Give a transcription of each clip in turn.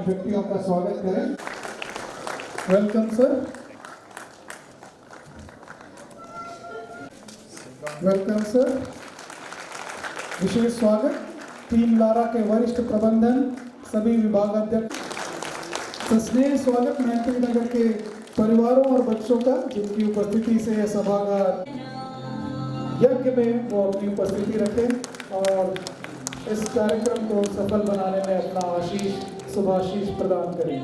व्यक्तियों का स्वागत करें। Welcome sir. Welcome sir. विशेष स्वागत टीम लारा के वरिष्ठ प्रबंधन, सभी विभागाध्यक्ष। स्नेह स्वागत मैत्री नगर के परिवारों और बच्चों का, जिनकी उपस्थिति से सभागार यज्ञ में वो अपनी उपस्थिति रखें और इस कार्यक्रम को सफल बनाने में अपना आशीष शुभाशीष प्रदान करें।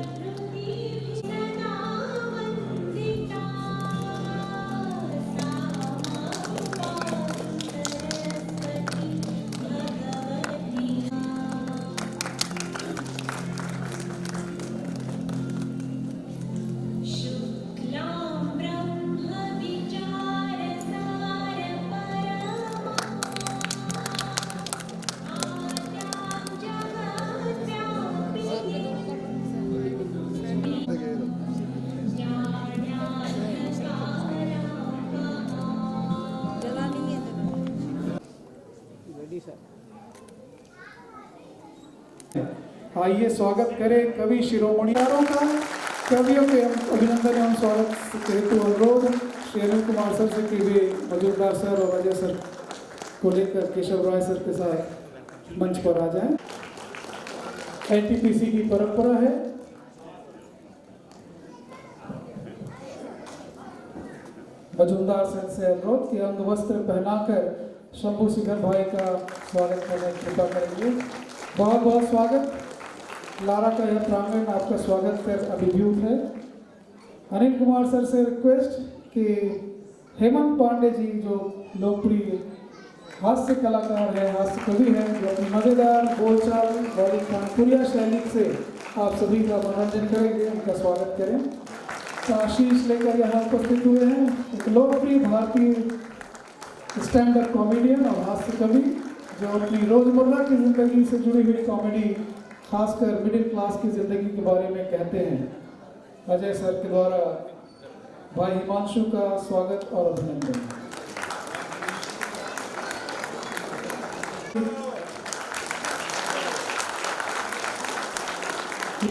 आइए स्वागत करें कवि शिरोमणियों का। कवियों के अभिनंदन एवं स्वागत हेतु अनुरोध श्री अनिल कुमार सर से कि वे मजूमदार सर और अजय सर को लेकर केशव राय सर के साथ मंच पर आ जाएं। एनटीपीसी की परंपरा है मजूमदार सर से अनुरोध कि अंगवस्त्र पहनाकर शंभू शिखर भाई का स्वागत करने की कृपा करेंगे। बहुत बहुत स्वागत। लारा का यह प्रांगण आपका स्वागत कर अभिभूत है। अनिल कुमार सर से रिक्वेस्ट कि हेमंत पांडे जी जो लोकप्रिय हास्य कलाकार है, हास्य कवि है, जो अपनी मज़ेदार बोलचाल वाली कानपुरिया शैली से आप सभी का मनोरंजन करेंगे, उनका स्वागत करें। आशीष लेकर यहाँ उपस्थित हुए हैं एक लोकप्रिय भारतीय स्टैंड अप कॉमेडियन और हास्य कवि, जो अपनी रोजमर्रा की जिंदगी से जुड़ी हुई कॉमेडी, खासकर मिडिल क्लास की जिंदगी के बारे में कहते हैं। अजय सर के द्वारा भाई हिमांशु का स्वागत और अभिनंदन।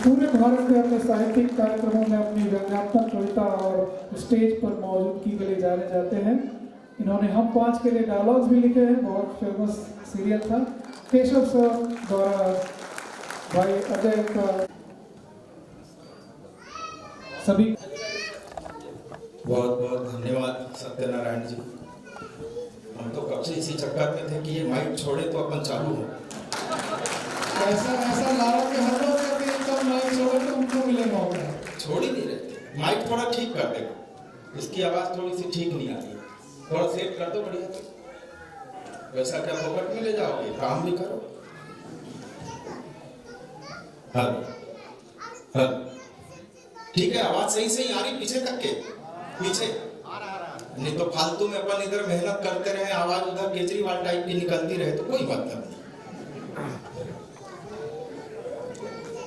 पूरे भारत में अपने साहित्यिक कार्यक्रमों में अपनी व्यंग्यात्मक कविता और स्टेज पर मौजूदगी के लिए जाने जाते हैं। इन्होंने हम पांच के लिए डायलॉग्स भी लिखे हैं, बहुत फेमस सीरियल था। केशव सर द्वारा भाई अजय का सभी बहुत बहुत धन्यवाद सत्यनारायण जी। हम तो कब से इसी चक्कर में थे कि ये माइक छोड़े तो अपन चालू हो। ऐसा लारा के हर रोज कहते हैं कब माइक छोड़े तो उनको मिलेगा होगा। छोड़ ही नहीं रहे। माइक थोड़ा ठीक कर दे, इसकी आवाज थोड़ी सी ठीक नहीं आ रही है, थोड़ा सेट कर दो बढ़िया। तो वैसा क्या फोकट में ले जाओगे, काम भी करो। हेलो ठीक है, आवाज सही सही आ रही, पीछे तक के पीछे नहीं तो फालतू में अपन इधर मेहनत करते रहे, आवाज उधर केजरीवाल टाइप की निकलती रहे तो कोई मतलब नहीं।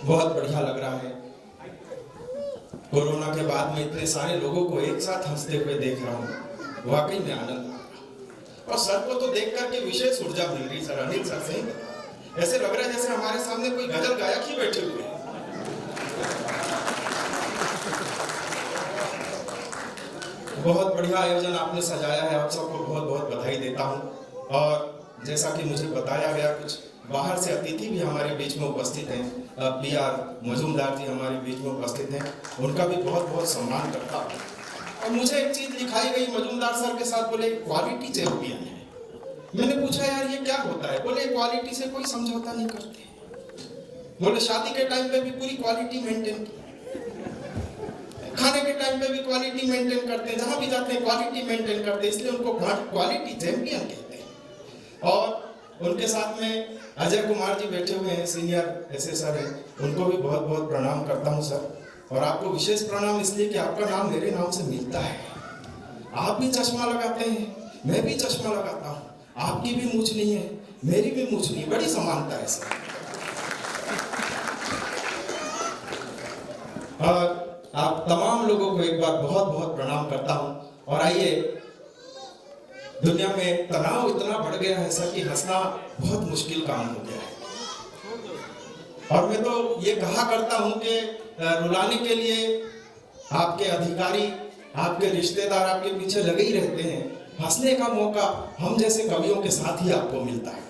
बहुत बढ़िया लग रहा है। कोरोना के बाद में इतने सारे लोगों को एक साथ हंसते हुए देख रहा हूँ, वाकई में आनंद आ रहा। और सर को तो देख करके विशेष ऊर्जा मिल रही। सर अनिल सर से ऐसे लग रहा है जैसे हमारे सामने कोई गजल गायक ही बैठे हुए हैं। बहुत बढ़िया आयोजन आपने सजाया है, आप सबको बहुत बहुत बधाई देता हूँ। और जैसा कि मुझे बताया गया, कुछ बाहर से अतिथि भी हमारे बीच में उपस्थित हैं। PR मजूमदार जी हमारे बीच में उपस्थित हैं, उनका भी बहुत बहुत सम्मान करता हूँ। और मुझे एक चीज दिखाई गई, मजूमदार सर के साथ बोले क्वालिटी चैंपियन है। मैंने पूछा यार ये क्या होता है? बोले क्वालिटी से कोई समझौता नहीं करते। बोले शादी के टाइम पे भी पूरी क्वालिटी मेंटेन की, खाने के टाइम पे भी क्वालिटी मेंटेन करते हैं, जहां भी जाते हैं क्वालिटी मेंटेन करते हैं, इसलिए उनको क्वालिटी चैंपियन कहते हैं। और उनके साथ में अजय कुमार जी बैठे हुए हैं, सीनियर एसेसर हैं, उनको भी बहुत बहुत प्रणाम करता हूं सर। और आपको विशेष प्रणाम इसलिए कि आपका नाम मेरे नाम से मिलता है। आप भी चश्मा लगाते हैं, मैं भी चश्मा लगाता हूँ, आपकी भी मूछ नहीं है, मेरी भी मूछ नहीं, बड़ी समानता है सर। और आप तमाम लोगों को एक बार बहुत बहुत प्रणाम करता हूं। और आइए, दुनिया में तनाव इतना बढ़ गया है सर कि हंसना बहुत मुश्किल काम हो गया है। और मैं तो ये कहा करता हूं कि रुलाने के लिए आपके अधिकारी, आपके रिश्तेदार आपके पीछे लगे ही रहते हैं, हंसने का मौका हम जैसे कवियों के साथ ही आपको मिलता है।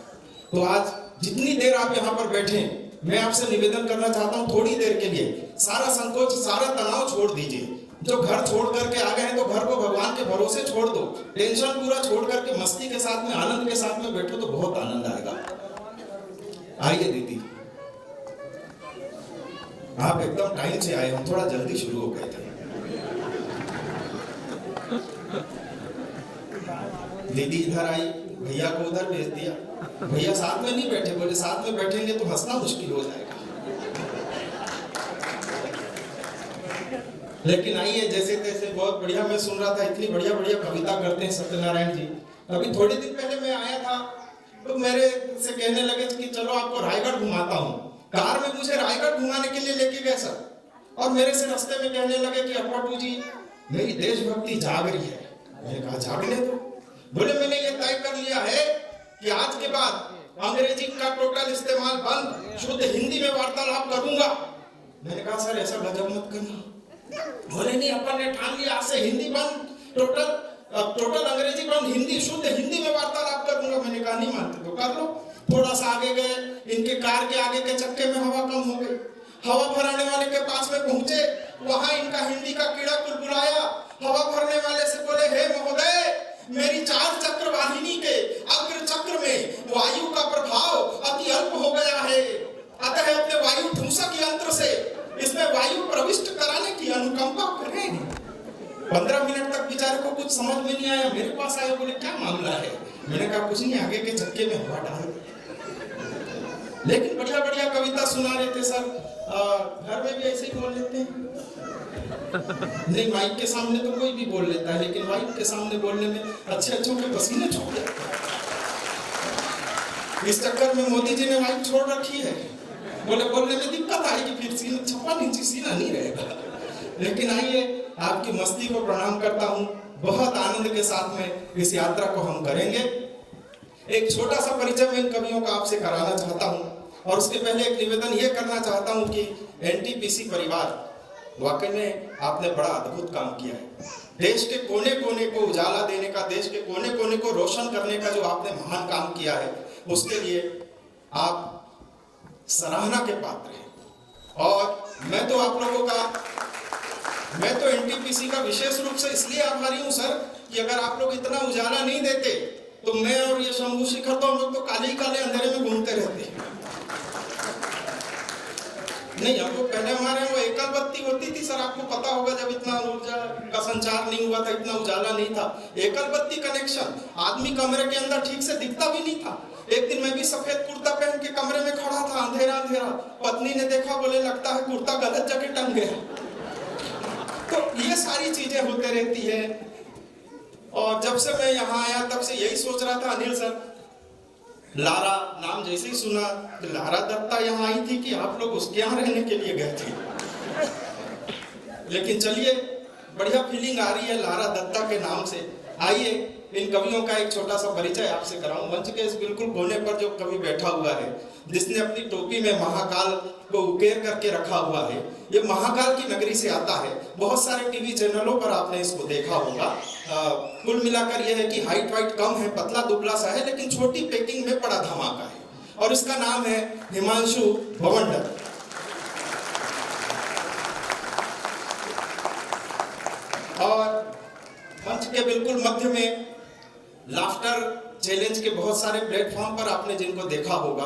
तो आज जितनी देर आप यहाँ पर बैठे, मैं आपसे निवेदन करना चाहता हूँ, थोड़ी देर के लिए सारा संकोच, सारा तनाव छोड़ दीजिए। जो घर छोड़ करके आ गए हैं तो घर को भगवान के भरोसे छोड़ दो, टेंशन पूरा छोड़ करके मस्ती के साथ में, आनंद के साथ में बैठो तो बहुत आनंद आएगा। आइए दीदी, आप एकदम टाइम से आए, हम थोड़ा जल्दी शुरू हो गए थे। दीदी इधर आई, भैया को उधर भेज दिया। भैया साथ में नहीं बैठे, बोले साथ में बैठेंगे तो हंसना मुश्किल हो जाएगा। लेकिन आइए, जैसे तैसे बहुत बढ़िया, मैं सुन रहा था इतनी बढ़िया बढ़िया कविता करते हैं सत्यनारायण जी। अभी थोड़े दिन पहले मैं आया था तो मेरे से कहने लगे कि चलो आपको रायगढ़ घुमाता हूँ। कार में मुझे रायगढ़ घुमाने के लिए लेके गए सर, और मेरे से रास्ते में कहने लगे कि अप्पू जी मेरी देशभक्ति जाग रही है। मैंने कहा जागने दो। बोले मैंने ये तय कर लिया है कि आज के बाद अंग्रेजी का टोटल इस्तेमाल बंद, शुद्ध हिंदी में वार्तालाप करूंगा। मैंने कहा सर ऐसा गजब मत करना। बोले नहीं, अपन ने ठान लिया आज से हिंदी बंद, टोटल अंग्रेजी बंद, हिंदी, शुद्ध हिंदी में वार्तालाप करूंगा। मैंने कहा नहीं मानते तो कर लो। थोड़ा सा आगे गए, इनके कार के आगे के चक्के में हवा कम हो गई। हवा भराने वाले के पास में पहुंचे, वहां इनका हिंदी का कीड़ा कुलबुलाया। हवा भरने वाले से बोले हे महोदय, मेरी 4 चक्र वाहिनी के अग्र चक्र में वायु का प्रभाव अति अल्प हो गया है, अतः अपने वायु ठूंसक यंत्र से इसमें वायु प्रविष्ट कराने की अनुकंपा करें। 15 मिनट तक बेचारे को कुछ समझ में नहीं आया। मेरे पास आए, बोले क्या मामला है? मैंने कहा कुछ नहीं, आगे के चक्के में हवा डाल। लेकिन बढ़िया बढ़िया कविता सुना रहे थे सर। घर में भी ऐसे ही बोल लेते हैं। नहीं, माइक के सामने तो कोई भी बोल लेता है, लेकिन माइक के सामने बोलने में अच्छे अच्छों के पसीने छूट जाते हैं। इस चक्कर में मोदी जी ने माइक छोड़ रखी है। बोले बोलने में दिक्कत आएगी, फिर सीना 56 इंची सीना नहीं रहेगा। लेकिन आइए, आपकी मस्ती को प्रणाम करता हूँ। बहुत आनंद के साथ में इस यात्रा को हम करेंगे। एक छोटा सा परिचय मैं इन कवियों का आपसे कराना चाहता हूँ, और उसके पहले एक निवेदन ये करना चाहता हूँ कि एनटीपीसी परिवार, वाकई में आपने बड़ा अद्भुत काम किया है। देश के कोने कोने को उजाला देने का, देश के कोने कोने को रोशन करने का जो आपने महान काम किया है, उसके लिए आप सराहना के पात्र हैं। और मैं तो आप लोगों का, मैं तो एनटीपीसी का विशेष रूप से इसलिए आभारी हूं सर कि अगर आप लोग इतना उजाला नहीं देते तो मैं और ये शंभू शिखर तो हम लोग तो काले ही काले अंधेरे में घूमते रहते। नहीं, हम लोग पहले हमारे वो एकल बत्ती होती थी सर, आपको पता होगा, जब इतना ऊर्जा का संचार नहीं हुआ था, इतना उजाला नहीं था, एकल बत्ती कनेक्शन, आदमी कमरे के अंदर ठीक से दिखता भी नहीं था। एक दिन मैं भी सफेद कुर्ता पहन के कमरे में खड़ा था, अंधेरा अंधेरा। पत्नी ने देखा, बोले लगता है कुर्ता गलत जगह टंग गया। तो ये सारी चीजें होते रहती है। और जब से मैं यहाँ आया तब से यही सोच रहा था, अनिल सर, लारा नाम जैसे ही सुना कि लारा दत्ता यहाँ आई थी कि आप लोग उसके यहाँ रहने के लिए गए थे। लेकिन चलिए, बढ़िया फीलिंग आ रही है लारा दत्ता के नाम से। आइए, इन कवियों का एक छोटा सा परिचय आपसे कराऊं। मंच के इस बिल्कुल कोने पर जो कवि बैठा हुआ है, जिसने अपनी टोपी में महाकाल को उकेर करके रखा हुआ है, ये महाकाल की नगरी से आता है। बहुत सारे टीवी चैनलों पर आपने इसको देखा होगा। कुल मिलाकर यह है कि हाइट वाइट कम है, पतला दुबला सा है, लेकिन छोटी पैकिंग में बड़ा धमाका है। और इसका नाम है हिमांशु भवंडर। और मंच के बिल्कुल मध्य में लाफ्टर चैलेंज के बहुत सारे प्लेटफॉर्म पर आपने जिनको देखा होगा,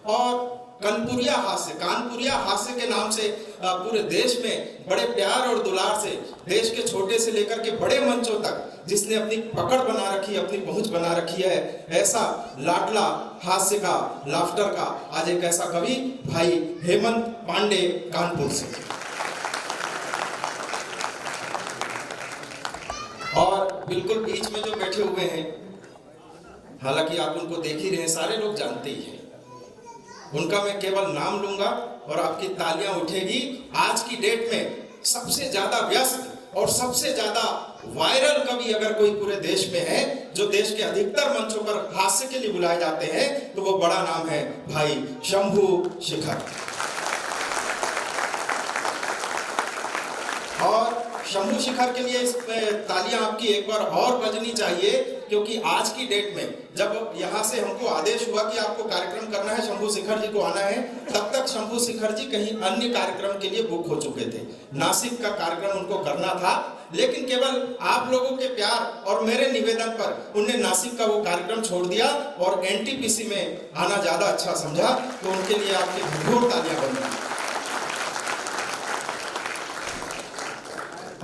और कानपुरिया हास्य के नाम से पूरे देश में बड़े प्यार और दुलार से देश के छोटे से लेकर के बड़े मंचों तक जिसने अपनी पकड़ बना रखी, अपनी पहुंच बना रखी है, ऐसा लाडला हास्य का, लाफ्टर का आज एक ऐसा कवि भाई हेमंत पांडे कानपुर से। और बिल्कुल बीच में जो बैठे हुए हैं, हालांकि आप उनको देख ही रहे हैं, सारे लोग जानते ही हैं, उनका मैं केवल नाम लूंगा और आपकी तालियां उठेगी। आज की डेट में सबसे ज्यादा व्यस्त और सबसे ज्यादा वायरल कवि अगर कोई पूरे देश में है, जो देश के अधिकतर मंचों पर हास्य के लिए बुलाए जाते हैं, तो वो बड़ा नाम है भाई शंभू शेखर। और शंभू शेखर के लिए इस तालियां आपकी एक बार और बजनी चाहिए, क्योंकि आज की डेट में जब यहाँ से हमको आदेश हुआ कि आपको कार्यक्रम करना है, शंभू शेखर जी को आना है, तब तक शंभू शेखर जी कहीं अन्य कार्यक्रम के लिए बुक हो चुके थे। नासिक का कार्यक्रम उनको करना था, लेकिन केवल आप लोगों के प्यार और मेरे निवेदन पर उन्हें नासिक का वो कार्यक्रम छोड़ दिया और एनटीपीसी में आना ज्यादा अच्छा समझा। तो उनके लिए आपकी भरपूर तालियां बन रही।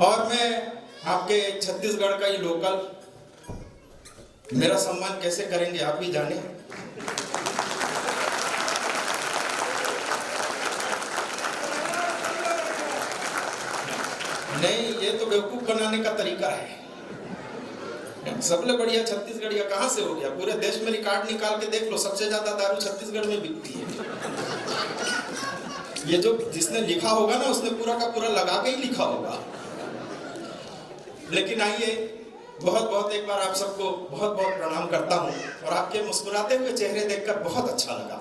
और मैं आपके छत्तीसगढ़ का ही लोकल, मेरा सम्मान कैसे करेंगे आप भी जाने। नहीं, ये तो बेवकूफ बनाने का तरीका है। सबले बढ़िया छत्तीसगढ़िया कहां से हो गया? पूरे देश में रिकॉर्ड निकाल के देख लो, सबसे ज्यादा दारू छत्तीसगढ़ में बिकती है। ये जो जिसने लिखा होगा ना, उसने पूरा का पूरा लगा के ही लिखा होगा। लेकिन आइए, बहुत बहुत एक बार आप सबको बहुत बहुत प्रणाम करता हूँ, और आपके मुस्कुराते हुए चेहरे देखकर बहुत अच्छा लगा।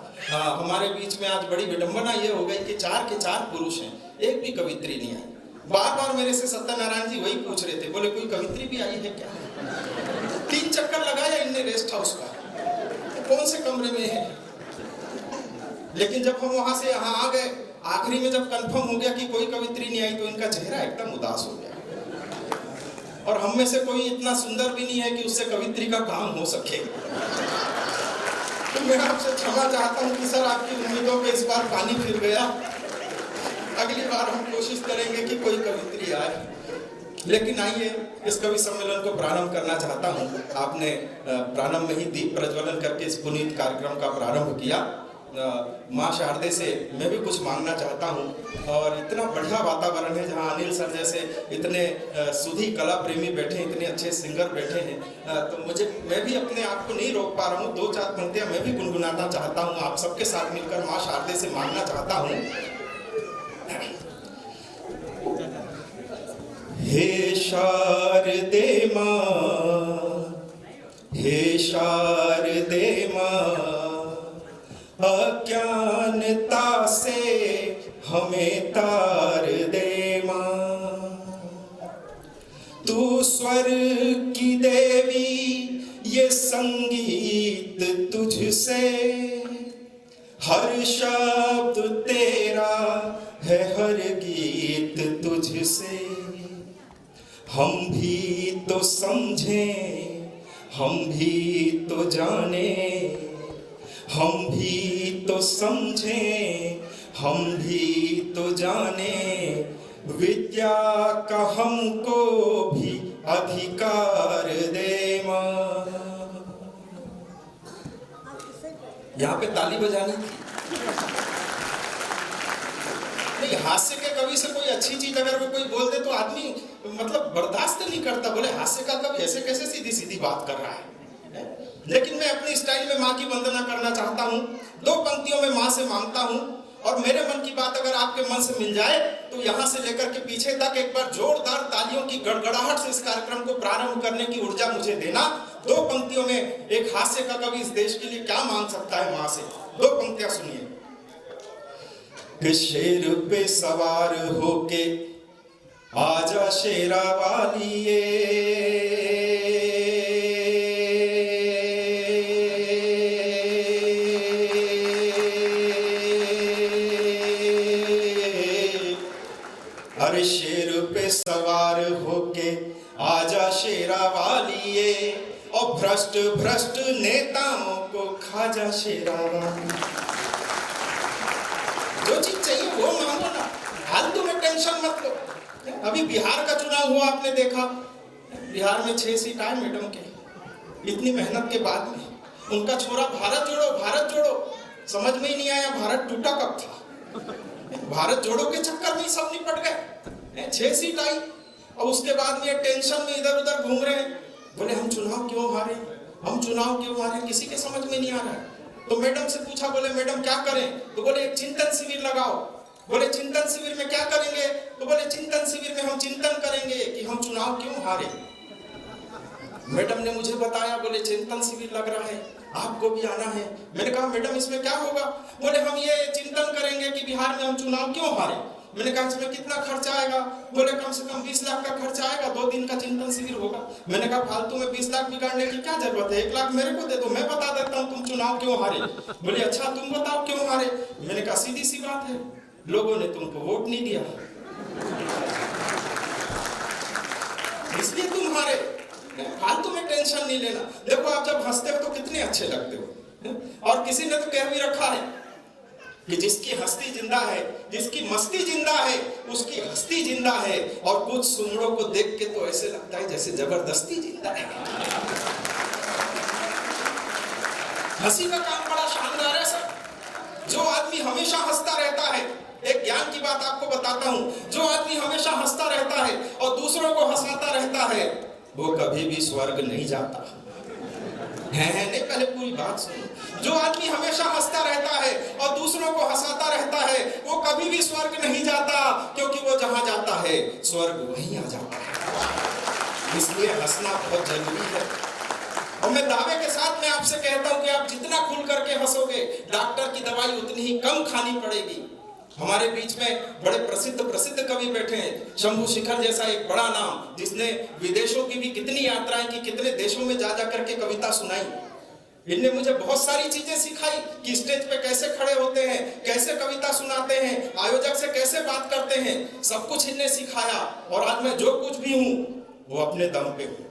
हमारे बीच में आज बड़ी विडंबना ये हो गई कि 4 के 4 पुरुष हैं, एक भी कवित्री नहीं आई। बार बार मेरे से सत्यनारायण जी वही पूछ रहे थे, बोले कोई कवित्री भी आई है क्या? 3 चक्कर लगाया इनने रेस्ट हाउस का, तो कौन से कमरे में है। लेकिन जब हम वहां से यहाँ आ गए, आखिरी में जब कंफर्म हो गया कि कोई कवित्री नहीं आई, तो इनका चेहरा एकदम उदास हो गया। और हम में से कोई इतना सुंदर भी नहीं है कि उससे कवित्री का काम हो सके। तो मैं आपसे क्षमा चाहता हूं कि सर, आपकी उम्मीदों पे इस बार पानी फिर गया। अगली बार हम कोशिश करेंगे कि कोई कवित्री आए। लेकिन आइए, इस कवि सम्मेलन को प्रारंभ करना चाहता हूं। आपने प्रारंभ में ही दीप प्रज्वलन करके इस पुनीत कार्यक्रम का प्रारंभ किया। माँ शारदे से मैं भी कुछ मांगना चाहता हूँ। और इतना बढ़िया वातावरण है, जहाँ अनिल सर जैसे इतने सुधी कला प्रेमी बैठे, इतने अच्छे सिंगर बैठे हैं, तो मैं भी अपने आप को नहीं रोक पा रहा हूँ। 2-4 पंक्तियाँ मैं भी गुनगुनाना चाहता हूँ, आप सबके साथ मिलकर माँ शारदे से मांगना चाहता हूँ। हे शारदे माँ, हे शारदे माँ, अज्ञानता से हमें तार दे माँ। तू स्वर की देवी, ये संगीत तुझसे, हर शब्द तेरा है, हर गीत तुझसे। हम भी तो समझें, हम भी तो जाने, हम भी तो समझें, हम भी तो जाने, विद्या का हमको भी अधिकार दे माँ। यहाँ पे ताली बजानी थी। नहीं, हास्य के कवि से कोई अच्छी चीज अगर वो कोई बोल दे तो आदमी मतलब बर्दाश्त नहीं करता। बोले हास्य का कवि ऐसे कैसे सीधी सीधी बात कर रहा है। लेकिन मैं अपने स्टाइल में माँ की वंदना करना चाहता हूँ। 2 पंक्तियों में माँ से मांगता हूँ, और मेरे मन की बात अगर आपके मन से मिल जाए तो यहाँ से लेकर के पीछे तक एक बार जोरदार तालियों की गड़गड़ाहट से इस कार्यक्रम को प्रारंभ करने की ऊर्जा मुझे देना। 2 पंक्तियों में एक हास्य का कवि इस देश के लिए क्या मांग सकता है माँ से। 2 पंक्तियां सुनिए। शेर पे सवार होके आजा शेरा वालिए, अरे शेर पे सवार होके आजा शेरा वालिए, और भ्रष्ट भ्रष्ट नेताओं को खाजा शेरावाली। जो चीज चाहिए वो मांगो ना, फालतू में टेंशन मत लो। अभी बिहार का चुनाव हुआ, आपने देखा, बिहार में 6 सीट आए मैडम के, इतनी मेहनत के बाद में। उनका छोरा भारत जोड़ो, समझ में ही नहीं आया भारत टूटा कब था। भारत जोड़ो के चक्कर में सब निपट गए, 6 सीट आई और उसके बाद में टेंशन में इधर उधर घूम रहे हैं। बोले हम चुनाव क्यों हारे, किसी के समझ में नहीं आ रहा है। तो मैडम से पूछा, बोले मैडम क्या करें? तो बोले एक चिंतन शिविर लगाओ। बोले चिंतन शिविर में क्या करेंगे? तो बोले चिंतन शिविर में हम चिंतन करेंगे कि हम चुनाव क्यों हारे। मैडम ने मुझे बताया, बोले चिंतन शिविर लग रहा है, आपको भी आना है। मैंने कहा मैडम इसमें क्या होगा? बोले हम ये चिंतन करेंगे कि बिहार में हम चुनाव क्यों हारे। मैंने कहा इसमें कितना खर्चा आएगा? बोले कम से कम 20 लाख का खर्चा आएगा, 2 दिन का चिंतन शिविर होगा। मैंने कहा फालतू में 20 लाख बिगाड़ने की क्या जरूरत है, 1 लाख मेरे को दे दो, मैं बता देता हूँ तुम चुनाव क्यों हारे। बोले अच्छा तुम बताओ क्यों हारे। मैंने कहा सीधी सी बात है, लोगों ने तुमको वोट नहीं दिया, इसलिए तुम हारे। फालतू में टेंशन नहीं लेना। देखो आप जब हंसते हो तो कितने अच्छे लगते हो। और किसी ने तो कह भी रखा है कि जिसकी हस्ती जिंदा है, जिसकी मस्ती जिंदा है, उसकी हस्ती जिंदा है। और कुछ सुमड़ों को देख के तो ऐसे लगता है जैसे जबरदस्ती जिंदा है। हंसी का काम बड़ा शानदार है सर। जो आदमी हमेशा हंसता रहता है, एक ज्ञान की बात आपको बताता हूं, जो आदमी हमेशा हंसता रहता है और दूसरों को हंसाता रहता है, वो कभी भी स्वर्ग नहीं जाता है। नहीं, पहले पूरी बात सुनो। जो आदमी हमेशा हंसता रहता है और दूसरों को हंसाता रहता है, वो कभी भी स्वर्ग नहीं जाता, क्योंकि वो जहां जाता है स्वर्ग वहीं आ जाता है। इसलिए हंसना बहुत जरूरी है। और मैं दावे के साथ में आपसे कहता हूं कि आप जितना खुल करके हंसोगे, डॉक्टर की दवाई उतनी ही कम खानी पड़ेगी। हमारे बीच में बड़े प्रसिद्ध कवि बैठे हैं, शंभू शिखर जैसा एक बड़ा नाम, जिसने विदेशों की भी कितनी यात्राएं की, कितने देशों में जा करके कविता सुनाई। इनने मुझे बहुत सारी चीजें सिखाई कि स्टेज पे कैसे खड़े होते हैं, कैसे कविता सुनाते हैं, आयोजक से कैसे बात करते हैं, सब कुछ इनने सिखाया। और आज मैं जो कुछ भी हूं वो अपने दम पे हूं।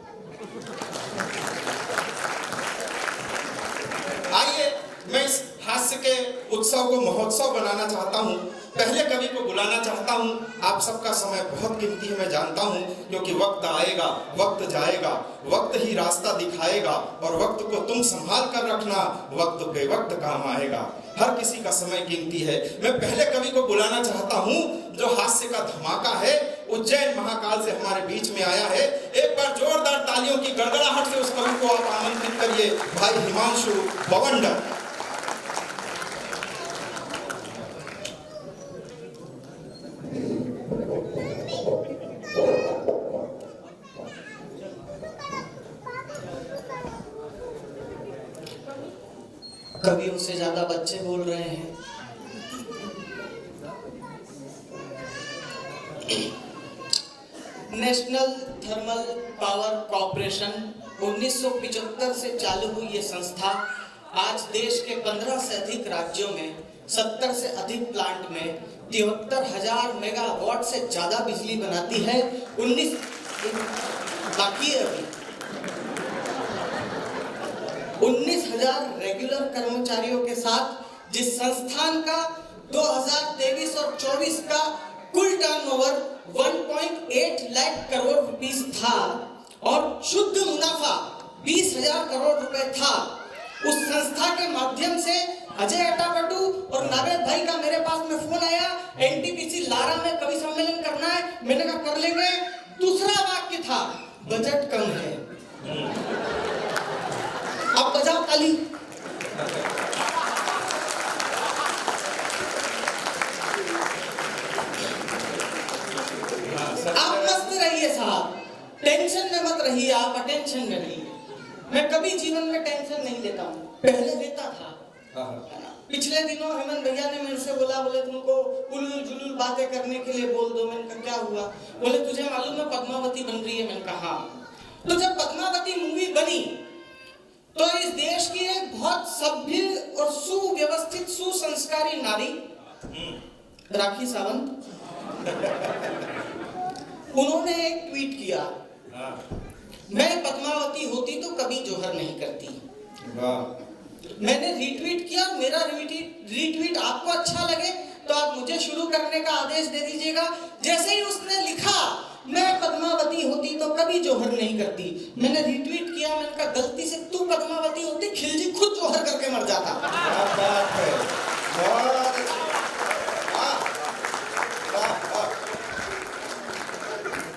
आइए मैं इस हास्य के उत्सव को महोत्सव बनाना चाहता हूं। पहले कवि को बुलाना चाहता हूं। आप सबका समय बहुत कीमती है, मैं जानता हूं, क्योंकि वक्त आएगा, वक्त जाएगा, वक्त ही रास्ता दिखाएगा। और वक्त को तुम संभाल कर रखना, वक्त बेवक्त काम आएगा। हर किसी का समय कीमती है। मैं पहले कवि को बुलाना चाहता हूं, जो हास्य का धमाका है, उज्जैन महाकाल से हमारे बीच में आया है। एक बार जोरदार तालियों की गड़गड़ाहट से उस कवि को आप आमंत्रित करिए, भाई हिमांशु बवंडर। कवियों से ज्यादा बच्चे बोल रहे हैं। नेशनल थर्मल पावर कॉर्पोरेशन 1975 से चालू हुई ये संस्था आज देश के 15 से अधिक राज्यों में 70 से अधिक प्लांट में 73,000 मेगावाट से ज्यादा बिजली बनाती है। 19 बाकी है अभी 19,000 रेगुलर कर्मचारियों के साथ जिस संस्थान का 2023 और 24 का कुल टर्नओवर 1.8 लाख करोड़ रुपीस था और शुद्ध मुनाफा 20,000 करोड़ रुपए था, उस संस्था के माध्यम से अजय अटापटू और नावेद भाई का मेरे पास में फोन आया, एनटीपीसी लारा में कवि सम्मेलन करना है। मैंने कहा कर लेंगे। दूसरा वाक्य था बजट कम है। अब बजाओ ताली। आप मस्त रहिए साहब, टेंशन में मत रहिए, आप अटेंशन में रहिए। मैं कभी जीवन में टेंशन नहीं लेता हूँ, पहले लेता था। पिछले दिनों हेमंत भैया ने मेरे से बोला, बोले तुमको उलूल जुलूल बातें करने के लिए बोल दो। मैंने कहा क्या हुआ? बोले तुझे मालूम है पद्मावती बन रही है? मैंने कहा हाँ। तो जब पद्मावती मूवी बनी तो इस देश की एक बहुत सभ्य और सुव्यवस्थित सुसंस्कारी नारी राखी सावंत, उन्होंने एक ट्वीट किया, मैं पद्मावती होती तो कभी जोहर नहीं करती। वाह। मैंने रीट्वीट किया, मेरा रीट्वीट आपको अच्छा लगे तो आप मुझे शुरू करने का आदेश दे दीजिएगा। जैसे ही उसने लिखा मैं पद्मावती होती तो कभी जोहर नहीं करती, मैंने रीट्वीट किया, मैंने कहा गलती से तू पद्मावती होती खिलजी खुद जोहर करके मर जाता। क्या बात है, बहुत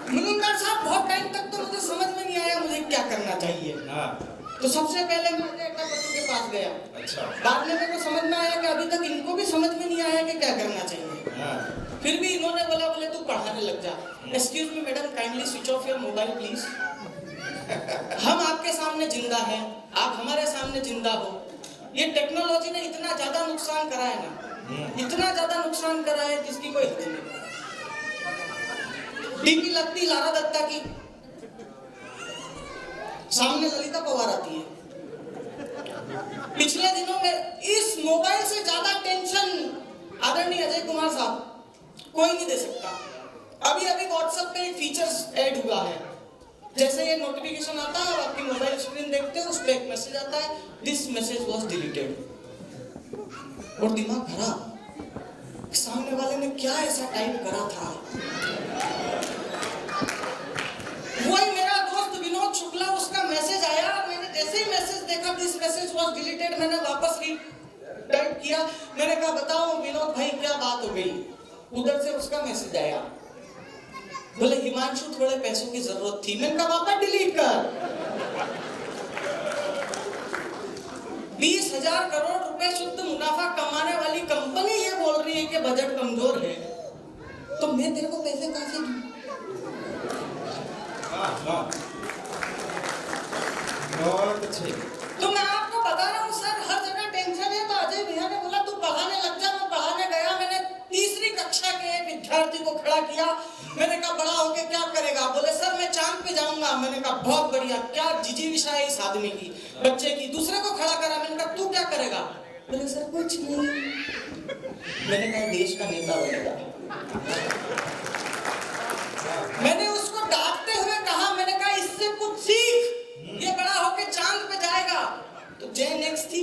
मुनमुनकर साहब, बहुत टाइम तक तो मुझे समझ में नहीं आया मुझे क्या करना चाहिए। तो सबसे पहले मैं अजय बच्चों के पास गया। अच्छा। बाद में मेरे को समझ में आया कि अभी तक इनको भी समझ में नहीं आया कि क्या करना चाहिए। फिर भी इन्होंने बोले तू पढ़ाने लग जा। Excuse me madam, kindly switch off your mobile please. हम आपके सामने जिंदा हैं, आप हमारे सामने जिंदा हो। ये टेक्नोलॉजी ने इतना ज्यादा नुकसान करा है ना, इतना ज्यादा नुकसान करा है जिसकी कोई हद नहीं। डीपी लगती लारा दत्ता की, सामने ललिता पवार आती है। पिछले दिनों में इस मोबाइल से ज्यादा टेंशन आदरणीय अजय कुमार साहब कोई नहीं दे सकता। अभी व्हाट्सएप पे एक फीचर्स ऐड हुआ है, जैसे ये नोटिफिकेशन आता है और आपकी मोबाइल स्क्रीन देखते हो, उस पे एक मैसेज आता है, दिस मैसेज वाज डिलीटेड। और दिमाग खराब, सामने वाले ने क्या ऐसा टाइप करा था। वही मेरा दोस्त विनोद शुक्ला, उसका मैसेज आया, मैंने जैसे ही मैसेज देखा दिस मैसेज वाज डिलीटेड, मैंने वापस टाइप किया। मैंने कहा बताओ विनोद भाई क्या बात हो गई। उधर से उसका मैसेज आया, बोले हिमांशु थोड़े पैसों की जरूरत थी। मैंने कहा वापस डिलीट कर। 20,000 करोड़ रुपए शुद्ध मुनाफा कमाने वाली कंपनी ये बोल रही है कि बजट कमजोर है, तो मैं तेरे को पैसे कहां से दूं? बहुत अच्छे। तो मैं आपको बता रहा हूँ सर, हर जगह टेंशन है। तो अजय भैया ने बोला तू पढ़ाने लग जा। मैं पढ़ाने गया, मैंने तीसरी कक्षा के एक विद्यार्थी को खड़ा किया। मैंने कहा बड़ा होके क्या करेगा? बोले सर मैं चांद पे जाऊंगा। मैंने कहा बहुत बढ़िया, क्या जिजीविषा है इस आदमी की, बच्चे की। दूसरे को खड़ा करा, मैंने कहा तू क्या करेगा? बोले सर कुछ नहीं। मैंने कहा देश का नेता बनेगा। मैंने उसको डांटते हुए कहा, मैंने कहा इससे कुछ सीख, ये बड़ा होके चांद पे जाएगा। तो जेन एक्स थी,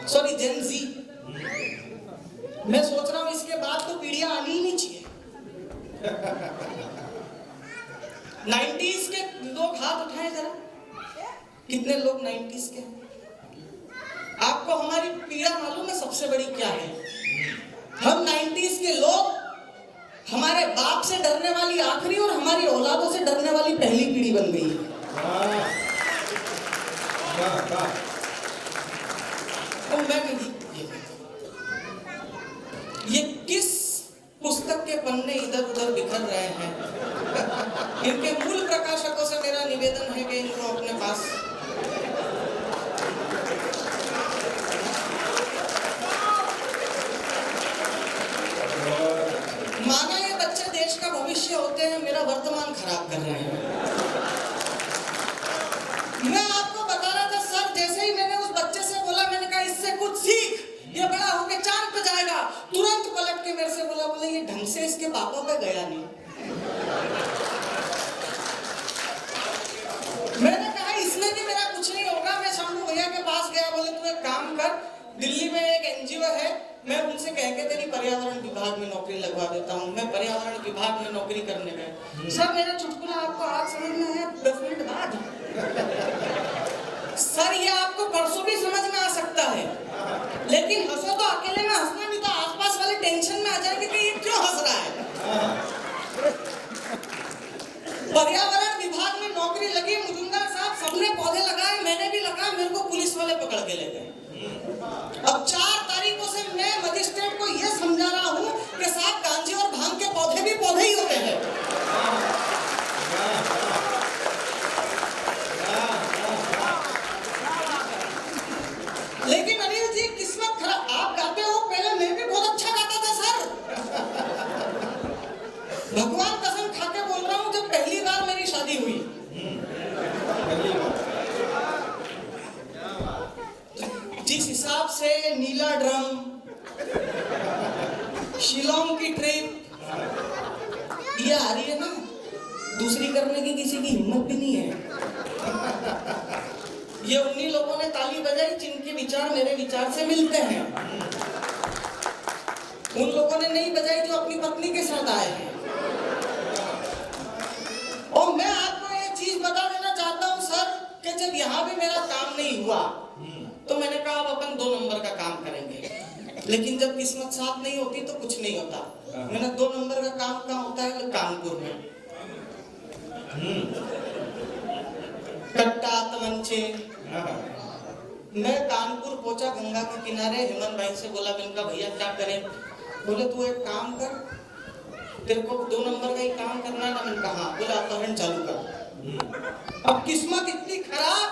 सॉरी जेन जी। मैं सोच रहा हूं इसके बाद तो पीढ़ियां आनी ही नहीं चाहिए। 90s के लोग हाथ उठाएं जरा, कितने लोग 90s के? आपको हमारी पीड़ा मालूम है सबसे बड़ी क्या है? हम 90s के लोग हमारे बाप से डरने वाली आखिरी और हमारी औलादों से डरने वाली पहली पीढ़ी बन गई है। और मैं ये किस पुस्तक के पन्ने इधर उधर बिखर रहे हैं? इनके मूल प्रकाशकों से मेरा निवेदन है कि इनको अपने पास माना ये बच्चे देश का भविष्य होते हैं, मेरा वर्तमान खराब कर रहे हैं। मैं आपको बता रहा था सर, जैसे ही मैंने उस बच्चे से बोला, मैंने कहा इससे कुछ सीख, ये बड़ा होके चांद पे जाएगा, तुरंत पलट के मेरे से बोले ये ढंग से इसके पापा पे गया नहीं। मैंने कहा इसमें भी मेरा कुछ नहीं होगा। मैं शंभू भैया के पास गया, बोले तू एक काम कर, दिल्ली में एक एनजीओ है, मैं उनसे कह के तेरी पर्यावरण विभाग में नौकरी लगवा देता हूँ। मैं पर्यावरण विभाग में नौकरी करने गया। सर मेरा चुटकुला आपको आज समझ में आया 10 मिनट बाद? सर ये आपको परसों भी समझ में आ सकता है, लेकिन हंसो तो अकेले में हंसना, नहीं तो आसपास वाले टेंशन में आ जाएंगे कि ये क्यों हंस रहा है। पर्यावरण विभाग में नौकरी लगी, मुजुमदार साहब सबने पौधे लगाए, मैंने भी लगाया, मेरे को पुलिस वाले पकड़ के ले गए। अब 4 तारीखों से मैं मजिस्ट्रेट को यह समझा रहा हूं कि साहब गांजे और भांग के पौधे भी पौधे ही होते हैं। लेकिन अनिल जी किस्मत खराब, आप गाते हो, पहले मैं भी बहुत अच्छा गाता था सर। भगवान कसम खा के बोल रहा हूं, जब पहली बार मेरी शादी हुई, जिस हिसाब से नीला ड्रम, शिलोंग की ट्रिप ये आ रही है ना, दूसरी करने की किसी की हिम्मत भी नहीं है। ये उन्हीं लोगों ने ताली बजाई जिनके विचार मेरे विचार से मिलते हैं। उन लोगों ने नहीं बजाई जो अपनी पत्नी के साथ आए हैं। और मैं आपको एक चीज बता देना चाहता हूं सर, कि जब यहाँ भी मेरा काम नहीं हुआ तो मैंने कहा अब अपन 2 नंबर का काम करेंगे। लेकिन जब किस्मत साथ नहीं होती तो कुछ नहीं होता। मैंने 2 नंबर का काम कहाँ होता है? कानपुर में। कट्टा तमंचे। मैं कानपुर पहुंचा, गंगा के किनारे। हेमंत भाई से बोला, मैंने कहा भैया क्या करें? बोले तू एक काम कर, तेरे को 2 नंबर का ही काम करना है ना? मैंने कहा बोला अपहरण चालू कर। अब किस्मत इतनी खराब,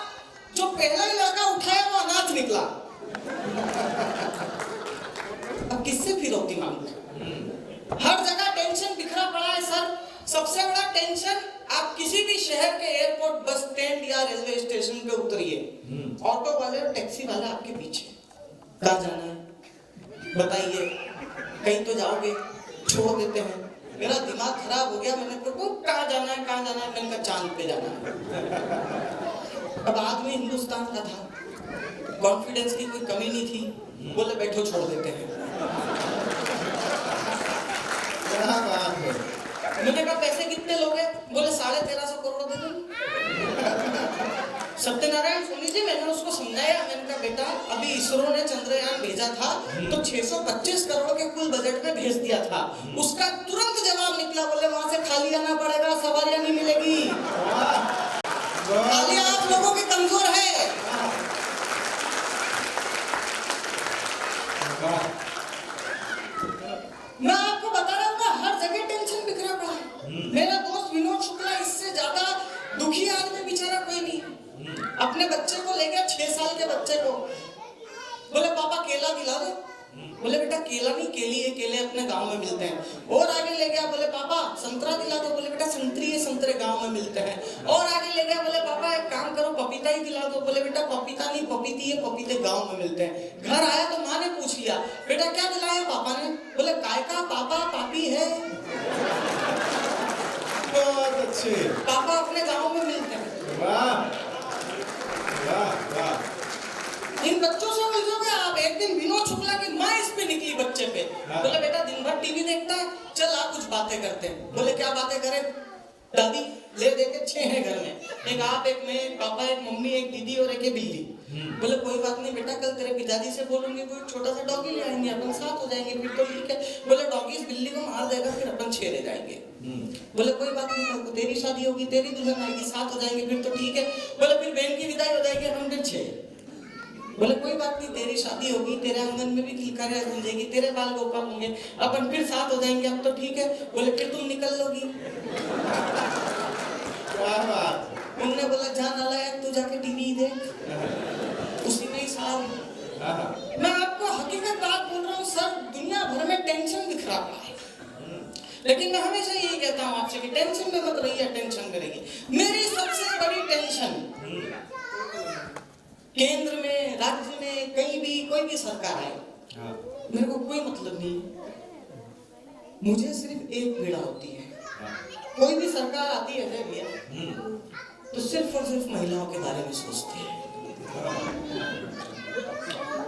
जो पहला ही लड़का उठाया वो अनाथ निकला। अब किससे फिरौती मांगू? हर जगह टेंशन बिखरा पड़ा है सर। सबसे बड़ा टेंशन, आप किसी भी शहर के एयरपोर्ट, बस स्टैंड या रेलवे स्टेशन पे उतरिए, ऑटो वाले और टैक्सी वाला आपके पीछे। कहाँ जाना है बताइए, कहीं तो जाओगे, छोड़ देते हैं। मेरा दिमाग खराब हो गया। मैंने कहा कहाँ जाना है, कहाँ जाना है? मैंने कहा चांद पे जाना है। अब आदमी हिंदुस्तान का था, कॉन्फिडेंस की कोई कमी नहीं थी। बोले बैठो छोड़ देते हैं। क्या बात है। मैंने कहा पैसे कितने लोगे? बोले 1350 करोड़ दे दो। सत्यनारायण सोनी जी, मैंने उसको समझाया। मैंने कहा बेटा अभी इसरो ने चंद्रयान भेजा था तो 625 करोड़ के कुल बजट में भेज दिया था। उसका तुरंत जवाब निकला, बोले वहां से खाली आना पड़ेगा, सवारियां नहीं मिलेगी। खाली आप लोगों के कमजोर है। मैं आपको बता रहा हूँ ना, हर जगह टेंशन बिखरा पड़ा है। मेरा दोस्त विनोद शुक्ला, इससे ज्यादा दुखी आदमी बेचारा कोई नहीं। अपने बच्चे को ले गया, 6 साल के बच्चे को। बोले पापा केला दिला दो। बोले बेटा केला नहीं, केली है, केले अपने गांव में मिलते हैं। और आगे ले गया, बोले पापा संतरा दिला दो। बोले बेटा संतरी है, संतरे गांव में मिलते हैं। और आगे ले गया, बोले पापा एक काम करो पपीता ही दिला दो। बोले बेटा पपीता नहीं, पपीती है, पपीते गांव में मिलते हैं। घर आया तो माँ ने पूछ लिया, बेटा क्या दिलाया पापा ने? बोले काय का पापा, पापी है। बहुत अच्छे। पापा अपने गांव में मिलते हैं। वाह वाह वाह। इन बच्चों से मिलोगे आप। एक दिन विनोद शुक्ला की माँ इस पे निकली बच्चे पे। बोले बेटा दिन भर टीवी देखता है, चल आप कुछ बातें करते हैं। बोले क्या बातें करें? दादी ले दे के 6 हैं घर में, एक आप, एक मैं, एक पापा, एक मम्मी, एक दीदी और एक बिल्ली। बोले कोई बात नहीं बेटा, कल तेरे पिताजी से बोलूंगी कोई छोटा सा डॉगी ले आएंगे, अपन साथ हो जाएंगे, फिर तो ठीक है। बोले डॉगी इस बिल्ली को मार देगा, फिर अपन 6 रह जाएंगे। बोले कोई बात नहीं, कल को तेरी शादी होगी, तेरी दुल्हन आएगी, साथ हो जाएंगे, फिर तो ठीक है। बोले फिर बहन की विदाई हो जाएगी, अपन फिर 6। बोले कोई बात नहीं, तेरी शादी होगी, तेरे आंगन में भी किलकारियां गूंजेगी, तेरे बाल गोपाल होंगे, अपन फिर साथ हो जाएंगे, अब तो ठीक है। बोले फिर तुम निकल लोगी। क्या बात। उन्होंने बोला जा नालायक, तू जाके टीवी देख। उसी में ही साल। मैं आपको हकीकत बात बोल रहा हूँ सर, दुनिया भर में टेंशन बिखरा पड़ा है। लेकिन मैं हमेशा यही कहता हूँ आपसे कि टेंशन में मत रहिए, टेंशन में रहिए। मेरी सबसे बड़ी टेंशन, केंद्र में, राज्य में, कहीं भी कोई भी सरकार आए, मेरे को कोई मतलब नहीं। मुझे सिर्फ एक पीड़ा होती है। कोई भी सरकार आती है भैया, तो सिर्फ और सिर्फ महिलाओं के बारे में सोचते हैं।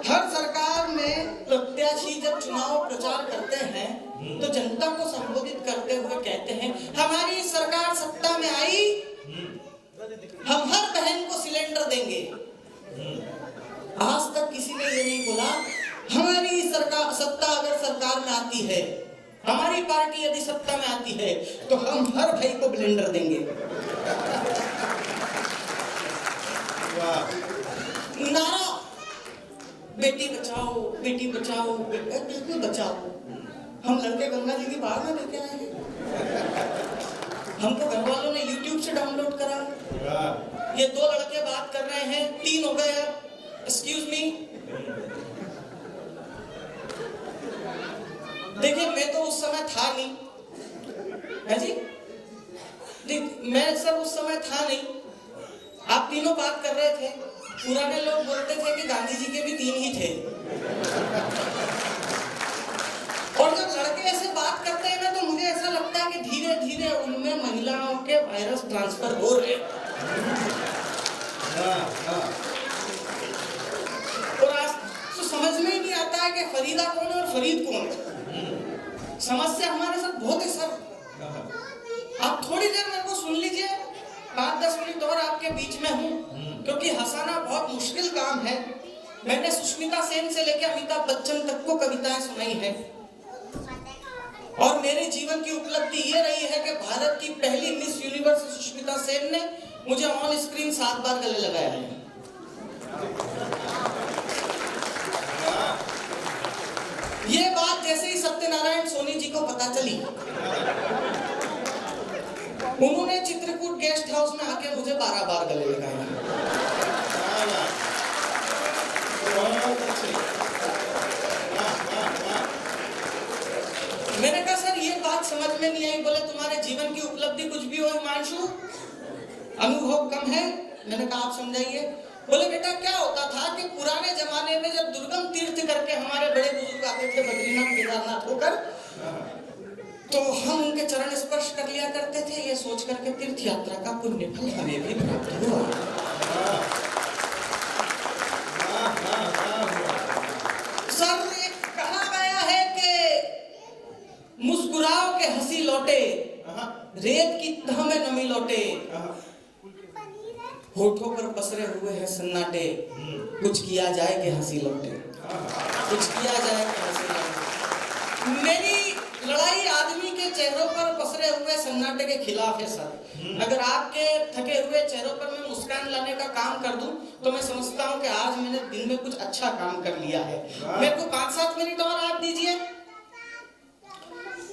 हर सरकार में प्रत्याशी जब चुनाव प्रचार करते हैं तो जनता को संबोधित करते हुए कहते हैं हमारी सरकार सत्ता में आई, हम हर बहन को सिलेंडर देंगे। आज तक किसी ने ये नहीं बोला हमारी सरकार सत्ता अगर सरकार में आती है, हमारी पार्टी यदि सत्ता में आती है तो हम हर भाई को ब्लेंडर देंगे। नारा बेटी बचाओ, बेटी बचाओ, बिल्कुल बचाओ। हम लड़के गंगा जी की बाढ़ में लेके आए हैं। हमको घर वालों ने YouTube से डाउनलोड करा। ये 2 लड़के बात कर रहे हैं, 3 हो गए अब। एक्सक्यूज मी, देखिए मैं तो उस समय था नहीं, है जी, मैं सब उस समय था नहीं। आप तीनों बात कर रहे थे। पुराने लोग बोलते थे कि गांधी जी के भी 3 ही थे। और जब लड़के ऐसे बात करते हैं ना तो मुझे ऐसा लगता है कि धीरे धीरे उनमें महिलाओं के वायरस ट्रांसफर हो रहे हैं। कि फरीदा कौन है और फरीद कौन है। समस्या हमारे साथ बहुत है सर। आप थोड़ी देर मेरे को सुन लीजिए, 5-10 मिनट और आपके बीच में हूँ, क्योंकि हंसाना बहुत मुश्किल काम है। मैंने सुष्मिता सेन से लेकर अमिताभ बच्चन तक को कविताएं सुनाई है, और मेरे जीवन की उपलब्धि ये रही है कि भारत की पहली मिस यूनिवर्स सुष्मिता सेन ने मुझे ऑन स्क्रीन 7 बार गले लगाया है। ये बात जैसे ही सत्यनारायण सोनी जी को पता चली, उन्होंने चित्रकूट गेस्ट हाउस में आके मुझे 12 बार गले लगाया। मैंने कहा सर ये बात समझ में नहीं आई। बोले तुम्हारे जीवन की उपलब्धि कुछ भी हो हिमांशु, अनुभव कम है। मैंने कहा आप समझाइए। बोले बेटा क्या होता था कि पुराने जमाने में जब दुर्गम तीर्थ करके हमारे बड़े बुजुर्ग आते थे बद्रीनाथ केदारनाथ होकर, तो हम उनके चरण स्पर्श कर लिया करते थे, ये सोच करके तीर्थ यात्रा का पुण्य फल हमें भी प्राप्त हुआ। सर एक कहा गया है कि मुस्कुराओ के हंसी लौटे, रेत की तह में नमी लौटे, होठों पर पसरे हुए हैं सन्नाटे, कुछ किया जाए कि हंसी लौटे, कुछ किया जाए कि हंसी लौटे। मेरी लड़ाई आदमी के चेहरों पर पसरे हुए सन्नाटे के खिलाफ है सर। अगर आपके थके हुए चेहरों पर मैं मुस्कान लाने का काम कर दूं, तो मैं समझता हूं कि आज मैंने दिन में कुछ अच्छा काम कर लिया है। मेरे को 5-7 मिनट और आप दीजिए।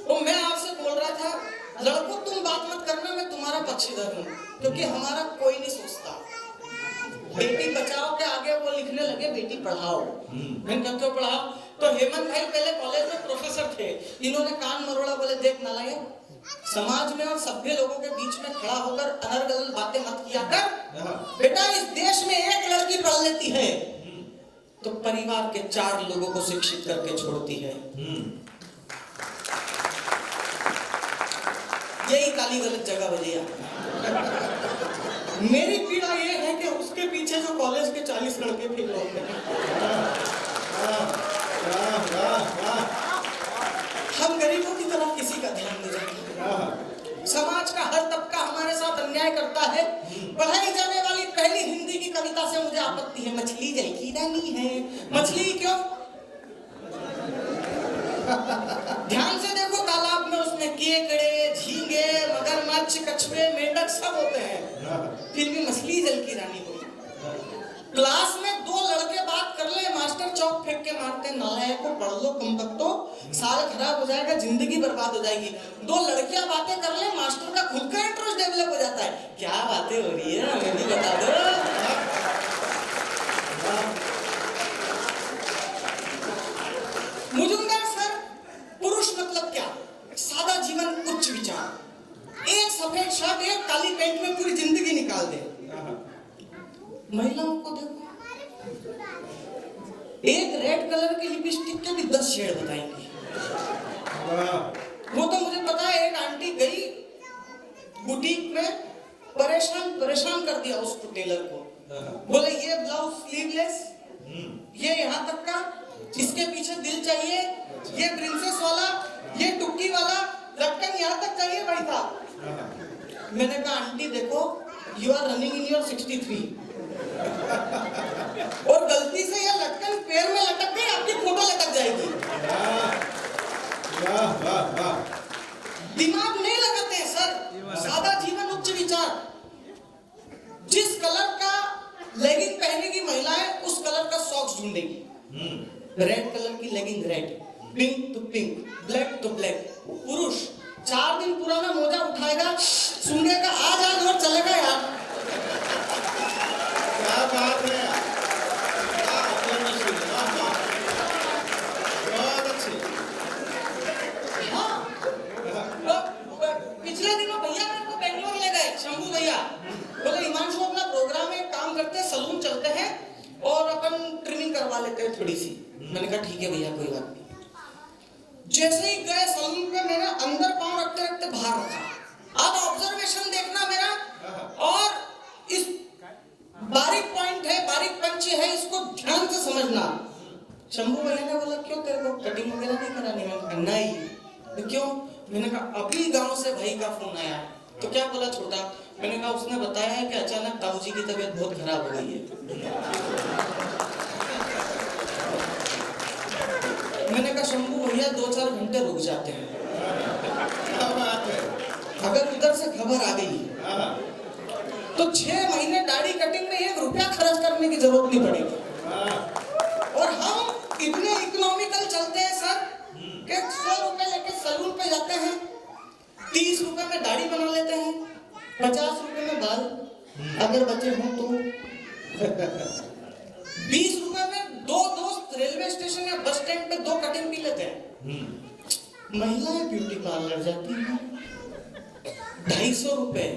तो मैं आपसे बोल रहा था, लड़कों तुम बात मत करना, मैं तुम्हारा पक्षधर हूँ, क्योंकि हमारा कोई नहीं सोचता। बेटी बचाओ के आगे वो लिखने लगे बेटी पढ़ाओ। मैंने कहा क्यों पढ़ाओ? तो हेमंत भाई पहले कॉलेज में प्रोफेसर थे, इन्होंने कान मरोड़ा, बोले देख नालायक, समाज में और सभ्य लोगों के बीच में खड़ा होकर अनर्गल बातें मत किया कर। बेटा इस देश में एक लड़की पढ़ लेती है तो परिवार के 4 लोगों को शिक्षित करके छोड़ती है। यही ताली गलत जगह बजी। मेरी पीड़ा ये है कि उसके पीछे जो कॉलेज के 40 लड़के फेल होते हैं, हम गरीबों की तरफ किसी का ध्यान नहीं रखते। समाज का हर तबका हमारे साथ अन्याय करता है। पढ़ाई जाने वाली पहली हिंदी की कविता से मुझे आपत्ति है, मछली जल की रानी है। मछली क्यों? ध्यान से देखो, तालाब में उसमें केकड़े, झींगे, मगरमच्छ, कछुए, मेंढक सब होते हैं, फिर भी मछली जल की रानी होती। क्लास में 2 लड़के बात कर ले, मास्टर चौक फेंक के मारते, नालायक को पढ़ लो कमबख्तो, साल खराब हो जाएगा, जिंदगी बर्बाद हो जाएगी। 2 लड़कियां बातें कर ले, मास्टर का खुद का इंटरेस्ट डेवलप हो जाता है, क्या बातें हो रही है हमें भी बता दो। मुजुमदार सर, पुरुष मतलब क्या? सादा जीवन, उच्च विचार। एक सफेद शर्ट, एक काली पैंट में पूरी जिंदगी निकाल दे। महिलाओं को देखो, एक रेड कलर की लिपस्टिक के भी 10 शेड बताएंगी। वो तो मुझे पता है, एक आंटी गई बुटीक में, परेशान कर दिया उसको, टेलर को। बोले ये ब्लाउज स्लीवलेस, ये यहाँ तक का, इसके पीछे दिल चाहिए, ये प्रिंसेस वाला, ये टुक्की वाला, लटकन यहाँ तक चाहिए भाई साहब। मैंने कहा आंटी देखो, you are running in your 63 और गलती से यह लटकन पैर में लटक गई, आपकी फोटो लटक जाएगी। दिमाग नहीं लगाते हैं सर। सादा जीवन, उच्च विचार। जिस कलर का लेगिंग पहनेगी महिलाएं, उस कलर का सॉक्स ढूंढेगी। रेड कलर की लेगिंग रेड, पिंक तो पिंक, ब्लैक तो ब्लैक। पुरुष 4 दिन पुराना मोजा उठाएगा, सूंघेगा, आज और चलेगा यार। क्या बात है यार, बहुत अच्छी। हाँ, पिछले दिनों भैया मेरे को बेंगलोर ले गए, शंभू भैया। बोले हिमांशु अपना प्रोग्राम है, काम करते हैं, सलून चलते हैं और अपन ट्रिमिंग करवा लेते हैं थोड़ी सी। मैंने कहा ठीक है भैया, कोई बात नहीं। जैसे ही गए सलून पे, मैंने अंदर पांव रखते रखते बाहर रखा। अब ऑब्जर्वेशन देखना मेरा, और इस बारीक पॉइंट है, बारीक पंच है, इसको ध्यान से समझना। शंभू भैया ने बोला क्यों तेरे को कटिंग वगैरह नहीं करानी? मैंने कहा नहीं। तो क्यों? मैंने कहा अभी गांव से भाई का फोन आया। तो क्या बोला छोटा? मैंने कहा उसने बताया है कि अचानक ताऊ जी की तबीयत बहुत खराब हो गई है। मैंने कहा शंभू भैया 2-4 घंटे रुक जाते हैं, अगर उधर से खबर आ गई तो 6 महीने दाढ़ी कटिंग में 1 रुपया खर्च करने की जरूरत नहीं पड़ेगी। और हम इतने इकोनॉमिकल चलते हैं सर कि 100 रुपए लेके सैलून पे जाते हैं, 30 रुपए में दाढ़ी बना लेते हैं, 50 रुपए में बाल अगर बचे हों तो, 20 रुपए में 2 दोस्त रेलवे स्टेशन या बस स्टैंड पे 2 कटिंग पी लेते हैं। महिलाएं ब्यूटी पार्लर जाती हैं 250 रुपए।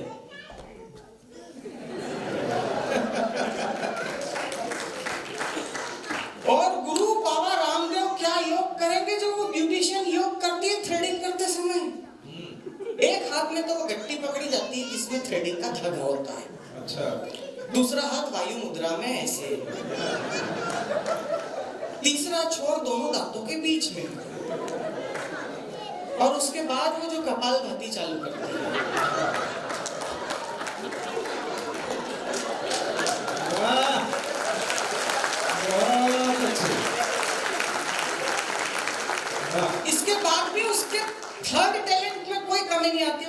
और गुरु बाबा रामदेव क्या योग करेंगे जो वो ब्यूटिशियन योग करती है थ्रेडिंग करते समय। एक हाथ में तो वो गट्टी पकड़ी जाती है जिसमें थ्रेडिंग का धागा होता है, अच्छा, दूसरा हाथ वायु मुद्रा में ऐसे, तीसरा छोर दोनों दांतों के बीच में, और उसके बाद वो जो कपालभाति चालू करती है। इसके बाद भी उसके थर्ड टैलेंट में कोई कमी नहीं आती।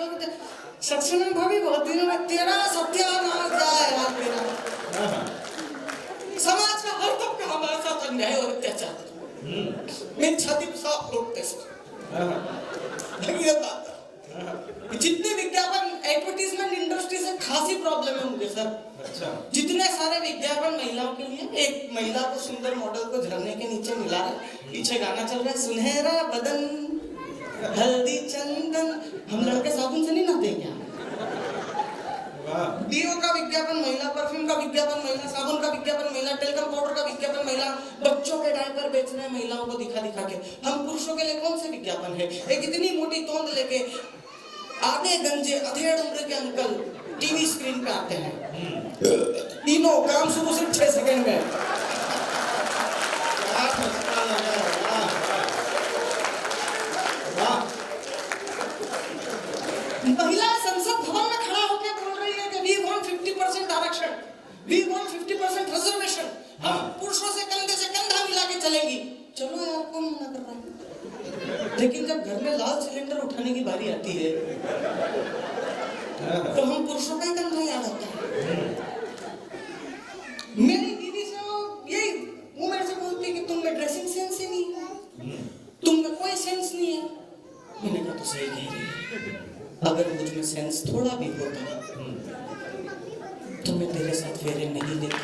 सत्संग भाभी बहुत दिनों में तेरा सत्यानाश जाए यार तेरा। समाज का हर तबका हमारे साथ अन्याय और अत्याचार, मेरी छाती पे सांप रोकते ये बात। जितने विज्ञापन एडवर्टीजमेंट इंडस्ट्री से खासी प्रॉब्लम है मुझे सर। अच्छा, जितने सारे विज्ञापन महिलाओं के लिए, एक महिला को सुंदर मॉडल को झरने के नीचे मिला रहा है, पीछे गाना चल रहा है सुनहरा बदन हल्दी चंदन, हम लड़के साबुन से नहीं नहाते क्या? डीओ का विज्ञापन महिला, परफ्यूम का विज्ञापन महिला, साबुन का विज्ञापन महिला, टेलकम पाउडर का विज्ञापन महिला, बच्चों के डायपर बेच रहे हैं महिलाओं को दिखा दिखा के। हम पुरुषों के लिए कौन से विज्ञापन है? एक इतनी मोटी तोंद लेके आधे गंजे अधेड़ उम्र के अंकल टीवी स्क्रीन पे आते हैं, तीनों काम शुरू सिर्फ 6 सेकंड में। महिला संसद भवन में खड़ा होकर बोल रही है कि वी वांट 50% आरक्षण, वी वांट 50% रिजर्वेशन, हम पुरुषों से कंधे से कंधा मिला के चलेंगी। चलो यार, कौन मना कर रहा है? लेकिन जब घर में लाल सिलेंडर उठाने की बारी आती है तो हम पुरुषों का ही कंधा याद आता है। मेरी दीदी से वो मेरे से बोलती है कि तुम में ड्रेसिंग सेंस ही नहीं है, तुम में कोई सेंस नहीं है। मैंने कहा तो सही कह रही है, अगर मुझ में सेंस थोड़ा भी होता तो मैं तेरे साथ फेरे नहीं लेता।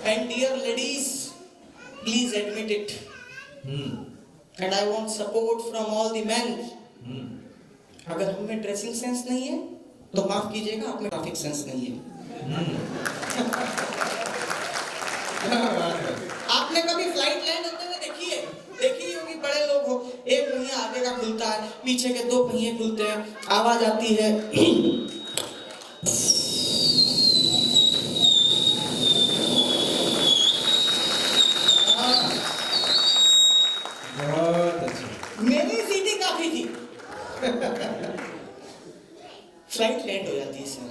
And dear ladies, please admit it, and I want support from all the men. अगर हम में ड्रेसिंग सेंस नहीं है तो माफ कीजिएगा, आप में ट्रैफिक सेंस नहीं है। आपने कभी फ्लाइट लैंड होते हुए देखी होगी, बड़े लोग हो, एक पहिया आगे का खुलता है, पीछे के 2 पहिए खुलते हैं, आवाज आती है बहुत अच्छा। मेरी सीटी काफी थी। फ्लाइट लैंड हो जाती है सर,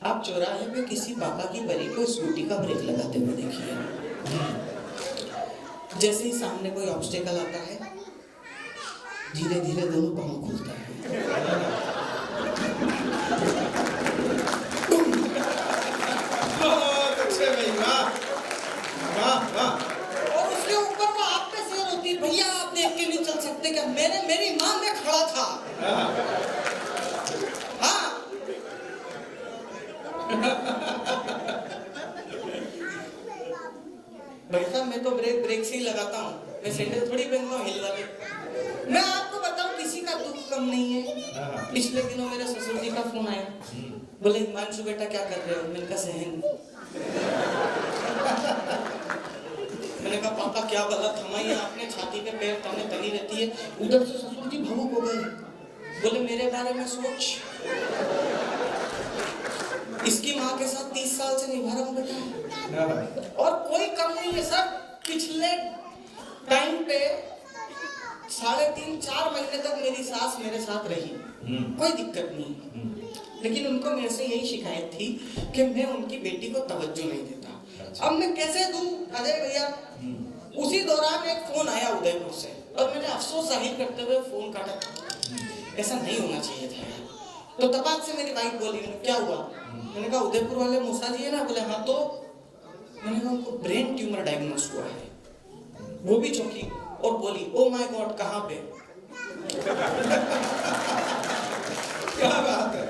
आप चौराहे पे किसी पापा की परी को स्कूटी का ब्रेक लगाते हुए देखिए। जैसे ही सामने कोई ऑब्स्टेकल आता है, धीरे धीरे दोनों पाँव खुलता है। बहुत अच्छे भाई, वाह वाह वाह। और उसके ऊपर वो आप पे शेयर होती है, भैया आप देख के नहीं चल सकते क्या? मेरी माँ में खड़ा था। हाँ भाई साहब, मैं तो ब्रेक से ही लगाता हूँ, मैं सैंडल थोड़ी पहनता हूँ हिल वाले। मैं आपको बताऊँ, किसी का दुख कम नहीं है। पिछले दिनों मेरे ससुर जी का फोन आया, बोले हिमांशु बेटा क्या कर रहे हो? मैंने कहा सहन। मैंने कहा पापा क्या गलत थमाई आपने, छाती पे पैर ताने तनी रहती है। उधर से ससुर जी भावुक हो गए, बोले मेरे बारे में सोच, इसकी माँ के साथ 30 साल से निभा रहा हूँ बेटा, और कोई कम नहीं है सर। पिछले टाइम पे 3.5-4 महीने तक मेरी सास मेरे साथ रही, कोई दिक्कत नहीं। लेकिन उनको मेरे से यही शिकायत थी कि मैं उनकी बेटी को तवज्जो नहीं देता। अब मैं कैसे दूं अजय भैया? उसी दौरान एक फोन आया उदयपुर से, और मैंने अफसोस जाहिर करते हुए फोन काटा। ऐसा नहीं होना चाहिए था यार। तो तपाक से मेरी वाइफ बोली, क्या हुआ? मैंने कहा उदयपुर वाले मूसा जी है ना? बोले हाँ। तो मैंने कहा उनको ब्रेन ट्यूमर डायग्नोस हुआ है। वो भी चौंकी और बोली, ओ माय गॉड, कहाँ पे? क्या बात है?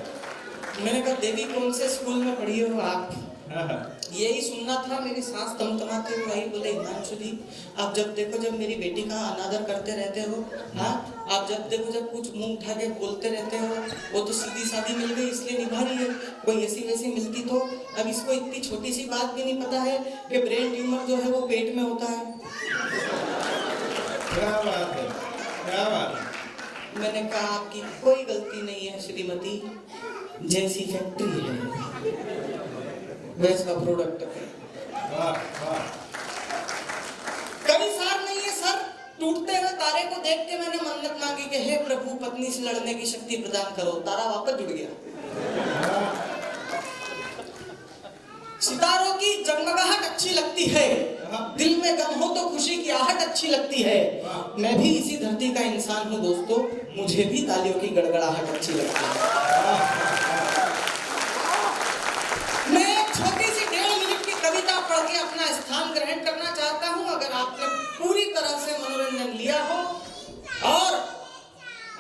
मैंने कहा देवी कौन से स्कूल में पढ़ी हो आप? यही सुनना था। मेरी सांस तमतमाते हुए आई, बोले हिमांशु जी, आप जब देखो जब मेरी बेटी का अनादर करते रहते हो, हाँ, आप जब देखो जब कुछ मुंह उठा के बोलते रहते हो। वो तो सीधी सादी मिल गई इसलिए निभा रही है, कोई ऐसी वैसी मिलती तो। अब इसको इतनी छोटी सी बात भी नहीं पता है कि ब्रेन ट्यूमर जो है वो पेट में होता है। क्या बात है, क्या बात है? मैंने कहा आपकी कोई गलती नहीं है श्रीमती, जैसी फैक्ट्री है वैसा प्रोडक्ट है। कभी सार नहीं है सर। टूटते हुए तारे को देख के मैंने मन्नत मांगी कि हे प्रभु, पत्नी से लड़ने की शक्ति प्रदान करो। तारा वापस जुड़ गया। सितारों की जगमगाहट अच्छी लगती है, दिल में गम हो तो खुशी की आहट अच्छी लगती है। मैं भी इसी धरती का इंसान हूँ दोस्तों, मुझे भी तालियों की गड़गड़ाहट अच्छी लगती है। मैं एक छोटी सी 1.5 मिनट की कविता पढ़ के अपना स्थान ग्रहण करना चाहता हूँ। अगर आपने पूरी तरह से मनोरंजन लिया हो और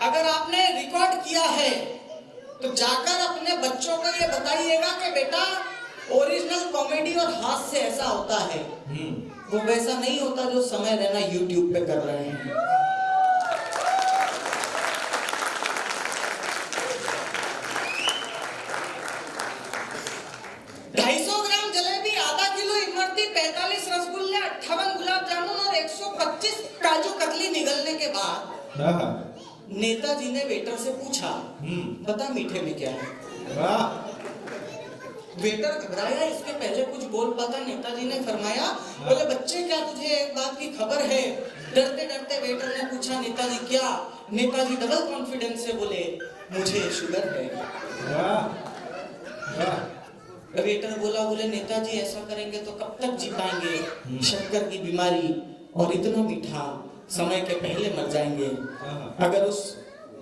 अगर आपने रिकॉर्ड किया है तो जाकर अपने बच्चों को ये बताइएगा कि बेटा, ओरिजिनल कॉमेडी और हास्य ऐसा होता है, वो वैसा नहीं होता जो समय रहना यूट्यूब पे कर रहे हैं। 250 ग्राम जलेबी, आधा किलो इमरती, 45 रसगुल्ले, 58 गुलाब जामुन और 125 काजू कतली निगलने के बाद नेताजी ने वेटर से पूछा, बता मीठे में क्या है? वेटर घबराया, इसके पहले कुछ बोल पाता। नेताजी ने फरमाया, बोले बच्चे क्या तुझे एक बात की खबर है? डरते डरते वेटर ने पूछा, नेताजी क्या? नेताजी डबल कॉन्फिडेंस से बोले, मुझे शुगर है। वेटर बोला, बोले नेताजी ऐसा करेंगे तो कब तक जी पाएंगे? शक्कर की बीमारी और इतना मीठा, समय के पहले मर जाएंगे। अगर उस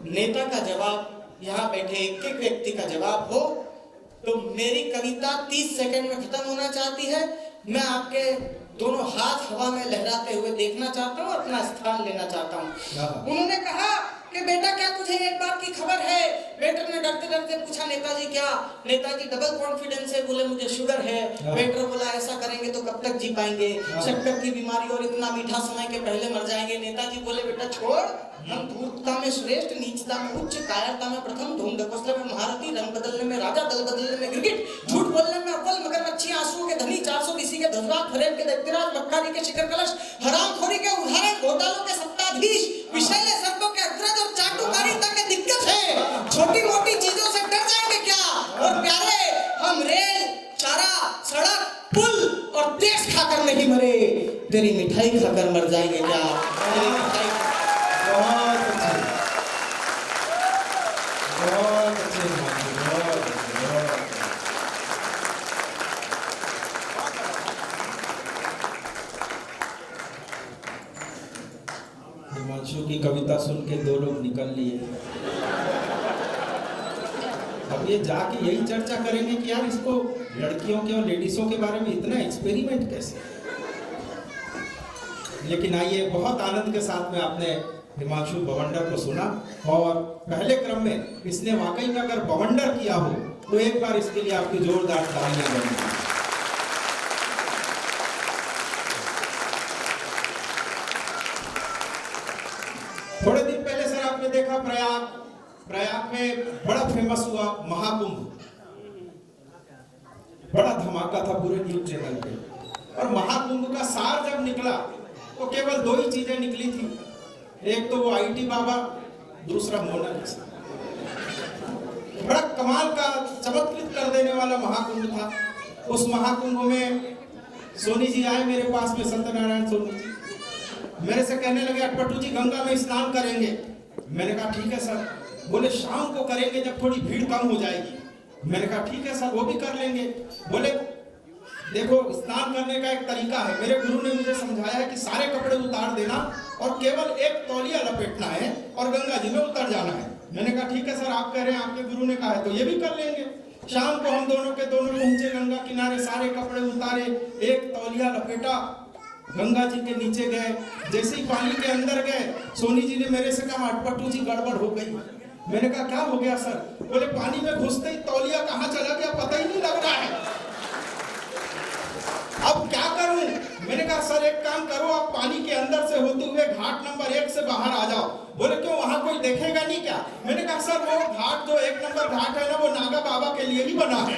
नेता का जवाब यहाँ बैठे एक एक व्यक्ति का जवाब हो तो मेरी कविता 30 सेकंड में खत्म होना चाहती है। मैं आपके दोनों हाथ हवा में लहराते हुए देखना चाहता हूँ, अपना स्थान लेना चाहता हूँ। उन्होंने कहा कि बेटा क्या तुझे एक बात की खबर है? वेटर ने डरते डरते पूछा, नेताजी क्या? नेताजी डबल कॉन्फिडेंस से बोले, मुझे शुगर है। वेटर बोला, ऐसा करेंगे तो कब तक जी पाएंगे? शक्कर की बीमारी और इतना मीठा, समय के पहले मर जाएंगे। नेताजी बोले, बेटा छोड़, हम धूर्तता में श्रेष्ठ, नीचता में उच्च, कायरता में प्रथम, धूम ढकोसले में महारथी, रंग बदलने में राजा, दल बदलने में गिरगिट, झूठ बोलने में अव्वल, मगरमच्छी आंसुओं के धनी, 400 बीसी के ध्वजराज, फरेब के दैत्यराज, मक्कारी के शिखर कलश, हरामखोरी के उदाहरण, घोटालों के सत्ताधीश, विषैले सर्पों के अग्रज और चाटुकारिता के दिग्गज हैं। छोटी मोटी चीजों से डर जाएंगे क्या? और प्यारे, हम रेल, चारा, सड़क, पुल और देश खाकर नहीं मरे, तेरी मिठाई खाकर मर जाएंगे क्या? तेरी मिठाई। बहुत अच्छे, बहुत अच्छे, बहुत हिमांशु की कविता सुन के 2 लोग निकल लिए। अब ये जाके यही चर्चा करेंगे कि यार इसको लड़कियों के और लेडीजों के बारे में इतना एक्सपेरिमेंट कैसे? लेकिन आइए, बहुत आनंद के साथ में आपने हिमांशु बवंडर को सुना, और पहले क्रम में इसने वाकई में अगर बवंडर किया हो तो एक बार इसके लिए आपकी जोरदार तालियां बनेंगी। थोड़े दिन पहले सर आपने देखा प्रयाग में बड़ा फेमस हुआ महाकुंभ, बड़ा धमाका था पूरे न्यूज चैनल पे। और महाकुंभ का सार जब निकला तो केवल 2 ही चीजें निकली थी, एक तो वो आईटी बाबा, दूसरा मोनालिसा। बड़ा कमाल का, चमत्कृत कर देने वाला महाकुंभ था। उस महाकुंभ में सोनी जी आए मेरे पास में, सत्यनारायण सोनी जी मेरे से कहने लगे अटपटू जी गंगा में स्नान करेंगे। मैंने कहा ठीक है सर। बोले शाम को करेंगे जब थोड़ी भीड़ कम हो जाएगी। मैंने कहा ठीक है सर, वो भी कर लेंगे। बोले देखो स्नान करने का एक तरीका है, मेरे गुरु ने मुझे समझाया है कि सारे कपड़े उतार देना और केवल एक तौलिया लपेटना है और गंगा जी में उतर जाना है। मैंने कहा ठीक है सर, आप कह रहे हैं, आपके गुरु ने कहा है तो ये भी कर लेंगे। शाम को हम दोनों के दोनों पहुंचे गंगा किनारे, सारे कपड़े उतारे, एक तौलिया लपेटा, गंगा जी के नीचे गए। जैसे ही पानी के अंदर गए सोनी जी ने मेरे से कहा अटपटू जी गड़बड़ हो गई। मैंने कहा क्या हो गया सर? बोले पानी में घुसते ही तौलिया कहाँ चला गया पता ही नहीं लग रहा है, अब क्या करूं? मैंने कहा सर एक काम करो, आप पानी के अंदर से होते हुए घाट नंबर 1 से बाहर आ जाओ। बोले क्यों, वहां कोई देखेगा नहीं क्या? मैंने कहा सर वो घाट जो 1 नंबर घाट है ना, वो नागा बाबा के लिए ही बना है।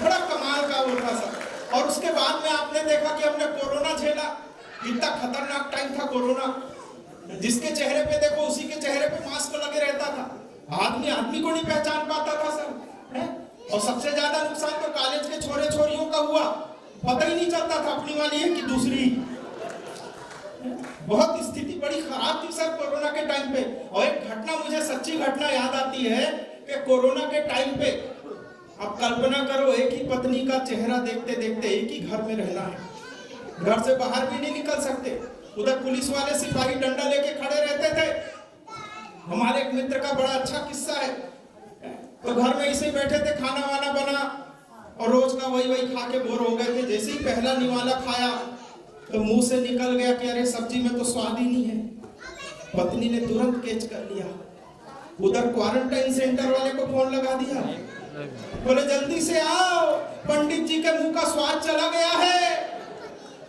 बड़ा कमाल का वो था सर। और उसके बाद में आपने देखा कि हमने कोरोना झेला, इतना खतरनाक टाइम था कोरोना। जिसके चेहरे पे देखो उसी के चेहरे पे मास्क लगे रहता था, आदमी आदमी को नहीं पहचान पाता था सर, है? और सबसे ज्यादा नुकसान तो कॉलेज के छोरे छोरियों का हुआ, पता ही नहीं चलता था अपनी वाली है कि दूसरी। बहुत स्थिति बड़ी खराब थी सर कोरोना के टाइम पे। और एक घटना मुझे सच्ची घटना याद आती है कि कोरोना के टाइम पे अब कल्पना करो, एक ही पत्नी का चेहरा देखते देखते एक ही घर में रहना है, घर से बाहर भी नहीं निकल सकते। उधर पुलिस वाले सिपाही डंडा लेके खड़े रहते थे। हमारे एक मित्र का बड़ा अच्छा किस्सा है, तो घर में इसे बैठे थे, खाना वाना बना और रोज का वही खा के बोर हो गए थे। जैसे ही पहला निवाला खाया तो मुंह से निकल गया कि अरे सब्जी में तो स्वाद ही नहीं है। पत्नी ने तुरंत कैच कर लिया, उधर क्वारंटाइन सेंटर वाले को फोन लगा दिया, बोले जल्दी से आओ, पंडित जी के मुंह का स्वाद चला गया है।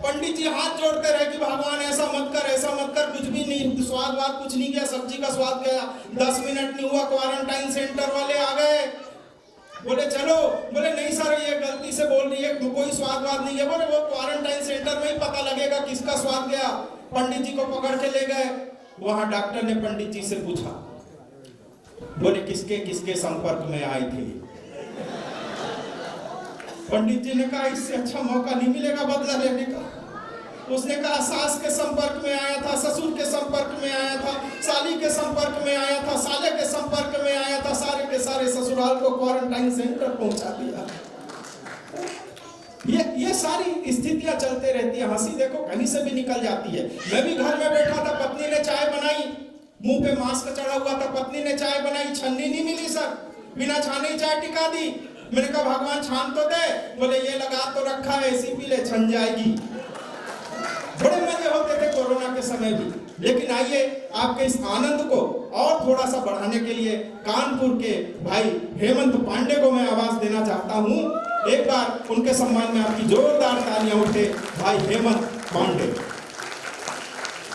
पंडित जी हाथ जोड़ते रहे कि भगवान ऐसा मत कर, ऐसा मत कर, कुछ भी नहीं, स्वाद वाद कुछ नहीं गया, सब्जी का स्वाद गया। 10 मिनट नहीं हुआ क्वारंटाइन सेंटर वाले आ गए। बोले चलो, बोले नहीं सर ये गलती से बोल रही है, कोई स्वाद वाद नहीं है। बोले वो क्वारंटाइन सेंटर में ही पता लगेगा किसका स्वाद गया। पंडित जी को पकड़ के ले गए। वहां डॉक्टर ने पंडित जी से पूछा, बोले किसके किसके संपर्क में आए थे? पंडित जी ने कहा इससे अच्छा मौका नहीं मिलेगा बदला लेने का। उसने कहा सास के संपर्क में आया था, ससुर के संपर्क में आया था, साली के संपर्क में आया था, साले के संपर्क में आया था, सारे के सारे ससुराल को क्वारंटाइन सेंटर पहुंचा दिया। ये सारी स्थितियां चलते रहती है। हंसी देखो कहीं से भी निकल जाती है। मैं भी घर में बैठा था, पत्नी ने चाय बनाई, मुंह पे मास्क चढ़ा हुआ था, पत्नी ने चाय बनाई, छन्नी नहीं मिली सर, बिना छाने ही चाय टिका दी। मैंने कहा भगवान छान तो दे। बोले ये लगा तो रखा है, इसी पी ले, छन जाएगी। बड़े मजे होते थे कोरोना के समय भी। लेकिन आइए आपके इस आनंद को और थोड़ा सा बढ़ाने के लिए कानपुर के भाई हेमंत पांडे को मैं आवाज देना चाहता हूं। एक बार उनके सम्मान में आपकी जोरदार तालियां उठे भाई हेमंत पांडे।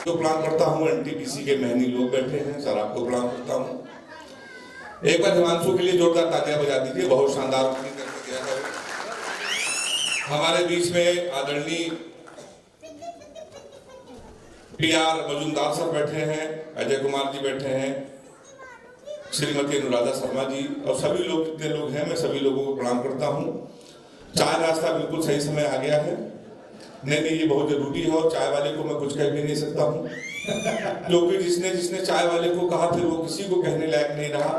तो प्रणाम करता हूं, एनटीपीसी के मेहनी लोग बैठे हैं, सर आपको प्रणाम करता हूं। एक बार हिमांशु के लिए जोरदार तालियां बजा दीजिए, बहुत शानदार करके गया है। हमारे बीच में आदरणीय पीआर मजुमदार सर बैठे हैं, अजय कुमार जी बैठे हैं, श्रीमती अनुराधा शर्मा जी और सभी लोग, जितने लोग हैं मैं सभी लोगों को प्रणाम करता हूं। चाय नाश्ता बिल्कुल सही समय आ गया है। नहीं ये बहुत जरूरी है और चाय वाले को मैं कुछ कह भी नहीं सकता हूँ, क्योंकि जिसने चाय वाले को कहा फिर वो किसी को कहने लायक नहीं रहा।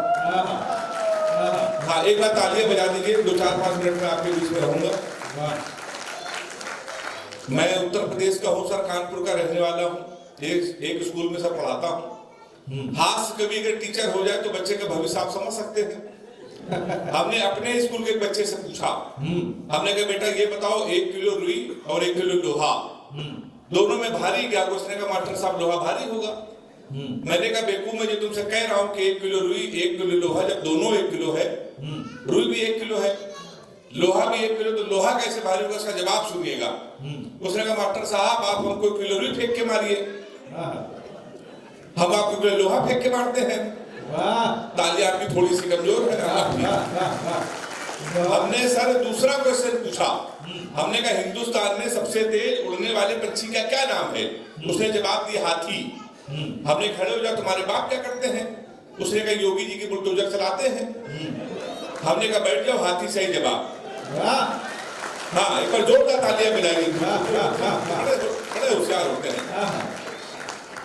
हाँ एक बार तालियां बजा दीजिए, 2-4-5 मिनट में आपके बीच में रहूंगा। मैं उत्तर प्रदेश का हूँ सर, कानपुर का रहने वाला हूँ। एक स्कूल में सर पढ़ाता हूँ। हास्य कभी अगर टीचर हो जाए तो बच्चे का भविष्य आप समझ सकते हैं। हमने अपने स्कूल के बच्चे से पूछा, हमने कहा बेटा ये बताओ 1 किलो रुई और 1 किलो लोहा दोनों में भारी क्या? उसने कहा मास्टर साहब लोहा भारी होगा। मैंने कहा बेवकूफ, मैं जो तुमसे कह रहा हूँ कि 1 किलो रुई 1 किलो लोहा, जब दोनों 1 किलो है, रुई भी 1 किलो है, लोहा भी 1 किलो, तो लोहा कैसे भारी होगा? उसका जवाब सुनिएगा। उसने कहा मास्टर साहब आप हमको 1 किलो रुई फेंक के मारिए, हम आपको 1 किलो लोहा फेंक के मारते हैं। तालियां आपकी थोड़ी सी कमजोर है। हमने सर दूसरा क्वेश्चन पूछा, हमने कहा हिंदुस्तान में सबसे तेज उड़ने वाले पक्षी का क्या नाम है? उसने जवाब दिया हाथी। हमने खड़े हो जाओ, तुम्हारे बाप क्या करते हैं? उसने कहा योगी जी की बुलडोजर चलाते हैं। हमने कहा बैठ जाओ, हाथी सही जवाब। हाँ, एक बार जोरदार तालियां मिलाएंगे। बड़े होशियार होते हैं।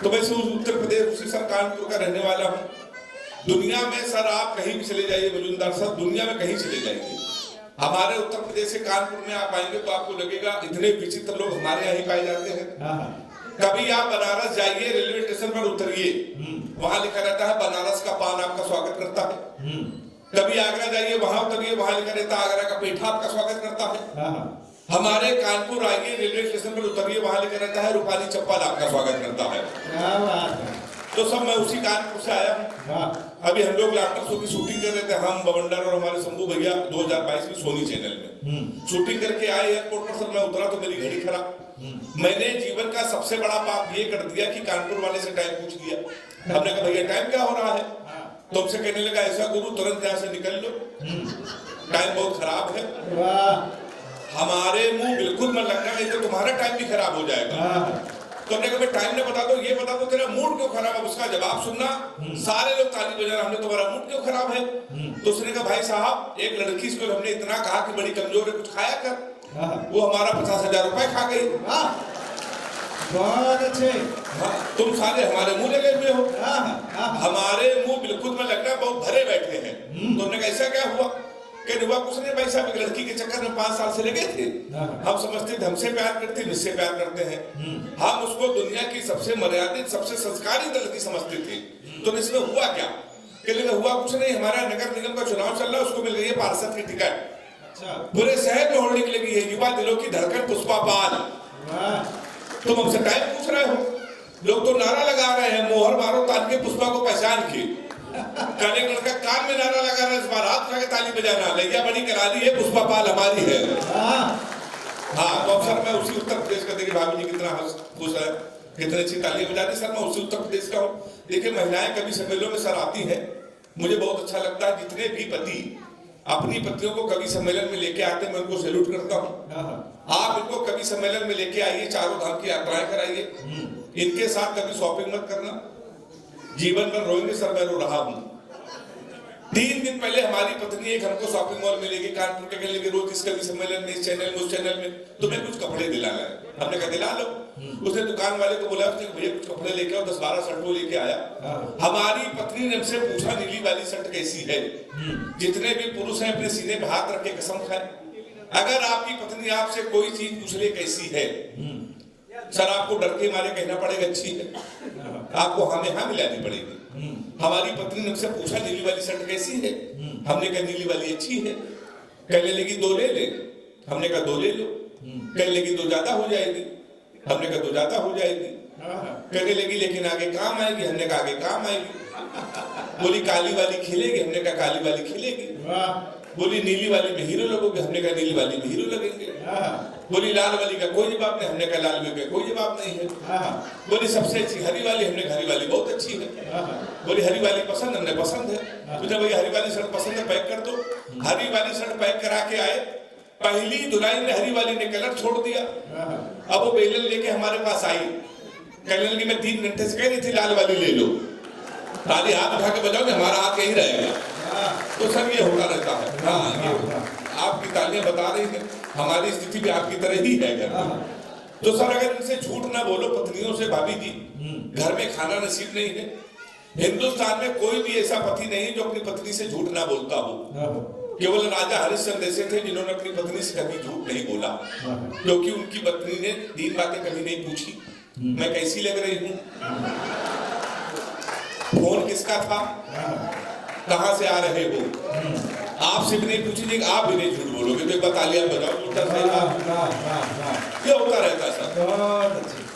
तो मैं उत्तर प्रदेश उसी सर कानपुर का रहने वाला हूँ। दुनिया में सर आप कहीं भी चले जाइए मजूमदार सर, दुनिया में कहीं चले जाएंगे, हमारे उत्तर प्रदेश से कानपुर में आप आएंगे तो आपको लगेगा इतने विचित्र लोग हमारे यहाँ ही पाए जाते हैं। कभी आप बनारस जाइए, रेलवे स्टेशन पर उतरिए, वहां लिखा रहता है बनारस का पान आपका स्वागत करता है। कभी आगरा जाइए, वहां उतरिए, वहां लिखा रहता है आगरा का पेठा आपका स्वागत करता है। हमारे कानपुर आइए, रेलवे स्टेशन पर उतरिए, वहां लिखा रहता है रूपाली चप्पल आपका स्वागत करता है। तो सब मैं उसी कानपुर से आया हूँ। अभी हम लोग लाफ्टर शो की शूटिंग कर रहे थे, हम बवंडर और हमारे शंभू भैया 2022 में सोनी चैनल में शूटिंग करके आए। एयरपोर्ट पर सर मैं उतरा तो मेरी घड़ी खराब। मैंने जीवन का सबसे बड़ा पाप ये कर दिया कि कानपुर वाले से टाइम पूछ लिया। हमने कहा भैया टाइम क्या हो रहा है? तो हमसे कहने लगा ऐसा गुरु तुरंत यहाँ से निकल लो, टाइम बहुत खराब है। हमारे मुंह बिल्कुल मन लगना नहीं तो तुम्हारा टाइम भी खराब हो जाएगा। तो हमने कहा टाइम ने बता दो, ये बता दो तेरा मूड क्यों खराब है? उसका जवाब सुनना, सारे लोग ताली बजा रहे, हमने तुम्हारा मूड क्यों खराब है? तो उसने कहा भाई साहब एक लड़की को हमने इतना कहा कि बड़ी कमजोर है, कुछ खाया कर, वो हमारा 50,000 रुपए खा गई। बहुत अच्छे। तुम सारे हमारे मुंह लगे हुए हो। हमारे मुंह बिल्कुल में लगना बहुत भरे बैठे हैं। तो हमने कहा ऐसा क्या हुआ? कहने हुआ कुछ नहीं भाई साहब, एक लड़की के चक्कर में 5 साल से लगे थे। हम समझते थे हमसे प्यार करते, मुझसे प्यार करते हैं। हम उसको दुनिया की सबसे मर्यादित, सबसे संस्कारी लड़की समझते थे। तो इसमें हुआ क्या? कहने हुआ कुछ नहीं, हमारा नगर निगम का चुनाव चल रहा है, उसको मिल गई है पार्षद की टिकट। पूरे शहर में होल्डिंग लगी है, युवा दिलों की धड़कन पुष्पा पाल। तुम हमसे टाइम पूछ रहे हो? लोग तो नारा लगा रहे हैं, मोहर मारो तान के पुष्पा को पहचान के। कल एक लड़का कान में नारा लगा रहा है, इस बार हाथ उठा के ताली बजाना, लैया बड़ी करा दी है, पुष्पा पाल हमारी है। हाँ, तो सर मैं उसी उत्तर प्रदेश का, देखिए भाभी जी कितना खुश है, कितनी अच्छी तालियां बजा रही। सर मैं उसी उत्तर प्रदेश का हूँ। देखिए महिलाएं कभी सम्मेलनों में सर आती हैं, मुझे बहुत अच्छा लगता है। जितने भी पति अपनी पत्नियों को कभी सम्मेलन में लेके आते हैं, मैं उनको सैल्यूट करता हूँ। आप इनको कभी सम्मेलन में लेके आइए, चारों धाम की यात्राएं कराइए, इनके साथ कभी शॉपिंग मत करना, जीवन भर रोएंगे। सर मैं रो रहा हूँ। 3 दिन पहले हमारी पत्नी एक हमको शॉपिंग मॉल में लेके कानपुर के कहने लगे रोज इस कभी सम्मेलन में, इस चैनल में, उस चैनल में तुम्हें कुछ कपड़े दिलाना है। हमने कहा दिला लो। उसने दुकान वाले को बोला भैया कुछ कपड़े लेके आओ, 10-12 शर्ट वो लेके आया। हमारी पत्नी ने हमसे पूछा नीली वाली शर्ट कैसी है? जितने भी पुरुष हैं अपने सीने पे हाथ रख के कसम खाए, अगर आपकी पत्नी आपसे कोई चीज पूछ ले कैसी है, सर आपको डर के मारे कहना पड़ेगा अच्छी है, आपको हमें हाँ मिलानी पड़ेगी। हमारी पत्नी ने हमसे पूछा नीली वाली शर्ट कैसी है? हमने कहा नीली वाली अच्छी है। कहने लगी 2 ले ले। हमने कहा 2 ले लो। कहने लगी 2 ज्यादा हो जाएगी। हमने कहा 2 ज्यादा हो जाएगी। कहने लगी लेकिन आगे काम आएगी। हमने कहा आगे काम आएगी। बोली काली वाली खिलेगी। हमने कहा काली वाली खिलेगी। बोली नीली वाली में हीरो लगोगे। हमने कहा नीली वाली में हीरो लगेंगे। बोली लाल वाली का कोई जवाब नहीं। हमने कहा लाल वाली का कोई जवाब नहीं है। बोली सबसे अच्छी हरी वाली। हमने हरी वाली बहुत अच्छी है। बोली हरी वाली पसंद? हमने पसंद है। मुझे भाई हरी वाली शर्ट पसंद है, पैक कर दो। हरी वाली शर्ट पैक करा के आए। पहली धुलाई में हरी वाली ने कलर छोड़ दिया। अब वो बेलन लेके हमारे पास आई। कहने लगी मैं 3 घंटे से कह रही थी लाल वाली ले लो। ताली हाथ उठा के बजाओगे, हमारा हाथ यही रहेगा। तो सब ये होता रहता है। हाँ, ये आपकी तालियां बता रही है हमारी स्थिति भी आपकी तरह ही है घर में। तो सर अगर इनसे झूठ ना बोलो पत्नियों से, भाभी जी घर में खाना नसीब नहीं है। हिंदुस्तान में कोई भी ऐसा पति नहीं जो अपनी पत्नी से झूठ ना बोलता हो। केवल राजा हरिश्चंद्र ऐसे थे जिन्होंने अपनी पत्नी से कभी झूठ नहीं बोला, क्योंकि उनकी पत्नी ने 3 बातें कभी नहीं पूछी। मैं कैसी लग रही हूँ, फोन किसका था, कहां से आ रहे हो, आपसे भी नहीं पूछेंगे, आप भी नहीं झूठ बोलोगे। तो एक बात तालियां बजाओ। क्या होता रहता है सर।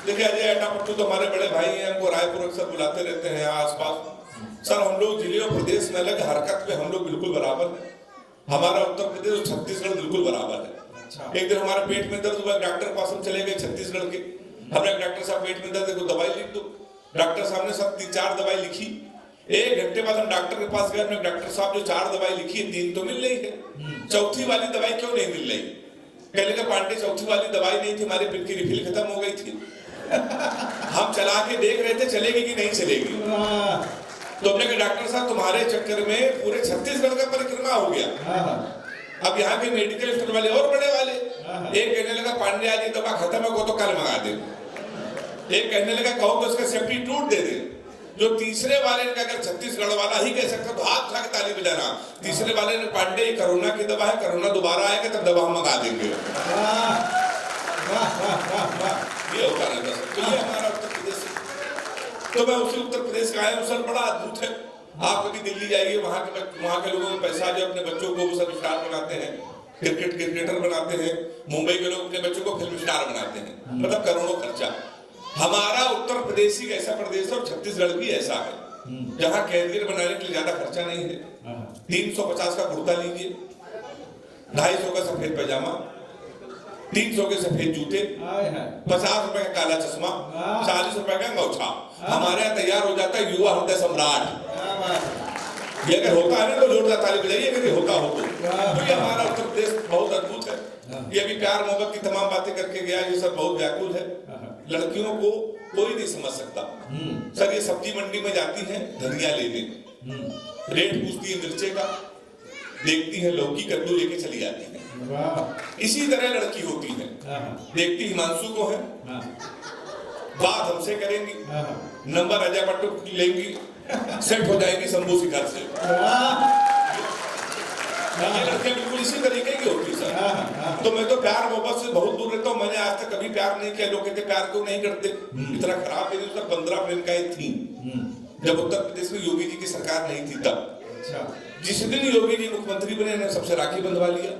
देखिए अजय अड्डापट्टू तो हमारे बड़े भाई हैं, हमको रायपुर अक्सर बुलाते रहते हैं आसपास। सर हम लोग जिले और प्रदेश में अलग, हरकत में हम लोग बिल्कुल बराबर है। हमारा उत्तर प्रदेश और छत्तीसगढ़ बिल्कुल बराबर है। एक दिन हमारे पेट में दर्द हुआ, डॉक्टर के पास हम चले गए छत्तीसगढ़ के। हमने डॉक्टर साहब पेट में दर्द है, कोई दवाई लिख दो। डॉक्टर साहब ने सब 3-4 दवाई लिखी। 1 घंटे बाद हम डॉक्टर के पास गए। डॉक्टर साहब जो 4 दवाई लिखी है 3 तो मिल रही है, 4थी वाली दवाई क्यों नहीं मिल रही? कहने लगा पांडे 4थी वाली दवाई नहीं थी, हमारी पिल की रिफिल खत्म हो गई थी। हम चला के देख रहे थे चलेगी कि नहीं चलेगी। तो हमने कहा डॉक्टर साहब तुम्हारे चक्कर में पूरे छत्तीसगढ़ का परिक्रमा हो गया। अब यहाँ के मेडिकल स्टोर वाले और बड़े वाले, एक कहने लगा पांडे आज ये दवा खत्म है, को तो कल मंगा दे। एक कहने लगा कहो तो उसका सब्स्टिट्यूट दे दे। जो तीसरे वाले ने अगर छत्तीसगढ़ वाला ही कह सकता तो हाथ उठा के ताली बजाना। तीसरे वाले ने पांडे कोरोना की दवा है, कोरोना दोबारा आएगा तब दवा हम मंगा देंगे। ये होता रहता है। तो ये हमारा उत्तर प्रदेश। तो मैं उसी उत्तर प्रदेश का आया हूँ सर, बड़ा अद्भुत है। आप कभी दिल्ली जाइए, वहाँ के लोगों में पैसा जो अपने बच्चों को वो सब स्टार बनाते हैं, क्रिकेटर बनाते हैं। मुंबई के लोग अपने बच्चों को फिल्म स्टार बनाते हैं, मतलब करोड़ों खर्चा। हमारा उत्तर प्रदेश ही ऐसा प्रदेश है और छत्तीसगढ़ भी ऐसा है जहाँ कैरियर बनाने के लिए ज्यादा खर्चा नहीं है। 350 का कुर्ता लीजिए, 250 का सफेद पैजामा, 300 के सफेद जूते, 50 रुपए का काला चश्मा, 40 रुपए का अंगूठा। हमारे यहाँ तैयार हो जाता है युवा हृदय सम्राट। ये अगर होता है ना तो जोरदार ताली बजाइए अगर ये होता हो तो। ये हमारा उत्तर प्रदेश बहुत अद्भुत है। ये अभी प्यार मोहब्बत की तमाम बातें करके गया, ये सब बहुत व्याकुल है। लड़कियों को कोई नहीं समझ सकता। सर ये सब्जी मंडी में जाती हैं धनिया लेने, रेट पूछती है मिर्चे का, देखती है लौकी कद्दू लेके चली जाती है। इसी तरह लड़की होती है, देखती हिमांशु को है, बात हमसे करेंगी, नंबर अजय भट्ट लेंगी, सेट हो जाएगी शंभू शिखर से। ये लड़कियां बिल्कुल इसी तरीके की होती है सर। तो मैं तो प्यार मोहब्बत से बहुत दूर रहता हूँ। मैंने आज तक कभी प्यार नहीं किया। लोग कहते प्यार क्यों नहीं करते, इतना खराब है। 15 प्रेम का ही थी जब उत्तर प्रदेश में योगी जी की सरकार नहीं थी तब। जिस दिन योगी जी मुख्यमंत्री बने ने सबसे राखी बंधवा लिया,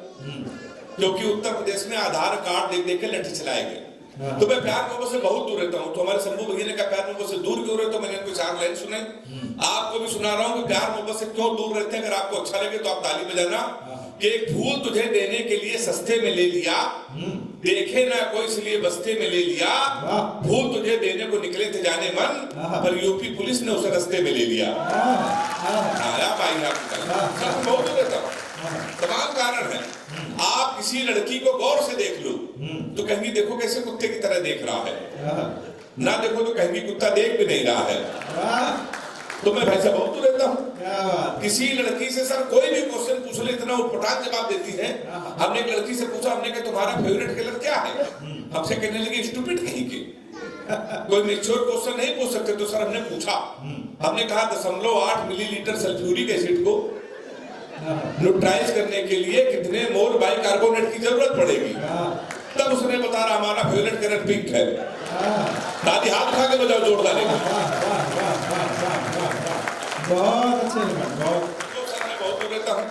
क्योंकि उत्तर प्रदेश में आधार कार्ड देख देख के लठी चलाए गए। तो मैं प्यार मोहब्बत से बहुत दूर रहता हूँ। तो हमारे शंभू भैया ने कहा प्यार मोहब्बत से दूर क्यों रहते हो, मैंने इनको 4 लाइन सुनाई, आपको भी सुना रहा हूँ कि प्यार मोहब्बत से क्यों दूर रहते हैं। अगर आपको अच्छा लगे तो आप ताली बजाना। कि एक फूल तुझे देने के लिए सस्ते में ले लिया, देखे ना कोई इसलिए बस्ते में ले लिया। फूल तुझे देने को निकले थे जाने मन, पर यूपी पुलिस ने उसे रस्ते में ले लिया। बहुत दूर रहता हूँ। तमाम कारण है। आप किसी लड़की को गौर से देख लो तो कहेंगी देखो कैसे कुत्ते की तरह देख रहा है, ना देखो तो कहेंगी कुत्ता देख भी नहीं रहा है। तो मैं भाई साहब बहुत दूर रहता हूँ। किसी लड़की से सर कोई भी क्वेश्चन पूछ ले इतना उटपटांग जवाब देती है। हमने एक लड़की से पूछा, हमने कहा तुम्हारा फेवरेट कलर क्या है, हमसे कहने लगी स्टूपिड कहीं के, कोई मैच्योर क्वेश्चन नहीं पूछ सकते। तो सर हमने पूछा, हमने कहा 0.8 मिलीलीटर सल्फ्यूरिक एसिड को न्यूट्राइज करने के लिए कितने मोल बाइकार्बोनेट की जरूरत पड़ेगी। तब उसने बता रहा हमारा फेवरेट कलर पिंक है। दादी हाथ उठा के बजाओ जोरदार। बहुत अच्छे बहुत दूर रहता हूँ।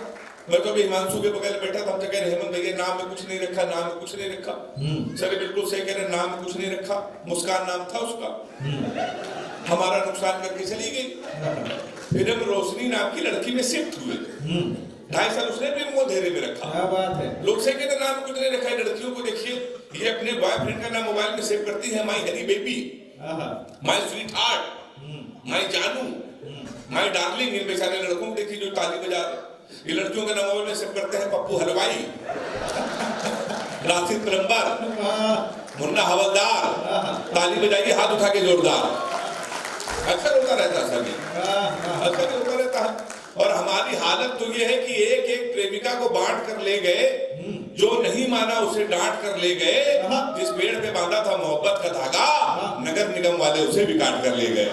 मैं तो अभी हिमांशु के बगल बैठा था, हमसे कह रहे हेमंत भैया नाम में कुछ नहीं रखा, नाम में कुछ नहीं रखा। सर बिल्कुल सही कह रहे, नाम में कुछ नहीं रखा। मुस्कान नाम था उसका, हमारा नुकसान करके चली गई। फिर हम रोशनी नाम की लड़की में शिफ्ट हुए, 2.5 साल उसने भी मुंह धेरे में रखा। क्या बात है। लोग से कहते नाम कुछ नहीं रखा है। लड़कियों को देखिए, ये अपने बॉयफ्रेंड का नाम मोबाइल में सेव करती है, माई हरी बेबी, माई स्वीट हार्ट, माई जानू, माई डार्लिंग। इन बेचारे लड़कों को देखिए जो ताली बजा रहे। ये लड़कियों का नाम मोबाइल में सेव करते हैं पप्पू हलवाई, राशिद प्लम्बर, मुन्ना हवलदार। ताली बजाइए हाथ उठा के जोरदार। अक्सर होता रहता है सभी, अक्सर होता रहता है। और हमारी हालत तो ये है कि एक एक प्रेमिका को बांट कर ले गए, जो नहीं माना उसे डांट कर ले गए। जिस पेड़ पे बांधा था मोहब्बत का धागा, नगर निगम वाले उसे भी काट कर ले गए।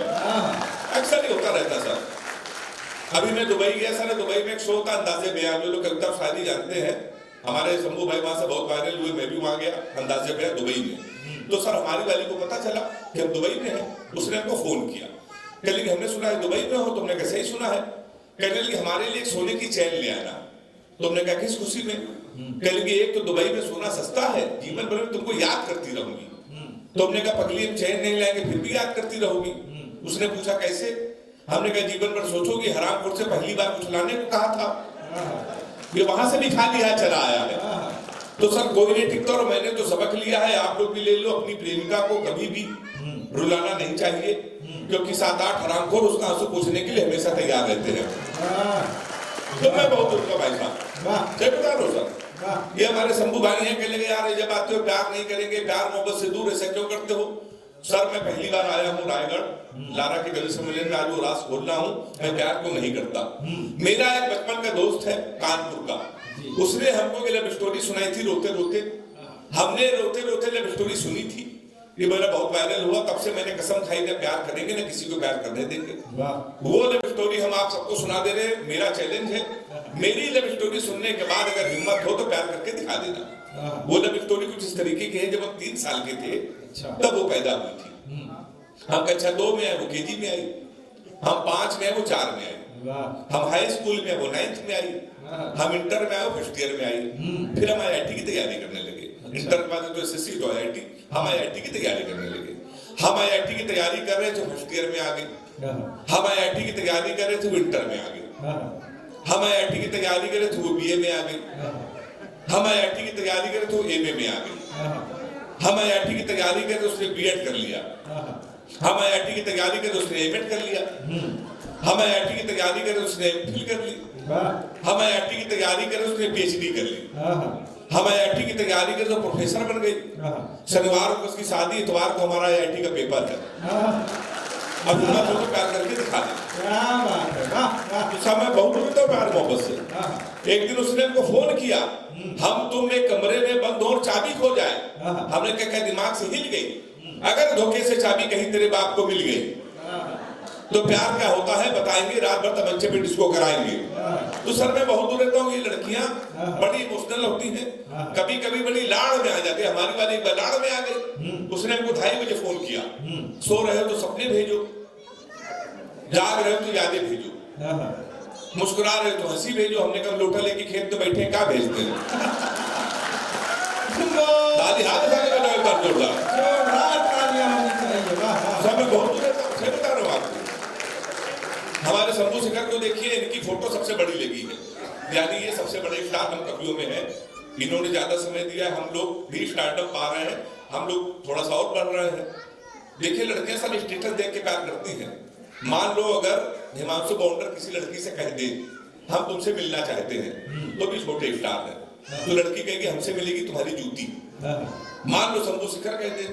अक्सर ही होता रहता सर। अभी मैं दुबई गया सर, दुबई में एक शो था अंदाजे बयां, जो लोग कविता शायरी जानते हैं, हमारे शंभू भाई वहां से बहुत वायरल हुए। मैं भी वहां गया अंदाजे बयां दुबई में। तो सर हमारी वाली को पता चला कि हम दुबई में हैं। उसने हमको फोन किया, कह लगी हमने सुना है दुबई में हो। तुमने कैसे ही सुना है, कहने लगी हमारे लिए सोने की चैन ले आना। तुमने कहा किस खुशी में, कहने लगी एक तो दुबई में सोना सस्ता है, जीवन भर में तुमको याद करती रहूंगी। तुमने कहा पगली हम चैन नहीं लाएंगे फिर भी याद करती रहूंगी। उसने पूछा कैसे, हमने कहा जीवन भर सोचोगी हरामपुर से पहली बार कुछ लाने को कहा था, ये वहां से भी खाली हाथ चला आया है। तो सर कोई नहीं टिकता। और मैंने तो सबक लिया है, आप लोग भी ले लो, अपनी प्रेमिका को कभी भी रुलाना नहीं चाहिए, क्योंकि 7-8 हरामखोर उसका आंसू पूछने के लिए हमेशा तैयार रहते हैं। तो मैं बहुत उनका भाई साहब जय बता रहा हूँ सर। ये हमारे शंभू भाई हैं, कहने लगे यार जब आते हो प्यार नहीं करेंगे, प्यार मोहब्बत से दूर ऐसा क्यों करते हो। सर मैं पहली बार आया हूँ रायगढ़, लारा के गली सम्मेलन में आज वो रास खोल रहा हूँ, मैं प्यार को नहीं करता। मेरा एक बचपन का दोस्त है कानपुर का, उसने हमको लव स्टोरी सुनाई थी रोते रोते। हमने रोते रोते लव स्टोरी सुनी थी, ये मेरा बहुत वायरल हुआ। तब से मैंने कसम खाई ना प्यार करेंगे ना किसी को प्यार करने देंगे। वो लव स्टोरी हम आप सबको सुना दे रहे हैं। मेरा चैलेंज है, मेरी लव स्टोरी सुनने के बाद अगर हिम्मत हो तो प्यार करके दिखा देना। वो लव स्टोरी कुछ इस तरीके की है, जब हम 3 साल के थे तब वो पैदा हुई थी। हम कक्षा 2 में आए, वो केजी में आई। हम 5 में आए, वो 4 में आई। हम हाई स्कूल में, वो 9th में आई। हम इंटर में आए, वो फर्स्ट ईयर में आई। फिर हम IIT की तैयारी करने लगे। इंटर के बाद तो SSC तो IIT, हम IIT की तैयारी करने लगे। हम IIT की तैयारी कर रहे थे, फर्स्ट ईयर में आ गए। हम IIT की तैयारी कर रहे थे, वो इंटर में आ गए। हम IIT की तैयारी कर रहे थे, वो BA में आ गए। हम IIT की तैयारी कर रहे थे, वो MA में आ गए। हम IIT की तैयारी कर रहे थे, उसने B.Ed कर लिया। हम IIT की तैयारी कर रहे थे, उसने M.Ed कर लिया। हम IIT की तैयारी कर रहे थे, उसने MPhil कर ली। हम IIT की तैयारी कर रहे थे, उसने PhD कर ली। हम IIT की तैयारी करते तो प्रोफेसर बन गए। शनिवार को उसकी शादी, इतवार को हमारा IIT का पेपर है। अब हिम्मत हो तो प्यार करके दिखा दे। समय बहुत दूर था प्यार मोहब्बत से। एक दिन उसने हमको फोन किया, हम तुम एक कमरे में बंद हो और चाबी खो जाए। हमने क्या दिमाग से हिल गई, अगर धोखे से चाबी कहीं तेरे बाप को मिल गई तो प्यार क्या होता है बताएंगे, रात भर तमंचे पे डिस्को कराएंगे। तो सर मैं बहुत दूर रहता हूँ, ये लड़कियां बड़ी इमोशनल होती हैं, कभी कभी बड़ी लाड़ में आ जाती है। हमारी वाली एक लाड़ में आ गई। उसने हमको 2:30 बजे फोन किया, सो रहे हो तो सपने भेजो, जाग रहे हो तो यादें भेजो, मुस्कुरा रहे हो तो हंसी भेजो। हमने कहा लोटा लेके खेत में बैठे क्या भेजते हैं? दादी हाथ उठा के बताओ एक बार जोरदार। सब मैं बहुत दूर रहता हूँ, बता रहा हूँ आपको। हमारे शंभू शेखर को देखिए, इनकी फोटो सबसे बड़ी लगी है, यानी ये सबसे बड़े स्टार हम कवियों में हैं। इन्होंने ज्यादा समय दिया है, हम लोग भी स्टार्टअप पा रहे हैं, हम लोग थोड़ा सा और बढ़ रहे हैं। देखिए लड़कियां सब स्टेटस देख के प्यार करती हैं। मान लो अगर हिमांशु बाउंडर किसी लड़की से कह दे हम तुमसे मिलना चाहते हैं, तो भी छोटे स्टार है, तो लड़की कहेगी हमसे मिलेगी तुम्हारी जूती। मान लो शंभू शेखर कह दे,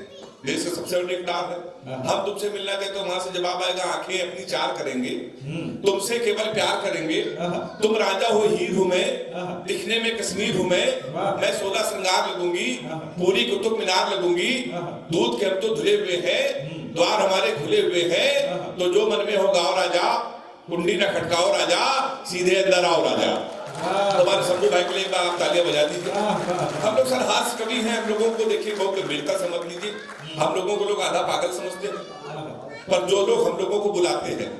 देश का सबसे बड़े स्टार है, हम तुमसे मिलना चाहते, तो वहां से जवाब आएगा आंखें अपनी 4 करेंगे, तुमसे केवल प्यार करेंगे। तुम राजा हो हीर हूं मैं, दिखने में कश्मीर हूं मैं 16 श्रृंगार लगूंगी, पूरी कुतुब मीनार लगूंगी। दूध के हम तो धुले हुए हैं, द्वार हमारे खुले हुए हैं, तो जो मन में हो गाओ राजा, कुंडी न खटकाओ राजा, सीधे अंदर आओ राजा। हमारे शंभू भाई के लिए एक बार आप तालियां बजा दीजिए। हम लोग सर हास्य कवि हैं, हम लोगों को देखिए बहुत गंभीरता समझ लीजिए। हम लोगों को लोग आधा पागल समझते हैं, पर जो लोग हम लोगों को बुलाते हैं,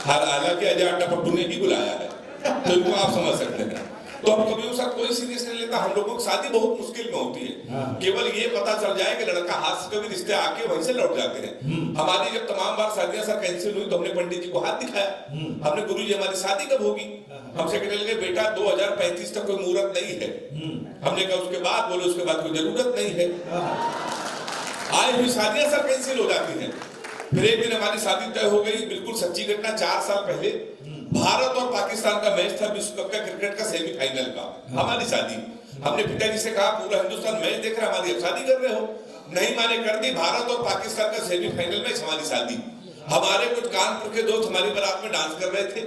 हालांकि अजय टपट्टू ने ही बुलाया है, तो इनको आप समझ सकते हैं। तो हम कभी उसका कोई सीरियस नहीं लेता। हम लोगों की शादी बहुत मुश्किल में होती है, केवल ये पता चल जाए कि लड़का हाथ से कभी रिश्ते आके वहीं से लौट जाते हैं। हमारी जब तमाम बार शादियां सर कैंसिल हुई तो हमने पंडित जी को हाथ दिखाया, हमने गुरु जी हमारी शादी कब होगी? हमसे कहने लगे बेटा 2035 तक कोई मुहूर्त नहीं है। हमने कहा उसके बाद? बोले उसके बाद कोई जरूरत नहीं है। आए हुई शादियां सर कैंसिल हो जाती हैं। फिर एक दिन हमारी शादी तय हो गई, बिल्कुल सच्ची घटना। 4 साल पहले भारत और पाकिस्तान का मैच था, विश्व कप का क्रिकेट का सेमीफाइनल का, हमारी शादी। हमने पिताजी से कहा पूरा हिंदुस्तान मैच देख रहा है, हमारी अब शादी कर रहे हो? नहीं माने, कर दी। भारत और पाकिस्तान का सेमीफाइनल मैच, हमारी शादी। हमारे कुछ कानपुर के दोस्त हमारी बारात में डांस कर रहे थे,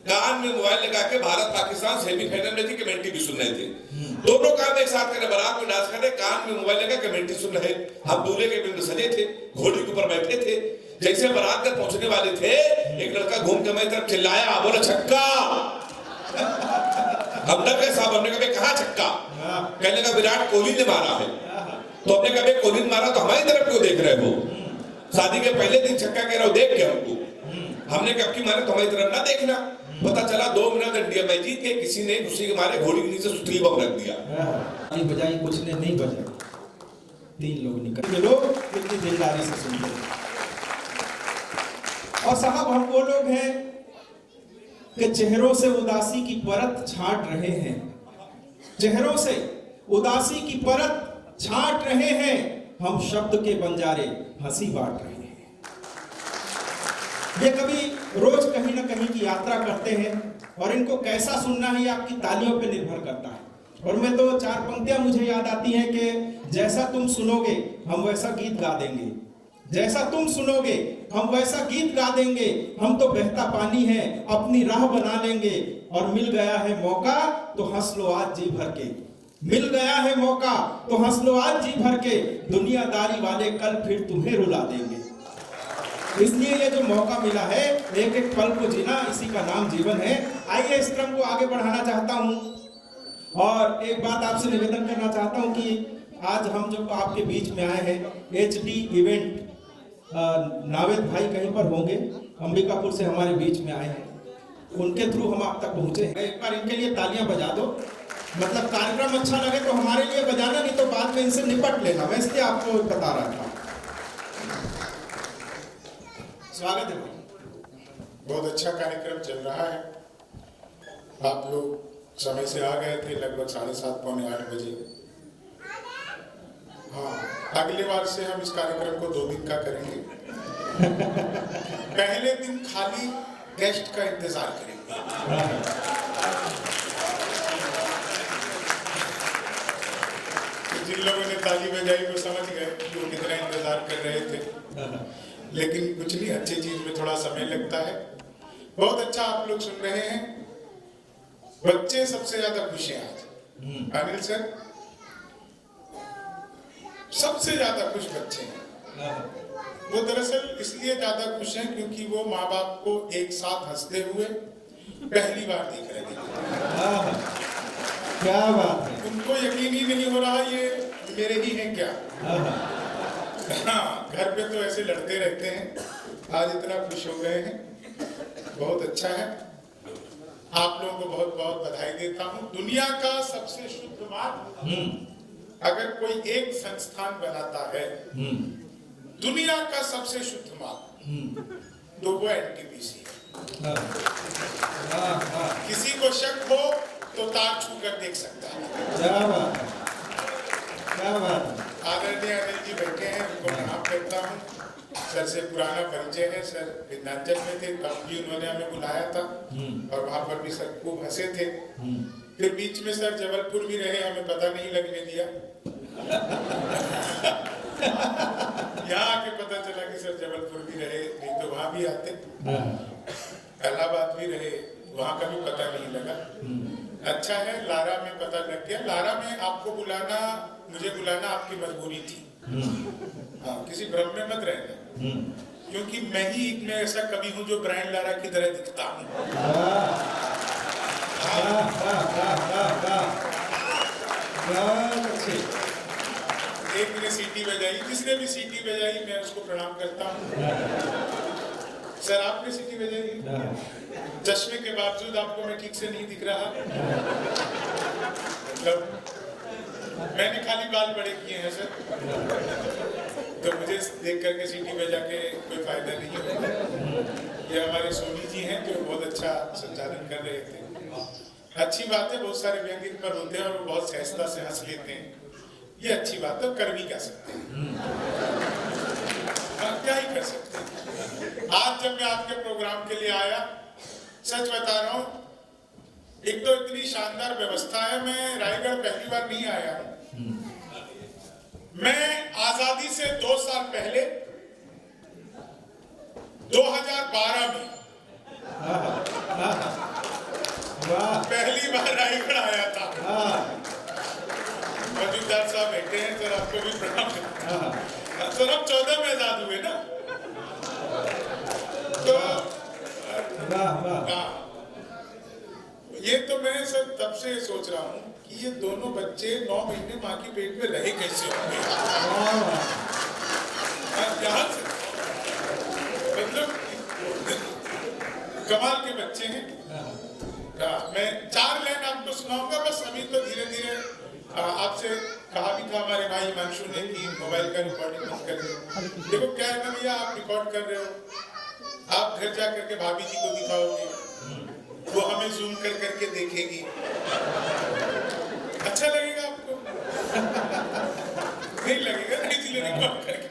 कान में मोबाइल लगा के भारत पाकिस्तान सेमीफाइनल में थी, कमेंट्री भी सुन रहे थे। दोनों काम एक साथ करे, बारात में डांस कर रहे, कान में मोबाइल लगा कमेंट्री सुन रहे। हम दूल्हे के बिंद सजे थे, घोड़ी के ऊपर बैठे थे। जैसे बारात तक पहुंचने वाले थे, एक लड़का घूम के मेरी तरफ चिल्लाया, बोला छक्का। हम डर गए साहब, हमने कहा कहाँ छक्का? कहने का विराट कोहली ने मारा है। तो हमने कहा कोहली ने मारा तो हमारी तरफ क्यों देख रहे हो? शादी के पहले दिन छक्का कह रहा हो, देख के हमको। हमने कहा की मारे तो हमारी तरफ ना देखना। पता चला 2 मिनट इंडिया मैच जीत के किसी ने खुशी के मारे घोड़ी के नीचे सुतली बम रख दिया। बजाई कुछ ने नहीं बजा, 3 लोग निकल, लोग कितनी दिलदारी से सुनते हैं। और साहब हम वो लोग हैं कि चेहरों से उदासी की परत छाट रहे हैं, चेहरों से उदासी की परत छाट रहे हैं, हम शब्द के बंजारे हंसी बांट रहे हैं। ये कभी रोज कहीं ना कहीं की यात्रा करते हैं और इनको कैसा सुनना है ये आपकी तालियों पे निर्भर करता है। और मैं तो 4 पंक्तियां मुझे याद आती हैं कि जैसा तुम सुनोगे हम वैसा गीत गा देंगे, जैसा तुम सुनोगे हम वैसा गीत गा देंगे, हम तो बहता पानी है अपनी राह बना लेंगे, और मिल गया है मौका तो हंस लो आज जी भर के, मिल गया है मौका तो हंस लो आज जी भर के, दुनियादारी वाले कल फिर तुम्हें रुला देंगे। इसलिए ये जो मौका मिला है एक एक पल को जीना, इसी का नाम जीवन है। आइए इस क्रम को आगे बढ़ाना चाहता हूँ और एक बात आपसे निवेदन करना चाहता हूँ कि आज हम जो आपके बीच में आए हैं HD इवेंट, नावेद भाई कहीं पर होंगे, अंबिकापुर से हमारे बीच में आए हैं, उनके थ्रू हम आप तक पहुंचे हैं। एक बार इनके लिए तालियां बजा दो, मतलब कार्यक्रम अच्छा लगे तो हमारे लिए बजाना, नहीं तो बाद में इनसे निपट लेना, मैं इसलिए आपको बता रहा था। स्वागत है भाई। बहुत अच्छा कार्यक्रम चल रहा है। आप लोग समय से आ गए थे, लगभग 7:30 पौने 8 बजे। हाँ, अगले बार से हम इस कार्यक्रम को 2 दिन का करेंगे। पहले दिन खाली गेस्ट का इंतजार करेंगे। तो जिन लोगों ने ताली बजाई वो समझ गए कि वो कितना इंतजार कर रहे थे, लेकिन कुछ नहीं, अच्छी चीज में थोड़ा समय लगता है। बहुत अच्छा आप लोग सुन रहे हैं। बच्चे सबसे ज्यादा खुश हैं आज। अनिल सर, सबसे ज्यादा खुश बच्चे हैं। वो दरअसल इसलिए ज्यादा खुश हैं क्योंकि वो माँ बाप को एक साथ हंसते हुए पहली बार देख रहे हैं। क्या बात है। उनको यकीन ही नहीं हो रहा ये मेरे ही हैं क्या। हाँ, घर पे तो ऐसे लड़ते रहते हैं, आज इतना खुश हो गए हैं, बहुत अच्छा है। आप लोगों को बहुत बहुत बधाई देता हूँ। दुनिया का सबसे शुद्ध मार्ग अगर कोई एक संस्थान बनाता है, दुनिया का सबसे शुद्ध मार्ग, तो वो NTPC है। किसी को शक हो तो तार छू कर देख सकता है। क्या बात है, क्या बात है। आदरणीय अनिल जी बैठे हैं, उनको प्रणाम करता हूँ। सर से पुराना परिचय है, सर विंध्याचल में थे तब भी उन्होंने हमें बुलाया था और वहां पर भी सर खूब हंसे थे। फिर बीच में सर जबलपुर भी रहे, हमें पता नहीं लगने दिया। यहाँ आके पता चला कि सर जबलपुर भी रहे, नहीं तो वहां भी आते। इलाहाबाद भी रहे, वहां का भी पता नहीं लगा। अच्छा है, लारा में पता लग गया। लारा में आपको बुलाना, मुझे बुलाना आपकी मजबूरी थी। हाँ, किसी भ्रम में मत रहना, क्योंकि मैं ही में ऐसा कवि हूँ जो ब्रायन लारा की तरह दिखता हूँ। एक ने सीटी बजाई, जिसने भी सीटी बजाई मैं उसको प्रणाम करता हूँ। सर आपने सीटी बजाई, चश्मे के बावजूद आपको मैं ठीक से नहीं दिख रहा। मतलब मैंने खाली बाल बड़े किए हैं सर, तो मुझे देख करके सीटी बजा के कोई फायदा नहीं होगा। ये हमारे सोनी जी हैं जो बहुत अच्छा संचालन कर रहे थे। अच्छी बात है, बहुत सारे व्यंग्य पर होते हैं और वो बहुत सहजता से हंस लेते हैं, ये अच्छी बात है। कर भी क्या सकते हैं, क्या ही कर सकते हैं। आज जब मैं आपके प्रोग्राम के लिए आया, सच बता रहा हूँ, एक तो इतनी शानदार व्यवस्था है। मैं रायगढ़ पहली बार नहीं आया हूँ। मैं आजादी से 2 साल पहले 2012 में पहली बार रायगढ़ आया था। मौजूदार साहब बैठे हैं, सर आपको भी प्रणाम। सर अब 14 में आजाद हुए ना, तो ये तो मैं सर तब से सोच रहा हूँ कि ये दोनों बच्चे 9 महीने माँ की पेट में रहे कैसे होंगे। मतलब कमाल के बच्चे हैं। मैं 4 लाइन आपको सुनाऊंगा बस। अभी तो धीरे धीरे आपसे कहा भी था हमारे भाई हिमांशु ने कि मोबाइल का रिकॉर्डिंग मत करिए। देखो क्या है ना भैया, आप रिकॉर्ड कर रहे हो, आप घर जा करके भाभी जी को दिखाओगे, वो हमें जूम कर करके देखेगी, अच्छा लगेगा आपको? नहीं लगेगा ना, इसलिए रिकॉर्ड करके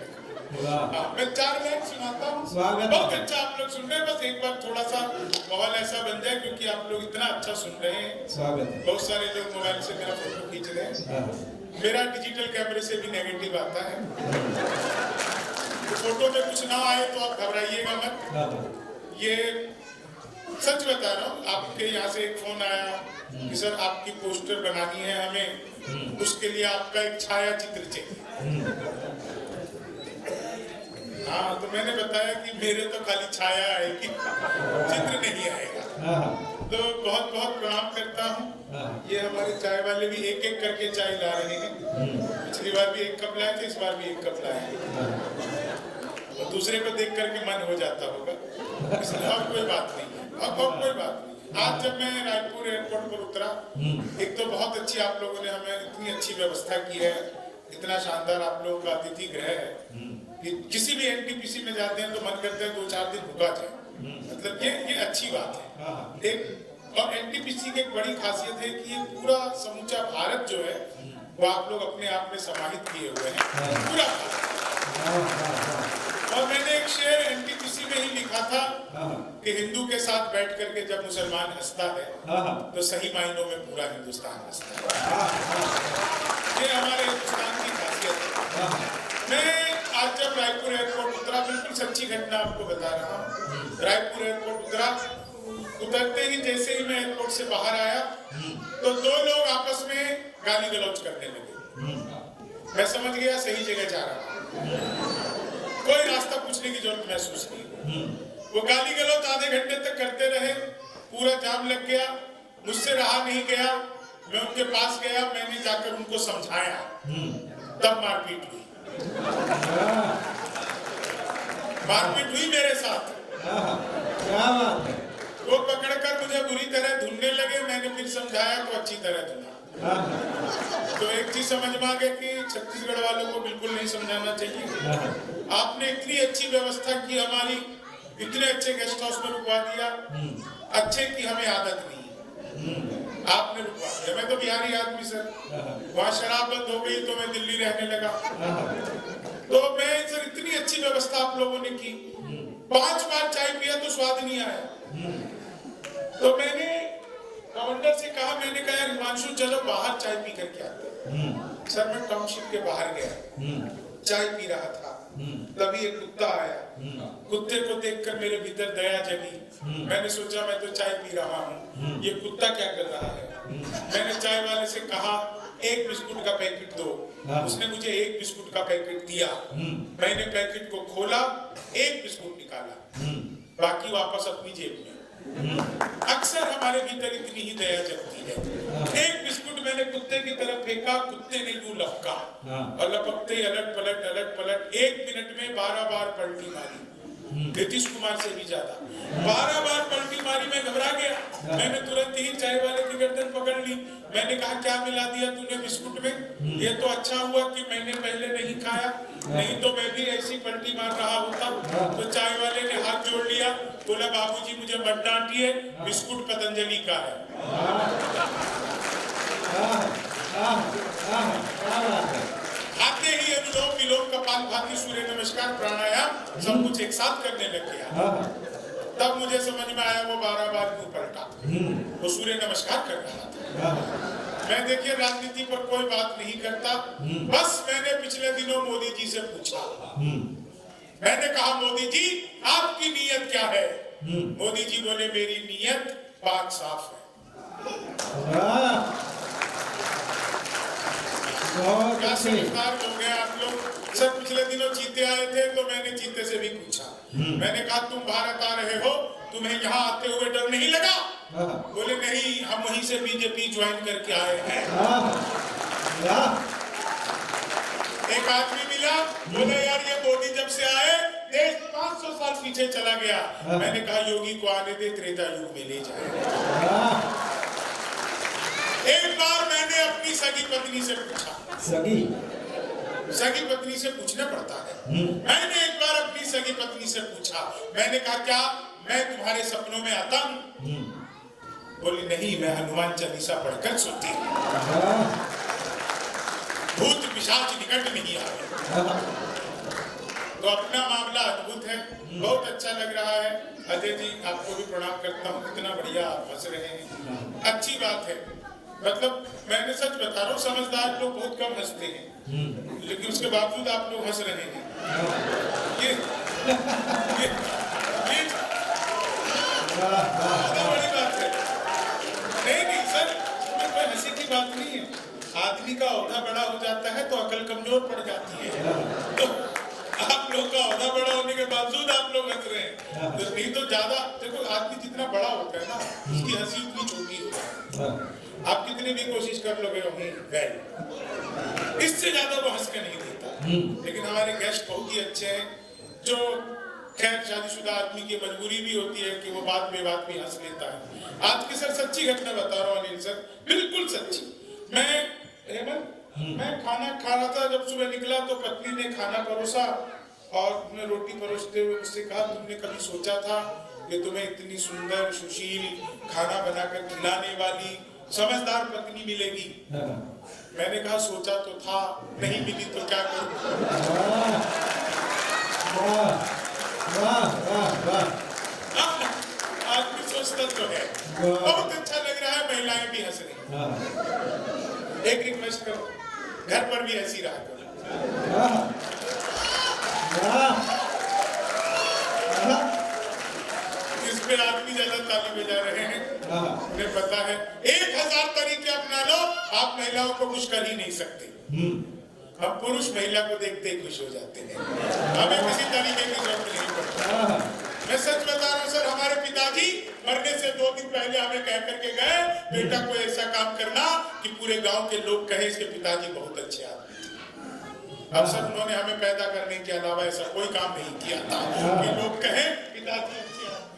वाह। मैं 4 लाइन सुनाता हूँ। स्वागत। बहुत अच्छा आप लोग सुन रहे हैं, बस एक बार थोड़ा सा माहौल ऐसा बन जाए, क्योंकि आप लोग इतना अच्छा सुन रहे हैं। स्वागत। बहुत सारे लोग मोबाइल से मेरा फोटो खींच रहे हैं। मेरा डिजिटल कैमरे से भी नेगेटिव आता है, तो फोटो में कुछ ना आए तो आप घबराइएगा मत। ये सच बता रहा हूँ, आपके यहाँ से एक फोन आया कि सर आपकी पोस्टर बनानी है हमें, उसके लिए आपका एक छाया चित्र चाहिए। हाँ, तो मैंने बताया कि मेरे तो खाली छाया आएगी, चित्र नहीं आएगा। तो बहुत बहुत प्रणाम करता हूँ। ये हमारे चाय वाले भी एक एक करके चाय ला रहे हैं। पिछली बार भी 1 कप लाए थे, इस बार भी 1 कप लाए हैं। तो दूसरे को देख करके मन हो जाता होगा, इसलिए और कोई बात नहीं है, अब कोई बात नहीं। आज जब मैं रायपुर एयरपोर्ट पर उतरा, एक तो बहुत अच्छी आप लोगों ने हमें इतनी अच्छी व्यवस्था की है, इतना शानदार आप लोगों का अतिथि गृह है कि किसी भी एनटीपीसी में जाते हैं तो मन करता है 2-4 दिन रुका जाए। मतलब ये अच्छी बात है। एक और एनटीपीसी की एक बड़ी खासियत है कि ये पूरा समूचा भारत जो है वो आप लोग अपने आप में समाहित किए हुए हैं, पूरा भारत। और मैंने एक शेर एनटीपीसी में ही लिखा था कि हिंदू के साथ बैठ करके जब मुसलमान हंसता है तो सही मायनों में पूरा हिंदुस्तान हंसता है। ये हमारे हिंदुस्तान की खासियत है। मैं आज जब रायपुर एयरपोर्ट उतरा, बिल्कुल सच्ची घटना आपको बता रहा हूँ। रायपुर एयरपोर्ट उतरा, उतरते ही जैसे ही मैं एयरपोर्ट से बाहर आया तो 2 लोग आपस में गाली गलौज करने लगे। मैं समझ गया सही जगह जा रहा हूँ, कोई रास्ता पूछने की जरूरत महसूस नहीं। वो गाली गलौज आधे घंटे तक करते रहे, पूरा जाम लग गया, मुझसे रहा नहीं गया। मैं उनके पास गया, मैंने जाकर उनको समझाया, तब मारपीट हुई। मारपीट हुई मेरे साथ। क्या बात है। वो पकड़कर मुझे बुरी तरह धुनने लगे, मैंने फिर समझाया तो अच्छी तरह धुना। तो एक चीज समझ में आ गई कि छत्तीसगढ़ वालों को बिल्कुल नहीं समझाना चाहिए। आपने इतनी अच्छी व्यवस्था की हमारी, इतने अच्छे गेस्ट हाउस में रुकवा दिया, अच्छे की हमें आदत नहीं है, आपने रुकवा दिया। मैं तो बिहारी आदमी सर, वहाँ शराब बंद हो गई तो मैं दिल्ली रहने लगा। तो मैं सर इतनी अच्छी व्यवस्था आप लोगों ने की, 5 बार चाय पिया तो स्वाद नहीं आया। तो मैंने कमांडर से कहा, मैंने कहा यार हिमांशु चलो बाहर चाय पी करके आते हैं। सर मैं टाउनशिप के बाहर गया, चाय पी रहा था, तभी एक कुत्ता आया। कुत्ते को देखकर मेरे भीतर दया जगी। मैंने सोचा मैं तो चाय पी रहा हूँ, ये कुत्ता क्या कर रहा है। मैंने चाय वाले से कहा 1 बिस्कुट का पैकेट दो। उसने मुझे 1 बिस्कुट का पैकेट दिया। मैंने पैकेट को खोला, 1 बिस्कुट निकाला, बाकी वापस अपनी जेब में। अक्सर हमारे भीतर इतनी ही दया जगती है। 1 बिस्कुट मैंने कुत्ते की तरफ फेंका, कुत्ते ने यूं लपका और लपकते ही अलट पलट 1 मिनट में 12 बार पलटी मारी। नीतीश कुमार से भी ज्यादा 12 बार पलटी मारी। मैं घबरा गया, मैंने तुरंत ही चाय वाले की गर्दन पकड़ ली। मैंने कहा क्या मिला दिया तूने बिस्कुट में? ये तो अच्छा हुआ कि मैंने पहले नहीं खाया, नहीं तो मैं भी ऐसी पलटी मार रहा होता। तो चाय वाले ने हाथ जोड़ लिया, बोला बाबूजी मुझे मत डांटिए, बिस्कुट पतंजलि का है। खाते ही अनुलोम विलोम कपालभाति सूर्य नमस्कार प्राणायाम सब कुछ एक साथ करने लग गया। तब मुझे समझ में आया वो 12 बार क्यों पलटा, वो सूर्य नमस्कार कर रहा था। मैं देखिए राजनीति पर कोई बात नहीं करता, बस मैंने पिछले दिनों मोदी जी से पूछा। मैंने कहा मोदी जी आपकी नीयत क्या है? मोदी जी बोले मेरी नीयत पाक साफ है। क्या समझदार लोग हैं आप लोग। सर पिछले दिनों चीते आए थे तो मैंने चीते से भी पूछा, मैंने कहा तुम भारत आ रहे हो, तुम्हें यहाँ आते हुए डर नहीं लगा? बोले नहीं, हम वहीं से बीजेपी ज्वाइन करके आए हैं। एक आदमी मिला, बोले यार ये मोदी जब से आए देश 500 साल पीछे चला गया। मैंने कहा योगी को आने दे, त्रेता युग में ले जाए। एक बार मैंने अपनी सगी पत्नी से पूछा, सगी पत्नी से पूछना पड़ता है। मैंने एक बार अपनी सगी पत्नी से पूछा, मैंने कहा क्या मैं तुम्हारे सपनों में आता हूँ? बोली नहीं, मैं हनुमान चालीसा पढ़कर सोती हूँ, भूत पिशाच निकट नहीं आए। तो अपना मामला अद्भुत है, बहुत अच्छा लग रहा है। अजय जी आपको भी प्रणाम करता हूँ, कितना बढ़िया आप हंस रहे हैं, अच्छी बात है। मतलब मैंने सच बता रहा हूँ, समझदार लोग बहुत कम हंसते हैं, लेकिन उसके बावजूद आप लोग हंस रहे हैं। ये बड़ी बात है। नहीं सर, इसमें कोई हंसी की बात नहीं है। आदमी का औहदा बड़ा हो जाता है तो अकल कमजोर पड़ जाती है। तो आप लोग का औहदा बड़ा होने के बावजूद आप लोग हंस रहे हैं, तो नहीं तो ज्यादा देखो, आदमी जितना बड़ा होता है ना, उसकी हंसी उतनी छोटी होती है। आप कितनी भी कोशिश कर लोगे गए, इससे ज्यादा वो हंस के नहीं देता। लेकिन हमारे गेस्ट बहुत ही अच्छे हैं, जो खैर शादीशुदा आदमी की मजबूरी भी होती है कि वो बात में हंस लेता है। आज की सर सच्ची घटना बता रहा हूँ अनिल सर, बिल्कुल सच्ची। मैं खाना खा रहा था, जब सुबह निकला तो पत्नी ने खाना परोसा और मैं रोटी परोसते हुए उससे कहा, तुमने कभी सोचा था कि तुम्हें इतनी सुंदर सुशील खाना बनाकर खिलाने वाली समझदार पत्नी मिलेगी? मैंने कहा सोचा तो था, नहीं मिली तो क्या करूं। आदमी सोचता तो है। बहुत अच्छा लग रहा है, महिलाएं भी हंस रही। एक रिक्वेस्ट करो, घर पर भी ऐसी रहा करो। इस पे आदमी ज्यादा ताली बजा रहे हैं, उन्हें पता है। 1000 तरीके अपना लो, आप महिलाओं को कुछ कर ही नहीं सकते। हम पुरुष महिला को देखते ही खुश हो जाते हैं, हमें किसी तरीके की जरूरत नहीं पड़ती। मैं सच बता रहा हूँ सर, हमारे पिताजी मरने से 2 दिन पहले हमें कह करके गए, बेटा को ऐसा काम करना कि पूरे गांव के लोग कहें इसके पिताजी बहुत अच्छे आदमी थे। अब सर उन्होंने हमें पैदा करने के अलावा ऐसा कोई काम नहीं किया था कि लोग कहें पिताजी अच्छे आदमी।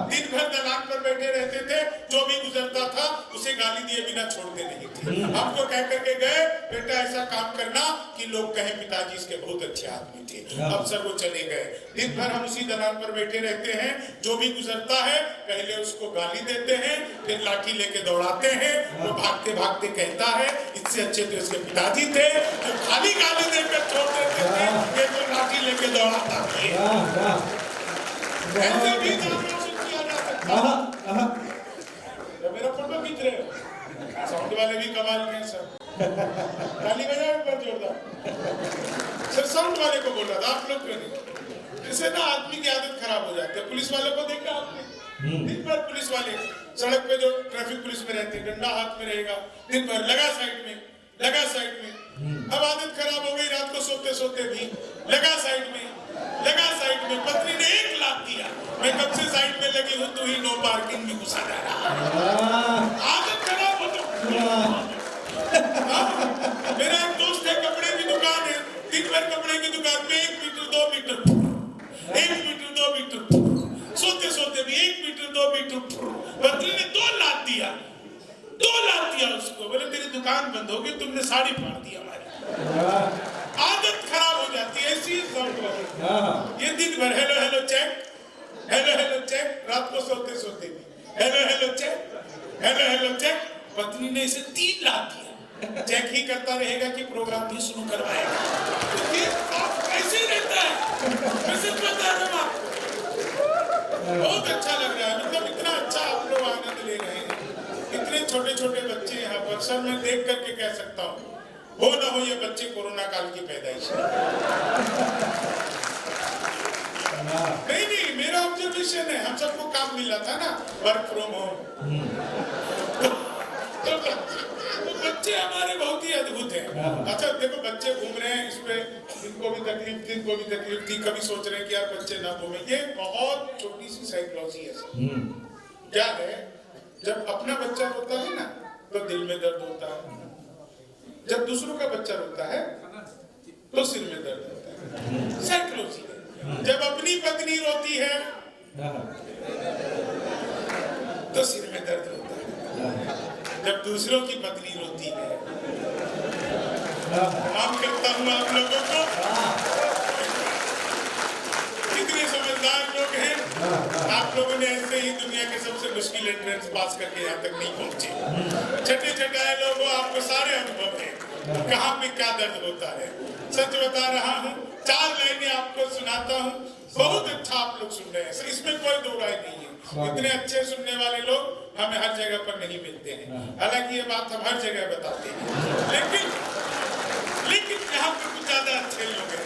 दिन भर दलान पर बैठे रहते थे, जो भी गुजरता था उसे गाली दिए बिना छोड़ते नहीं थे। हमको कह करके गए, बेटा ऐसा काम करना कि लोग कहें पिताजी इसके बहुत अच्छे आदमी थे। अब सर वो चले गए। दिन भर हम उसी दलान पर बैठे रहते हैं, जो भी गुजरता है पहले उसको गाली देते हैं, फिर लाठी लेके दौड़ाते हैं। वो भागते भागते कहता है इससे अच्छे तो इसके पिताजी थे, जो खाली गाली देकर छोड़ देते थे, ये तो लाठी लेके दौड़ाता था। ऐसे भी किया जा सकता है। मेरा फोटो खींच रहे हो, साउंड वाले भी कमाल के हैं सर, ताली बजाओ एक बार जोरदार। सर साउंड वाले को बोल रहा था, आप लोग क्यों नहीं? इससे ना आदमी की आदत खराब हो जाती है। पुलिस वालों को देखा आपने, दिन भर पुलिस वाले सड़क पे जो ट्रैफिक पुलिस में रहते हैं, डंडा हाथ में रहेगा, दिन भर लगा साइड में, लगा साइड में। अब आदत खराब हो गई, रात को सोते सोते भी लगा साइड में, लगा साइड में। पत्नी ने 1 लाख दिया, मैं कब से साइड में लगी हूँ, तू ही नो पार्किंग में घुसा जा रहा। आदत खराब हो तो मेरा एक दोस्त है, कपड़े की दुकान है, दिन भर कपड़े की दुकान में 1 मीटर 2 मीटर, 1 मीटर 2 मीटर, सोते सोते भी 1 मीटर 2 मीटर। पत्नी ने 2 लाख दिया, 2 लाख दिया उसको, बोले तेरी दुकान बंद होगी, तुमने साड़ी फाड़ दी हमारी। आदत खराब हो जाती है ऐसी। ये दिन भर hello hello check, hello hello check, रात को सोते सोते भी hello hello check, hello hello check. पत्नी ने इसे 3 लाख दिया, चेक ही करता रहेगा कि प्रोग्राम भी शुरू करवाएगा। तो ये आप कैसे रहता है, कैसे बता रहा हूं आपको। बहुत अच्छा लग रहा है, मतलब इतना अच्छा आप लोग आनंद ले रहे हैं। इतने छोटे छोटे बच्चे यहाँ पर, सर मैं देख करके कह सकता हूँ, हो ना हो ये बच्चे कोरोना काल की पैदाइश है। नहीं मेरा ऑब्जर्वेशन है, हम सबको काम मिला था ना, वर्क फ्रॉम होम। तो बच्चे हमारे बहुत ही अद्भुत हैं। अच्छा देखो, बच्चे घूम रहे हैं, इस पे इनको भी तकलीफ थी, इनको भी तकलीफ थी, कभी सोच रहे हैं कि यार बच्चे ना घूमे। ये बहुत छोटी सी साइकोलॉजी है। क्या है, जब अपना बच्चा रोता है ना तो दिल में दर्द होता है, जब दूसरों का बच्चा रोता है तो सिर में दर्द होता है। साइकोलॉजी है। जब अपनी पत्नी रोती है तो सिर में दर्द होता है, जब दूसरों की पत्नी रोती है। माफ करता हूं आप लोगों को, कितने समझदार लोग हैं आप लोगों ने, ऐसे ही दुनिया के सबसे मुश्किल एंट्रेंस पास करके यहाँ तक नहीं पहुंचे। छठे छठाए लोगों, आपको सारे अनुभव हैं कहाँ पे क्या दर्द होता है। सच बता रहा हूँ, 4 लाइनें आपको सुनाता हूँ। बहुत अच्छा आप लोग सुन रहे हैं, इसमें कोई दो राय नहीं है। इतने अच्छे सुनने वाले लोग हमें हर जगह पर नहीं मिलते हैं। हालांकि ये बात हम हर जगह बताते हैं, लेकिन यहाँ पर कुछ ज्यादा अच्छे लोग हैं।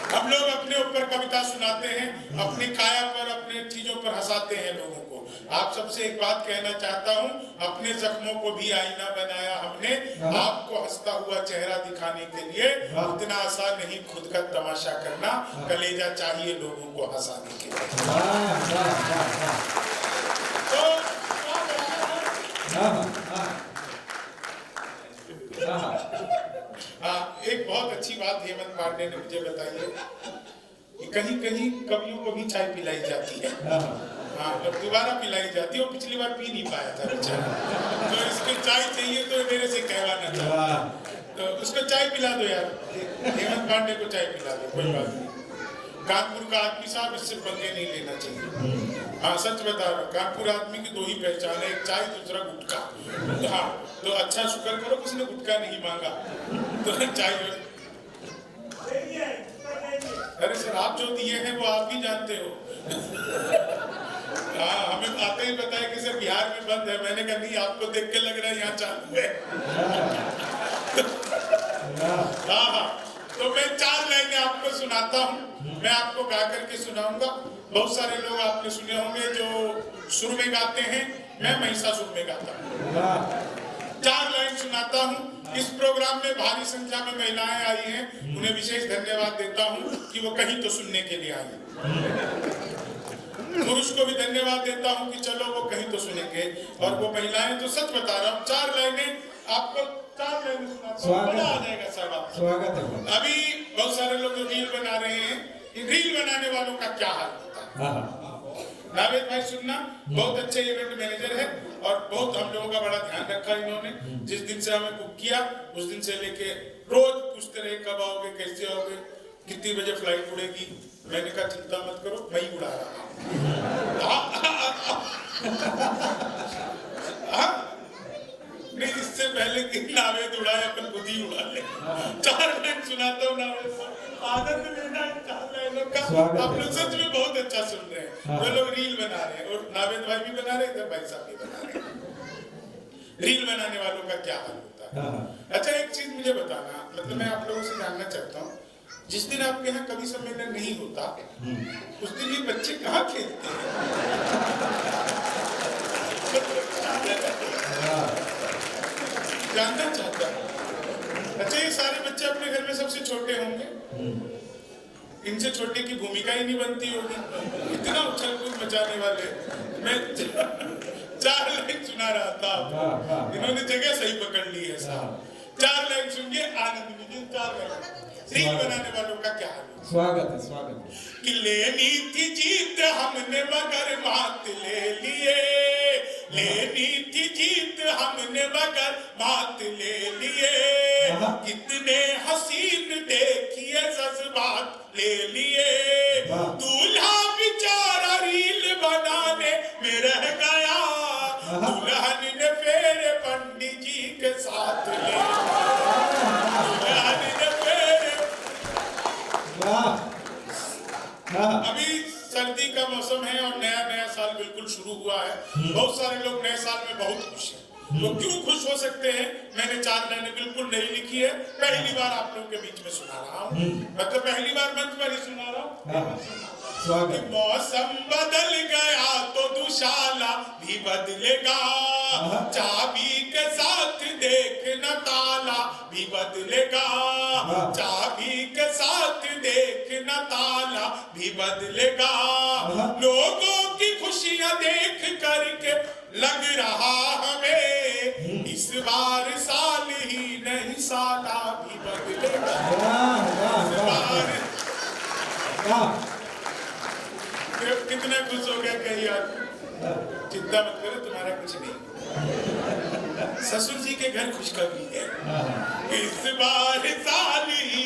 हम लोग अपने ऊपर कविता सुनाते हैं, अपनी काया पर, अपने चीजों पर हंसाते हैं लोगों को। आप सबसे एक बात कहना चाहता हूँ, अपने जख्मों को भी आईना बनाया हमने, आपको हंसता हुआ चेहरा दिखाने के लिए। इतना आसान नहीं खुद का तमाशा करना, कलेजा चाहिए लोगों को हंसाने के लिए। तो एक बहुत अच्छी बात हेमंत पांडे ने मुझे बताई है कि कहीं कहीं कवियों को भी चाय पिलाई जाती है। हाँ, और दोबारा पिलाई जाती है। वो पिछली बार पी नहीं पाया था बेचारा, तो इसको चाय चाहिए तो मेरे से कहवाना था, तो उसको चाय पिला दो यार, हेमंत पांडे को चाय पिला दो, कोई बात नहीं। कानपुर का आदमी साहब, इससे पंगे नहीं लेना चाहिए। हाँ, सच बता रहा हूँ, कानपुर आदमी की 2 ही पहचान है, एक चाय, दूसरा गुटखा। हाँ, तो अच्छा शुक्र करो किसने गुटखा नहीं मांगा, तो चाय। अरे सर, आप जो दिए हैं वो आप ही जानते हो। हाँ, हमें आते ही पता है कि सर बिहार में बंद है। मैंने कहा नहीं, आपको देख के लग रहा है यहाँ चालू है। हाँ, तो मैं 4 लाइनें आपको सुनाता हूँ, मैं आपको गा करके सुनाऊंगा। बहुत सारे लोग आपने सुने होंगे जो सुर में गाते हैं, मैं महिषासुर में गाता हूँ। 4 लाइन सुनाता हूँ। इस प्रोग्राम में भारी संख्या में महिलाएं आई हैं, उन्हें विशेष धन्यवाद देता हूँ कि वो कहीं तो सुनने के लिए आई। पुरुष को भी धन्यवाद देता हूँ कि चलो वो कहीं तो सुनेंगे, और वो महिलाएं तो सच बता रहा हूँ। 4 लाइनें आपको, 4 लाइनें सुनाता हूँ, बड़ा आ जाएगा सब आपको। स्वागत है। अभी बहुत सारे लोग जो रील बना रहे हैं, रील बनाने वालों का क्या हाल होता है। नावेद भाई सुनना, बहुत अच्छे इवेंट मैनेजर है और बहुत हम लोगों का बड़ा ध्यान रखा इन्होंने। जिस दिन से हमें बुक किया उस दिन से लेके रोज पूछते रहे कब आओगे, कैसे आओगे, कितनी बजे फ्लाइट उड़ेगी। मैंने कहा चिंता मत करो, मैं ही उड़ा रहा हूँ। नहीं, इससे पहले कि नावेद उड़ाए अपन खुद ही उड़ा ले। 4 लाइन सुनाता हूँ नावेद, आनंद लेना है 4 लाइनों का। आप लोग सच में बहुत अच्छा सुन रहे हैं। जो लोग रील बना रहे हैं, और नावेद भाई भी बना रहे हैं, भाई साहब भी बना रहे हैं। रील बनाने वालों का क्या हाल होता है। अच्छा, एक चीज मुझे बताना, मतलब मैं आप लोगों से जानना चाहता हूँ, जिस दिन आपके यहाँ कवि सम्मेलन नहीं होता उस दिन ये बच्चे कहाँ खेलते हैं? जानना चाहता हूँ। अच्छा, ये सारे बच्चे अपने घर में सबसे छोटे होंगे, इनसे छोटे की भूमिका ही नहीं बनती होगी। इतना उछल कूद मचाने वाले। मैं 4 लाइन सुना रहा था, इन्होंने जगह सही पकड़ ली है साहब। 4 लाइन सुनिए, आनंद लीजिए। 4 लाइन रील बनाने वालों का क्या हाल है। स्वागत है, स्वागत है। कि लेनी थी जीत हमने मगर मात ले लिए, लेनी थी जीत हमने मगर मात ले लिए। कितने हसीन देखिए जज्बात ले लिए। दूल्हा बेचारा रील बनाने में रह गया, दुल्हन ने फेरे पंडित जी के साथ ले लिया। दुल्हन ने फेरे। अभी सर्दी का मौसम है और नया साल बिल्कुल शुरू हुआ है। बहुत सारे लोग नए साल में बहुत खुश हैं। तो क्यों खुश हो सकते हैं? मैंने 4 लाइनें बिल्कुल नहीं लिखी है, पहली बार आप लोगों के बीच में सुना रहा हूँ। मतलब पहली बार मंच पर ही सुना रहा हूँ। मौसम बदल गया तो दुशाला भी बदलेगा, चाबी के साथ देखना ताला भी बदलेगा, चाबी के साथ देखना ताला भी बदलेगा। लोगों की खुशियां देख करके लग रहा हमें इस बार साल ही नहीं साला भी बदलेगा। कितना खुश हो गया कहीं यार। चिंता मत करो, तुम्हारा कुछ नहीं। ससुर जी के घर खुशखबरी है, इस बार साल ही,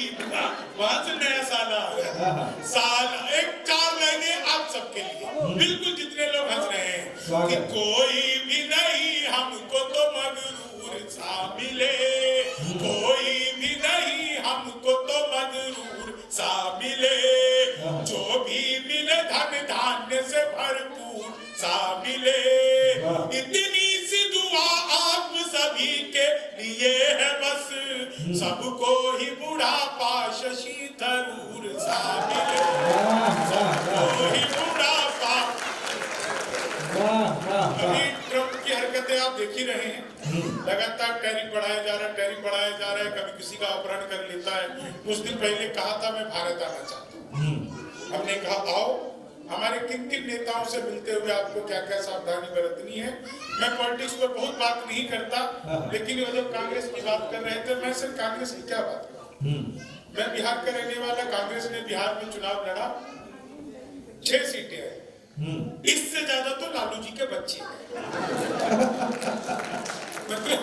वहां से नया साल आ गया। साल एक 4 लाइनें आप सबके लिए, बिल्कुल जितने लोग हंस रहे हैं कि कोई भी नहीं हमको तो मगरूर सा मिले, कोई भी नहीं हमको तो मगरूर सा मिले। इतनी सी दुआ आप सभी के लिए है बस, सबको ही बुढ़ापा शशि थरूर सा मिले, सबको ही बुढ़ापा। अभी ट्रम्प की हरकतें आप देख ही रहे हैं, लगातार टैरिफ बढ़ाया जा रहा है, टैरिफ बढ़ाया जा रहा है, कभी किसी का अपहरण कर लेता है। कुछ दिन पहले कहा था मैं भारत आना चाहता हूँ, हमने कहा आओ, हमारे किन किन नेताओं से मिलते हुए आपको क्या क्या सावधानी बरतनी है। मैं पॉलिटिक्स पर बहुत बात नहीं करता, लेकिन वो जब कांग्रेस की बात कर रहे थे, मैं सिर्फ कांग्रेस की क्या बात करूं, मैं बिहार का रहने वाला, कांग्रेस ने बिहार में चुनाव लड़ा, 6 सीटें हैं, इससे ज्यादा तो लालू जी के बच्चे हैं। मतलब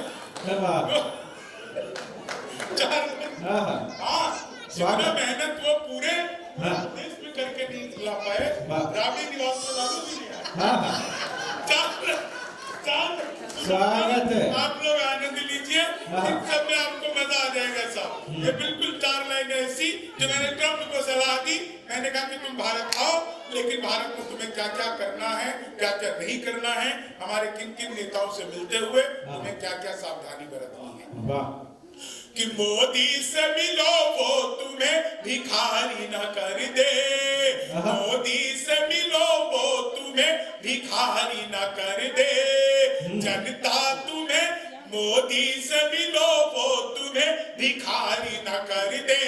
जितना मेहनत वो पूरे देश में करके नहीं ला पाए, राबड़ी निवास में लालू जी ने स्वागत है। आप लोग आनंद लीजिए, इन सब में आपको मजा आ जाएगा साहब। ये बिल्कुल 4 लाइन ऐसी जो मैंने ट्रम्प को सलाह दी, मैंने कहा कि तुम भारत आओ, लेकिन भारत में तुम्हें क्या क्या करना है, क्या क्या नहीं करना है, हमारे किन किन नेताओं से मिलते हुए तुम्हें क्या क्या सावधानी बरतनी है। कि मोदी से मिलो वो तुम्हें भिखारी न कर दे, मोदी से मिलो वो तुम्हें भिखारी न कर दे, जनता तुम्हें मोदी से मिलो वो तुम्हें भिखारी न कर दे,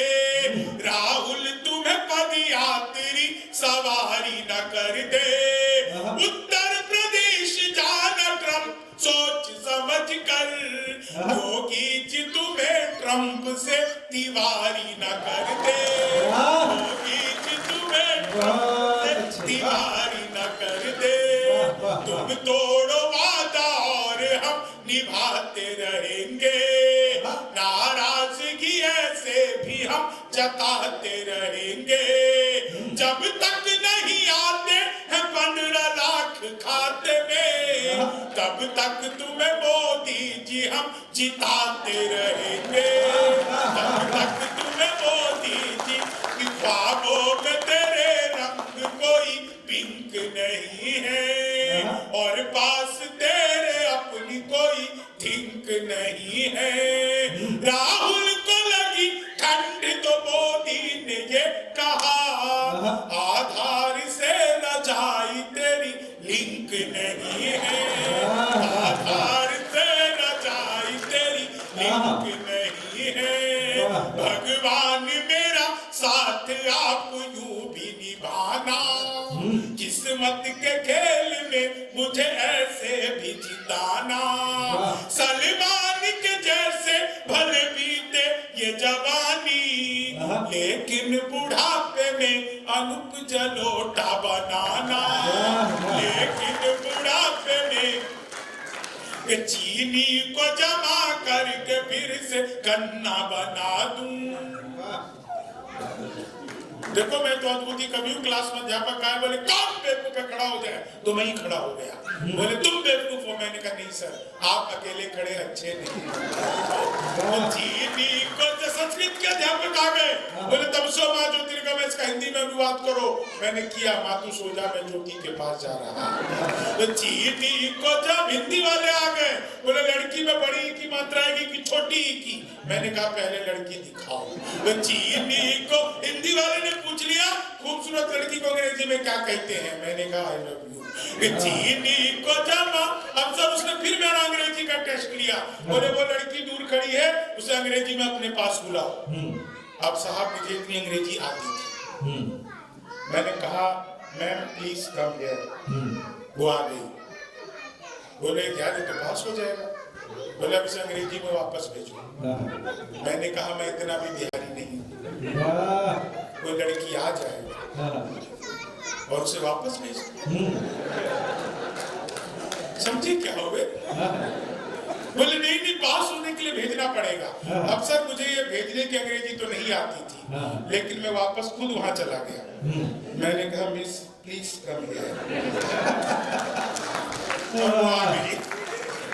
राहुल तुम्हें पदयात्री सवारी न कर दे, उत्तर प्रदेश जाना ट्रम्प सोच समझ कर, योगी जी तुम्हें ट्रम्प से तिवारी न कर दे, योगी जी तुम्हें ट्रम्प से तिवारी न कर दे, तुम तोड़ो वादा और हम निभाते रहेंगे, नाराजगी ऐसे भी हम जताते रहेंगे, जब तक नहीं आते हैं 15 लाख खाते में, तब तक तुम्हें मोदी जी हम जिताते रहेंगे, तब तक तुम्हें मोदी जी की ख्वाबों में तेरे रंग कोई पिंक नहीं है, और पास तेरे अपनी कोई थिंक नहीं है। राहुल को लगी ठंड तो मोदी ने ये कहा, आधार से रजाई तेरी लिंक नहीं है, आधार से रजाई तेरी लिंक नहीं है। भगवान मेरा साथ आप यूं भी निभाना, किस्मत के खेल में मुझे ऐसे भी जिताना, सलमान के जैसे भले बीते ये जवानी, लेकिन बुढ़ापे में अनूप जलोटा बनाना, लेकिन बुढ़ापे में चीनी को जमा करके फिर से गन्ना बना दूं। देखो मैं तो अद्भुत कभी क्लास में अध्यापक आए, बोले कौन बेवकूफ पे खड़ा हो जाए, तो मैं ही खड़ा हो गया, बोले तुम बेवकूफ हो, मैंने कहा नहीं सर आप अकेले खड़े अच्छे नहीं। चीनी को संस्कृत के अध्यापक आ गए, बोले तब सो माँ ज्योतिर्गमय इसका हिंदी में अनुवाद करो, मैंने किया, मातु सो जा मैं ज्योति के पास जा रहा। तो चीनी को जब हिंदी वाले आ गए, बोले लड़की में बड़ी की मात्रा आएगी कि छोटी की, मैंने कहा पहले लड़की दिखाओ। तो चीनी को हिंदी वाले ने पूछ लिया खूबसूरत लड़की को अंग्रेजी में क्या कहते हैं, मैंने कहा आई लव यू। चीनी को जमा, अब सब उसने फिर मेरा अंग्रेजी का टेस्ट लिया, बोले वो लड़की दूर खड़ी है उसे अंग्रेजी में अपने पास बुलाओ। अब साहब मुझे इतनी अंग्रेजी आती थी, मैंने कहा मैम प्लीज कम हियर, वो आ गई, बोले क्या तो पास हो जाएगा, बोले अब इसे अंग्रेजी में वापस भेजो। मैंने कहा मैं इतना भी बिहारी नहीं, कोई लड़की आ जाए और उसे वापस भेज, समझे क्या हो गए? बोले नहीं पास होने के लिए भेजना पड़ेगा। अब सर मुझे ये भेजने की अंग्रेजी तो नहीं आती थी, लेकिन मैं वापस खुद वहां चला गया, मैंने कहा मिस प्लीज कम हियर,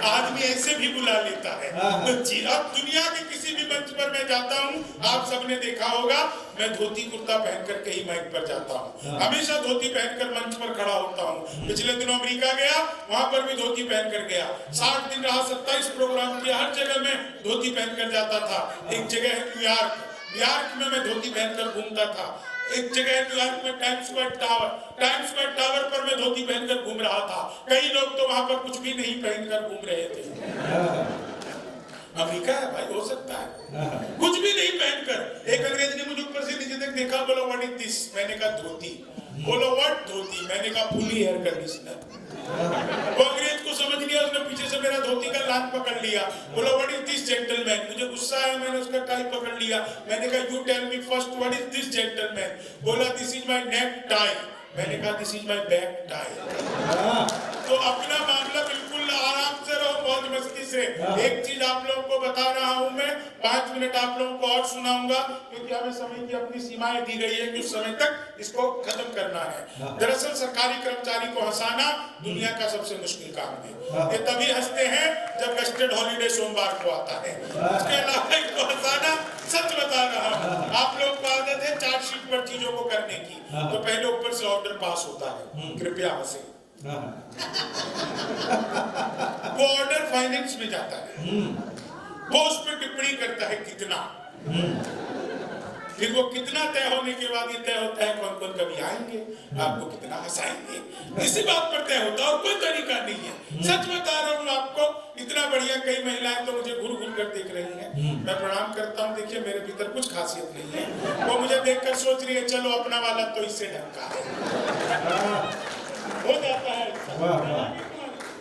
आदमी ऐसे भी बुला लेता है। तो अब दुनिया के किसी भी मंच पर मैं जाता हूँ, आप सबने देखा होगा, मैं धोती कुर्ता पहनकर के ही माइक पर जाता हूँ। हमेशा धोती पहनकर मंच पर खड़ा होता हूँ। पिछले दिनों अमेरिका गया, वहां पर भी धोती पहनकर गया। 60 दिन रहा, 27 प्रोग्राम किया, हर जगह में धोती पहनकर जाता था। एक जगह है न्यूयॉर्क, न्यूयॉर्क में मैं धोती पहनकर घूमता था। एक जगह न्यूयॉर्क में टाइम्स स्क्वायर टावर पर मैं धोती पहनकर घूम रहा था। कई लोग तो वहां पर कुछ भी नहीं पहनकर घूम रहे थे। अमेरिका है भाई, हो सकता है कुछ भी नहीं पहनकर। एक अंग्रेज ने मुझे ऊपर से नीचे तक देखा, बोला व्हाट इज दिस? मैंने कहा धोती। बोलो व्हाट धोती? मैंने कहा फुली एयर कंडीशनर। वो अंग्रेज को समझ लिया, उसने पीछे से मेरा धोती का लान पकड़ लिया। बोला व्हाट इज दिस जेंटलमैन? मुझे गुस्सा आया, मैंने उसका टाई पकड़ लिया। मैंने कहा you tell me first what is this gentleman? बोला this is my neck tie. मैंने कहा this is my back tie. तो अपना मामला बिल्कुल आराम से रहो, मौज मस्ती से। एक चीज आप लोगों को बता रहा हूं मैं, 5 मिनट आप लोगों को और सुनाऊंगा, क्योंकि हमें समय की अपनी सीमाएं दी गई है कि उस समय तक इसको खत्म करना है। दरअसल सरकारी कर्मचारी को हंसाना दुनिया का सबसे मुश्किल काम है। ये तभी हंसते हैं जब गस्टेड हॉलीडे सोमवार को आता है। उसके अलावा इनको हंसाना, सच बता रहा हूँ, आप लोग को आदत है चार्जशीट पर चीजों को करने की, तो पहले ऊपर से ऑर्डर पास होता है, कृपया हंसे। वो ऑर्डर फाइनेंस में जाता है, वो उस पर टिप्पणी करता है कितना, फिर वो कितना तय होने के बाद ये तय होता है कौन कौन कभी आएंगे, आपको कितना हंसाएंगे, इसी बात पर तय होता है और कोई तरीका नहीं है। सच बता रहा हूँ आपको, इतना बढ़िया कई महिलाएं तो मुझे घूर घूर कर देख रही हैं। मैं प्रणाम करता हूँ, देखिए मेरे भीतर कुछ खासियत नहीं है। वो मुझे देखकर सोच रही है चलो अपना वाला तो इससे ढंग का है, हो जाता है।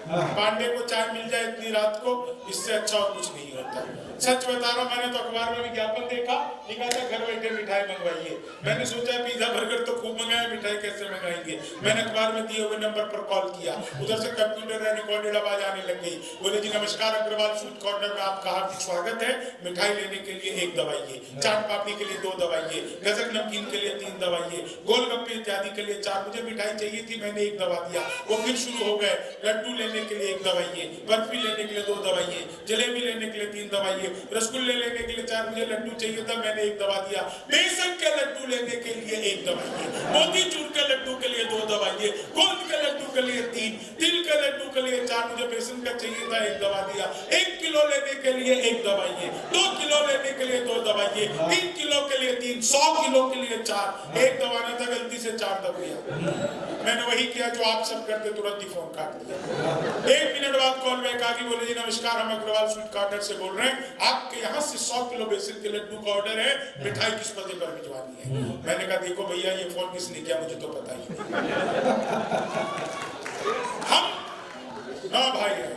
पांडे को चाय मिल जाए इतनी रात को, इससे अच्छा और कुछ नहीं होता। सच बता रहा हूं, मैंने तो अखबार में विज्ञापन देखा, लिखा था घर बैठे मिठाई मंगवाइए। मैंने सोचा पिज्जा बर्गर तो खूब मंगाया, मिठाई कैसे मंगाएंगे। मैंने अखबार में दिए हुए नंबर पर कॉल किया, उधर से कंप्यूटर रिकॉर्डेड आवाज आने लग गई। बोले जी नमस्कार, अग्रवाल स्वीट कॉर्नर में आपका हार्दिक स्वागत है। मिठाई लेने के लिए 1 दवाइए, चाट पापड़ी के लिए 2 दवाइए, गजक नमकीन के लिए 3 दवाइए, गोलगप्पे इत्यादि के लिए 4। मुझे मिठाई चाहिए थी, मैंने 1 दवा दिया। वो फिर शुरू हो गए, लड्डू लेने के लिए 1 दवाइए, बर्फी लेने के लिए 2 दवाइए, जलेबी लेने के लिए 3 दवाइए, रसगुल्ले लेने के लिए 4। मुझे लड्डू चाहिए था, मैंने 1 दवा दिया। बेसन के लड्डू लेने के लिए 1 दवाइए, मोतीचूर के लड्डू के लिए 2 दवाइए, गोंद के लड्डू के लिए 3, तिल के लड्डू के लिए 4। मुझे बेसन का चाहिए था, 1 दवा दिया। 1 किलो लेने के लिए 1 दवाइए, 2 किलो लेने के लिए 2 दवाइए, 3 किलो के लिए 3, 100 किलो के लिए 4। 1 दबाना था, गलती से 4 दब गया। मैंने वही किया जो आप सब करते, तुरंत ही फोन काट दिया। 1 मिनट बाद कॉल बैक आ गई, बोले जी नमस्कार, हम अग्रवाल स्वीट कॉर्नर से बोल रहे हैं, आपके यहाँ से 100 किलो बेसन के लड्डू का ऑर्डर है, मिठाई किस पते पर भिजवानी है। मैंने कहा देखो भैया ये फोन किसने किया मुझे तो पता ही नहीं। हम 9 भाई हैं,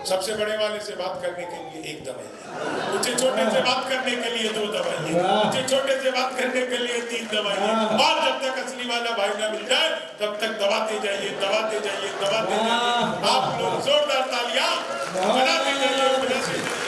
सबसे बड़े वाले से बात करने के लिए 1 दवाई, मुझे छोटे से बात करने के लिए 2 दवाई, मुझे छोटे से बात करने के लिए 3 दवाई, और जब तक असली वाला भाई ना मिल जाए तब तक दबाते जाइए, दबाते जाइए, दबाते जाइए। आप लोग जोरदार तालियां बजाते जाइए, बजाते जाइए।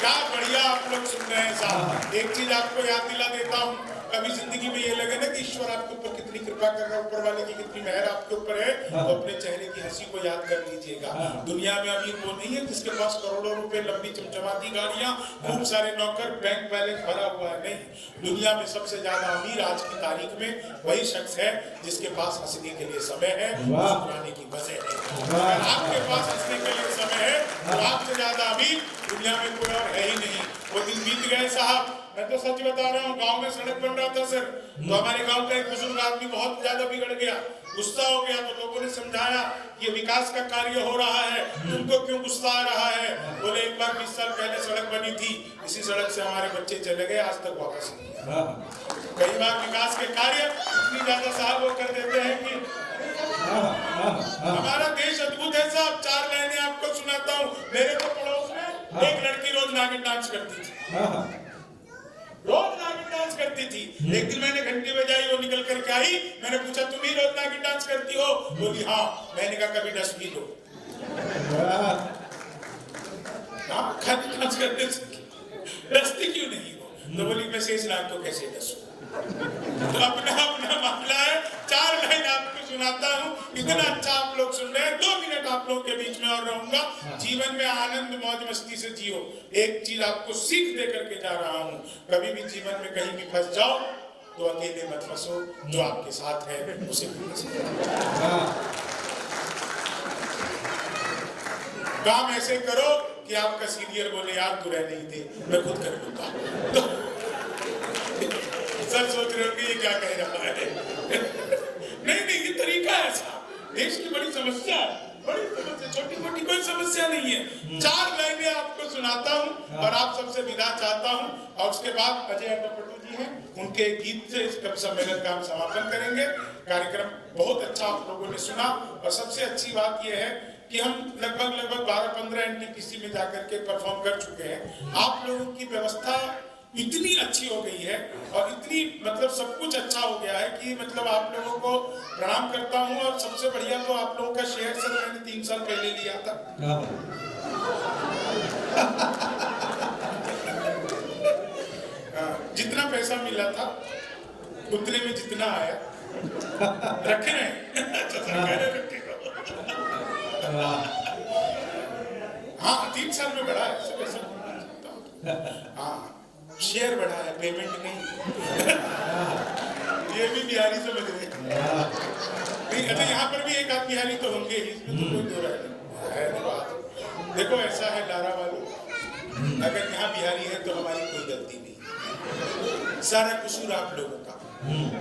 क्या बढ़िया आप लोग सुन रहे हैं साहब। एक चीज आपको याद दिला देता हूँ, कभी जिंदगी में ये लगे ना कि ईश्वर आपके ऊपर कितनी कृपा कर रहा है, ऊपर वाले की कितनी मेहर आपके ऊपर है, तो अपने चेहरे की हंसी को याद कर लीजिएगा। दुनिया में अमीर वो नहीं है जिसके पास करोड़ों रुपए, लंबी चमचमाती गाड़ियां, खूब सारे नौकर, बैंक बैलेंस भरा हुआ है। नहीं, दुनिया में सबसे ज्यादा अमीर आज की तारीख में वही शख्स है जिसके पास हंसने के लिए समय है, मुस्कुराने की वजह है। अगर आपके पास हंसने के लिए समय है तो आपसे ज्यादा अमीर दुनिया में कोई और है ही नहीं। वो दिन बीत गए साहब, मैं तो सच बता रहा हूँ, गांव में सड़क बन रहा था सर, तो हमारे गांव का एक बुजुर्ग आदमी बहुत ज्यादा बिगड़ गया, गुस्सा हो गया, तो लोगों ने समझाया ये विकास का कार्य हो रहा है, तुमको क्यों गुस्सा आ रहा है। बोले एक बार 20 साल पहले सड़क बनी थी, इसी सड़क से हमारे बच्चे चले गए, आज तक वापस नहीं आए। कई बार विकास के कार्य इतनी ज्यादा साहब वो कर देते हैं कि हमारा देश अद्भुत है साहब। 4 लाइनें आपको सुनाता हूँ। मेरे तो पड़ोस में एक लड़की रोज नागिन डांस करती थी, रोज नागिन डांस करती थी। एक दिन मैंने घंटी बजाई, वो निकल करके आई, मैंने पूछा तुम ही रोज नागिन डांस करती हो? बोली हाँ। मैंने कहा कभी डस भी लो। डांस करते डसती क्यों नहीं हो? तो बोली मैं शेष नाग को कैसे डसूं। तो अपना अपना मामला है। 4 लाइन आपको सुनाता हूँ। इतना अच्छा आप लोग सुन रहे हैं, 2 मिनट आप लोगों के बीच में और रहूंगा। जीवन में आनंद मौज मस्ती से जियो। एक चीज आपको सीख दे करके जा रहा हूँ, कभी भी जीवन में कहीं भी फंस जाओ तो अकेले मत फंसो, जो आपके साथ है उसे भी फंसो। काम ऐसे करो कि आपका सीनियर बोले यार तू रह नहीं थे, मैं खुद कर लूंगा। तो सब सोच रहे होंगे ये क्या कह रहा है। नहीं, ये तरीका है साहब। देश की बड़ी समस्या है, बड़ी समस्या, छोटी मोटी कोई समस्या नहीं है। 4 लाइनें आपको सुनाता हूँ और आप सबसे विदा चाहता हूँ, और उसके बाद अजय पट्टू जी हैं, उनके गीत से इस कवि सम्मेलन का हम समापन करेंगे। कार्यक्रम बहुत अच्छा आप लोगों ने सुना, और सबसे अच्छी बात यह है कि हम लगभग 12-15 एनटीपीसी में जाकर के परफॉर्म कर चुके हैं। आप लोगों की व्यवस्था इतनी अच्छी हो गई है और इतनी मतलब सब कुछ अच्छा हो गया है कि मतलब आप लोगों को प्रणाम करता हूं। और सबसे बढ़िया तो आप लोगों का शेयर सर मैंने 3 साल पहले लिया था। जितना पैसा मिला था उतने में जितना आया रखे रहे। हाँ 3 साल में बढ़ा है। हाँ शेयर बढ़ा है, पेमेंट नहीं। ये भी बिहारी समझ रहे हैं। अच्छा यहाँ पर भी एक आध बिहारी तो होंगे ही, इसमें तो कोई दो राय नहीं। देखो ऐसा है लारा वालों, अगर यहाँ बिहारी है तो हमारी कोई गलती नहीं, सारा कसूर आप लोगों का।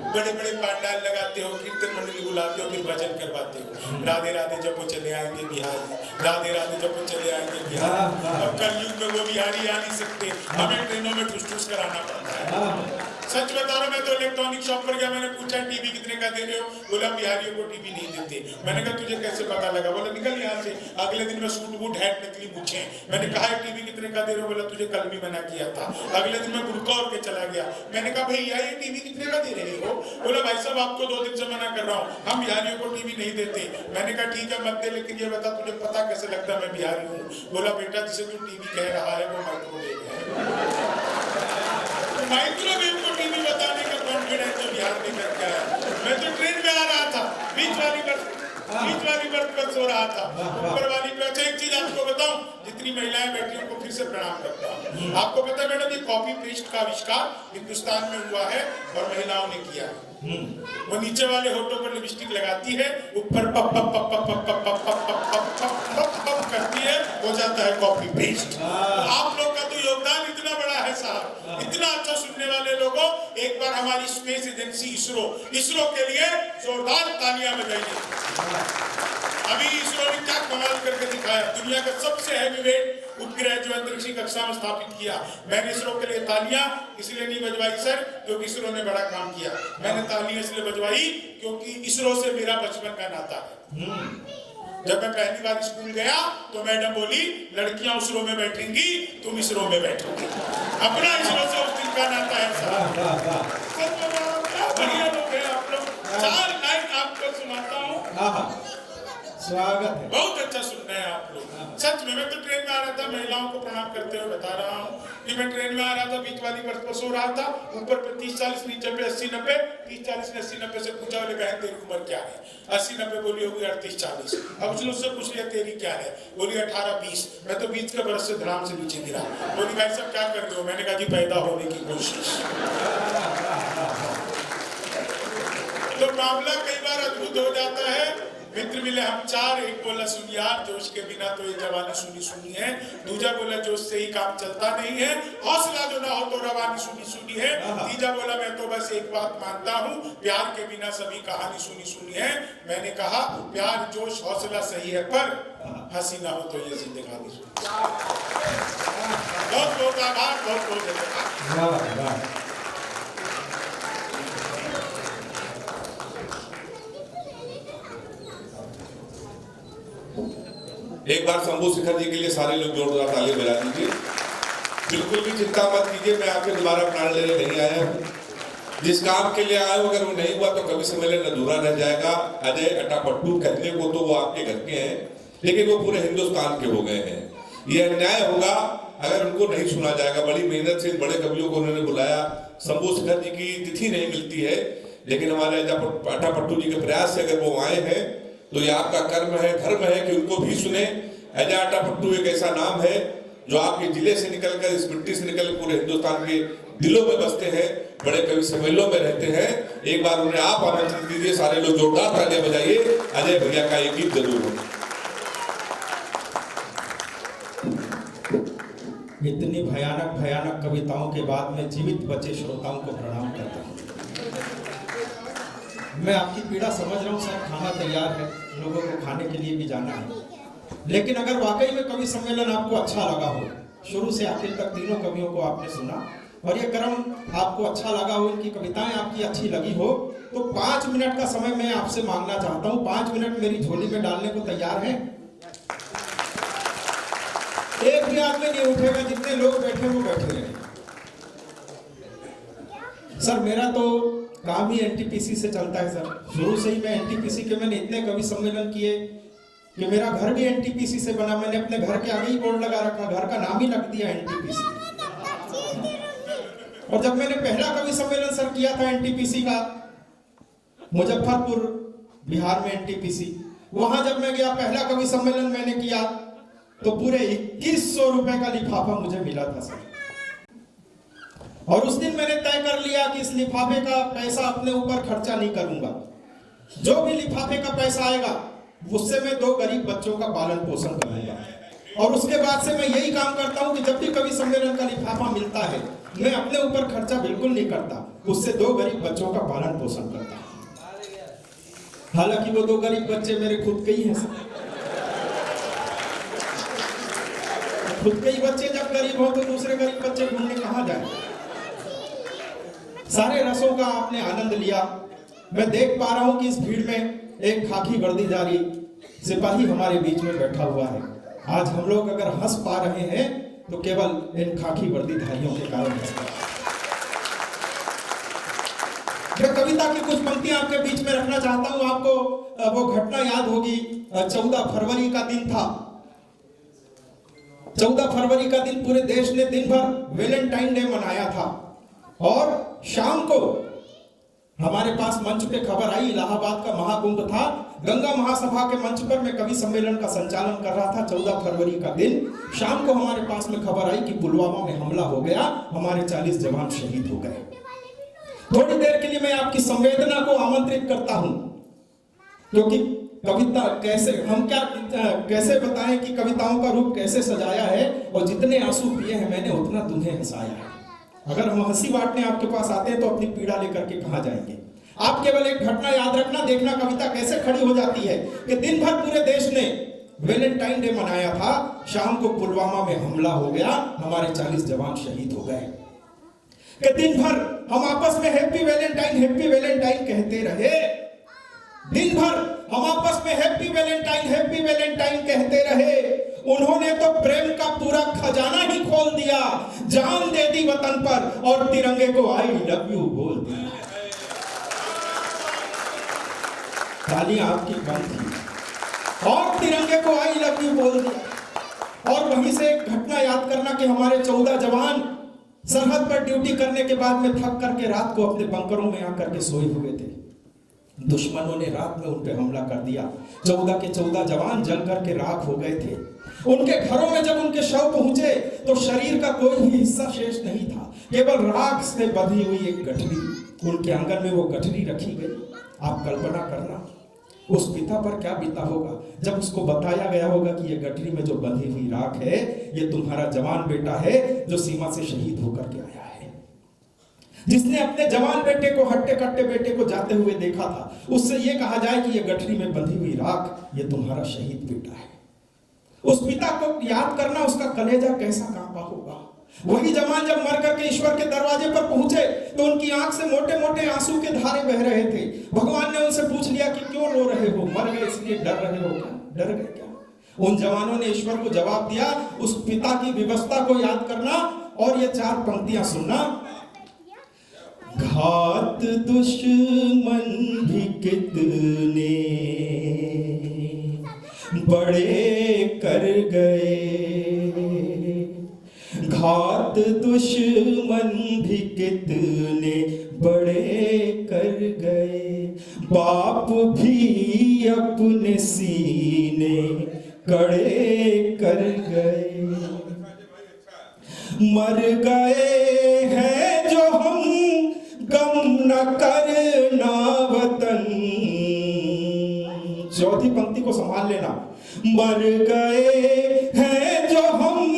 बड़े बड़े पंडाल लगाते हो, कीर्तन मंडली बुलाते हो, फिर भजन करवाते हो, राधे राधे जब वो चले आएंगे बिहारी, राधे राधे जब वो चले आएंगे बिहारी। अब कलयुग में वो बिहारी आ नहीं सकते, हमें ट्रेनों में ठुस ठुस कराना पड़ता है। सच बता रहा हूं, मैं तो इलेक्ट्रॉनिक शॉप पर गया, मैंने पूछा टीवी कितने का दे रहे हो, बोला बिहारियों को टीवी नहीं देते। मैंने कहा तुझे कैसे पता लगा, बोला निकल यहाँ से। अगले दिन मैं सूट बूट हैट नकली पूछे, मैंने कहा टीवी कितने का दे रहे हो, बोला तुझे कल भी मना किया था। अगले दिन मैं बुर्का और के चला गया, मैंने कहा भैया ये टीवी कितने का दे रहे हो, बोला भाई साहब आपको 2 दिन से मना कर रहा हूँ, हम बिहारियों को टीवी नहीं देते। मैंने कहा ठीक है मत दे, लेकिन ये बता तुझे पता कैसे लगता मैं बिहारी हूँ। बोला बेटा जिसे तू टीवी कह रहा है वो माइक्रोवेव है। माइक्रोवेव को टीवी बताने का कॉन्फिडेंस तो बिहार में करके आया। मैं तो ट्रेन में आ रहा था, बीच वाली बर्थ पर सो रहा था, ऊपर वाली पे। अच्छा एक चीज आपको बताऊं, जितनी महिलाएं बैठी उनको फिर से प्रणाम करता हूं। आपको पता है मैडम ये कॉपी पेस्ट का आविष्कार हिंदुस्तान में हुआ है और महिलाओं ने किया है। वो नीचे वाले होठों पर लिपस्टिक लगाती है, ऊपर पप पप पप पप पप पप पप पप पप करती है, हो जाता है कॉपी पेस्ट। आप लोग का तो योगदान इतना बड़ा है साहब, इतना अच्छा सुनने वाले लोगों, एक बार हमारी स्पेस एजेंसी इसरो के लिए जोरदार तालियां बजाइए। अभी इसरो ने क्या कमाल करके दिखाया, दुनिया का सबसे हैवी वेट उपग्रह जो अंतरिक्ष कक्षा में स्थापित किया। मैंने इसरो के लिए तालियां इसलिए नहीं बजवाई सर क्योंकि इसरो ने बड़ा काम किया, मैंने तालियां इसलिए बजवाई क्योंकि इसरो से मेरा बचपन का नाता है। जब मैं पहली बार स्कूल गया तो मैडम बोली लड़कियां इसरो में बैठेंगी, तुम इसरो में बैठोगे। अपना इसरो से उस दिन का नाता है साहब। बढ़िया लोग हैं आप लोग। 4 लाइन आपको सुनाता हूँ, स्वागत है। बहुत अच्छा सुन रहे हैं आप लोग। सच में मैं तो ट्रेन में आ रहा था, महिलाओं को प्रणाम करते हुए बता रहा हूँ कि मैं ट्रेन में आ रहा था, बीच वाली बर्थ पर सो रहा था, ऊपर पे 30-40, नीचे पे 80-90। 30-40 ने 80-90 से पूछा, बोले बहन तेरी उम्र क्या है? 80-90 बोली होगी 38-40। अब उसने उससे पूछ लिया तेरी क्या है? बोली 18-20। मैं तो 20 के बरस से धड़ाम से नीचे गिरा। बोली भाई साहब क्या कर रहे हो? मैंने कहा जी पैदा होने की कोशिश। तो मामला कई बार अद्भुत हो जाता है। मित्र मिले हम 4, एक बोला सुन यार जोश के बिना तो ये जवानी सुनी सुनी है, दूजा बोला जोश से ही काम चलता नहीं है, हौसला जो ना हो तो रवानी सुनी सुनी है, तीजा बोला मैं तो बस एक बात मानता हूँ प्यार के बिना सभी कहानी सुनी सुनी है। मैंने कहा प्यार जोश हौसला सही है पर हंसी ना हो तो ये जिंदगानी सुनी। बहुत बहुत आभार, बहुत बहुत धन्यवाद। एक बार शंभू शिखर जी के लिए सारे लोग जोरदार ताली बजा दीजिए। बिल्कुल भी चिंता मत कीजिए, मैं आपके दोबारा प्राण लेने नहीं आया हूँ। जिस काम के लिए आया हूँ अगर वो नहीं हुआ तो कभी सम्मेलन अधूरा रह जाएगा। अजय अटापट्टू कहने को तो वो आपके घर के हैं, लेकिन वो पूरे हिंदुस्तान के हो गए हैं। ये अन्याय होगा अगर उनको नहीं सुना जाएगा। बड़ी मेहनत से बड़े कवियों को उन्होंने बुलाया। शंभू शिखर जी की तिथि नहीं मिलती है, लेकिन हमारे आटा पट्टू जी के प्रयास से अगर वो आए हैं तो ये आपका कर्म है, धर्म है कि उनको भी सुने। एजा आटा पट्टू एक ऐसा नाम है जो आपके जिले से निकलकर, इस मिट्टी से निकल पूरे हिंदुस्तान के दिलों में बसते हैं, बड़े कवि सम्मेलनों में रहते हैं। एक बार उन्हें आप आमंत्रित कीजिए, सारे लोग जोरदार तालियां बजाइए। अजय भैया का एक गीत जरूर हो। इतनी भयानक भयानक कविताओं के बाद में जीवित बचे श्रोताओं को प्रणाम करता हूँ। मैं आपकी पीड़ा समझ रहा हूँ, सर खाना तैयार है, लोगों को खाने के लिए भी जाना है, लेकिन अगर वाकई में कवि सम्मेलन आपको अच्छा लगा हो, शुरू से आखिर तक तीनों कवियों को आपने सुना और ये क्रम आपको अच्छा लगा हो, इनकी कविताएं आपकी अच्छी लगी हो, तो 5 मिनट का समय मैं आपसे मांगना चाहता हूँ। 5 मिनट मेरी झोली में डालने को तैयार हैं? एक भी आदमी नहीं उठेगा, जितने लोग बैठे वो बैठे रहे। सर मेरा तो काम ही एनटीपीसी से चलता है सर, शुरू से ही मैं एनटीपीसी के, मैंने इतने कवि सम्मेलन किए कि मेरा घर भी एनटीपीसी से बना। मैंने अपने घर के आगे ही बोर्ड लगा रखा, घर का नाम ही रख दिया एनटीपीसी। और जब मैंने पहला कवि सम्मेलन सर किया था एनटीपीसी का, मुजफ्फरपुर बिहार में एनटीपीसी, वहां जब मैं गया पहला कवि सम्मेलन मैंने किया तो पूरे 2100 रुपए का लिफाफा मुझे मिला था सर। और उस दिन मैंने तय कर लिया कि इस लिफाफे का पैसा अपने ऊपर खर्चा नहीं करूंगा, जो भी लिफाफे का पैसा आएगा उससे मैं 2 गरीब बच्चों का पालन पोषण करूंगा। और उसके बाद से मैं यही काम करता हूं कि जब भी कवि सम्मेलन का लिफाफा मिलता है मैं अपने ऊपर खर्चा बिल्कुल नहीं करता, उससे 2 गरीब बच्चों का पालन पोषण करता हूं। हालांकि वो 2 गरीब बच्चे मेरे खुद के ही हैं सर। खुद के ही बच्चे जब गरीब हो तो दूसरे गरीब बच्चे ढूंढने कहां जाए। सारे रसों का आपने आनंद लिया। मैं देख पा रहा हूं कि इस भीड़ में एक खाकी वर्दीधारी सिपाही हमारे बीच में बैठा हुआ है। आज हम लोग अगर हंस पा रहे हैं तो केवल इन खाकी वर्दीधारियों के कारण हंस पा रहे हैं। मैं कविता की कुछ पंक्तियां आपके बीच में रखना चाहता हूं। आपको वो घटना याद होगी, 14 फरवरी का दिन था। 14 फरवरी का दिन पूरे देश ने दिन भर वैलेंटाइन डे मनाया था और शाम को हमारे पास मंच पे खबर आई, इलाहाबाद का महाकुंभ था, गंगा महासभा के मंच पर मैं कवि सम्मेलन का संचालन कर रहा था। 14 फरवरी का दिन शाम को हमारे पास में खबर आई कि पुलवामा में हमला हो गया, हमारे 40 जवान शहीद हो गए। थोड़ी देर के लिए मैं आपकी संवेदना को आमंत्रित करता हूं, क्योंकि कविता कैसे हम कैसे बताएं कि कविताओं का रूप कैसे सजाया है, और जितने आंसू पिए हैं मैंने उतना तुम्हें हंसाया है। अगर हम हंसी बांटने आपके पास आते हैं तो अपनी पीड़ा लेकर के कहां जाएंगे। आप केवल एक घटना याद रखना, देखना कविता कैसे खड़ी हो जाती है कि दिन भर पूरे देश ने वैलेंटाइन डे मनाया था, शाम को पुलवामा में हमला हो गया, हमारे 40 जवान शहीद हो गए। कि दिन भर हम आपस में हैप्पी वैलेंटाइन कहते रहे, दिन भर हम आपस में हैप्पी वैलेंटाइन कहते रहे। उन्होंने तो प्रेम का पूरा खजाना ही खोल दिया, जान दे दी वतन पर और तिरंगे को आई लव यू बोल दिया। तालियां आपकी बंद थी और तिरंगे को आई लव यू बोल दिया। और वहीं से एक घटना याद करना कि हमारे 14 जवान सरहद पर ड्यूटी करने के बाद में थक करके रात को अपने बंकरों में आकर के सोए हुए थे। दुश्मनों ने रात में उन पे हमला कर दिया। 14 के 14 जवान जल करके राख हो गए थे। उनके घरों में जब उनके शव पहुंचे तो शरीर का कोई भी हिस्सा शेष नहीं था, केवल राख से बंधी हुई एक गठरी। उनके आंगन में वो गठरी रखी गई। आप कल्पना करना उस पिता पर क्या बीता होगा जब उसको बताया गया होगा कि ये गठरी में जो बंधी हुई राख है ये तुम्हारा जवान बेटा है जो सीमा से शहीद होकर के आया है, जिसने अपने जवान बेटे को, हट्टे कट्टे बेटे को जाते हुए देखा था। उससे ये कहा जाए कि ये गठरी में बंधी हुई राख ये तुम्हारा शहीद बेटा है। उस पिता को याद करना, उसका कलेजा कैसा कांपा होगा। वही जवान जब मर करके ईश्वर के दरवाजे पर पहुंचे तो उनकी आंख से मोटे मोटे आंसू के धारे बह रहे थे। भगवान ने उनसे पूछ लिया कि क्यों रो रहे हो, मर गए इसलिए डर रहे हो क्या, डर गए क्या? उन जवानों ने ईश्वर को जवाब दिया, उस पिता की विवशता को याद करना और ये 4 पंक्तियां सुनना। घात दुश्मन भी कितने बड़े कर गए, घात दुश्मन भी कितने बड़े कर गए। पाप भी अपने सीने कड़े कर गए, मर गए हैं जो हम गम न करना वतन। चौथी पंक्ति को संभाल लेना। मर गए हैं जो हम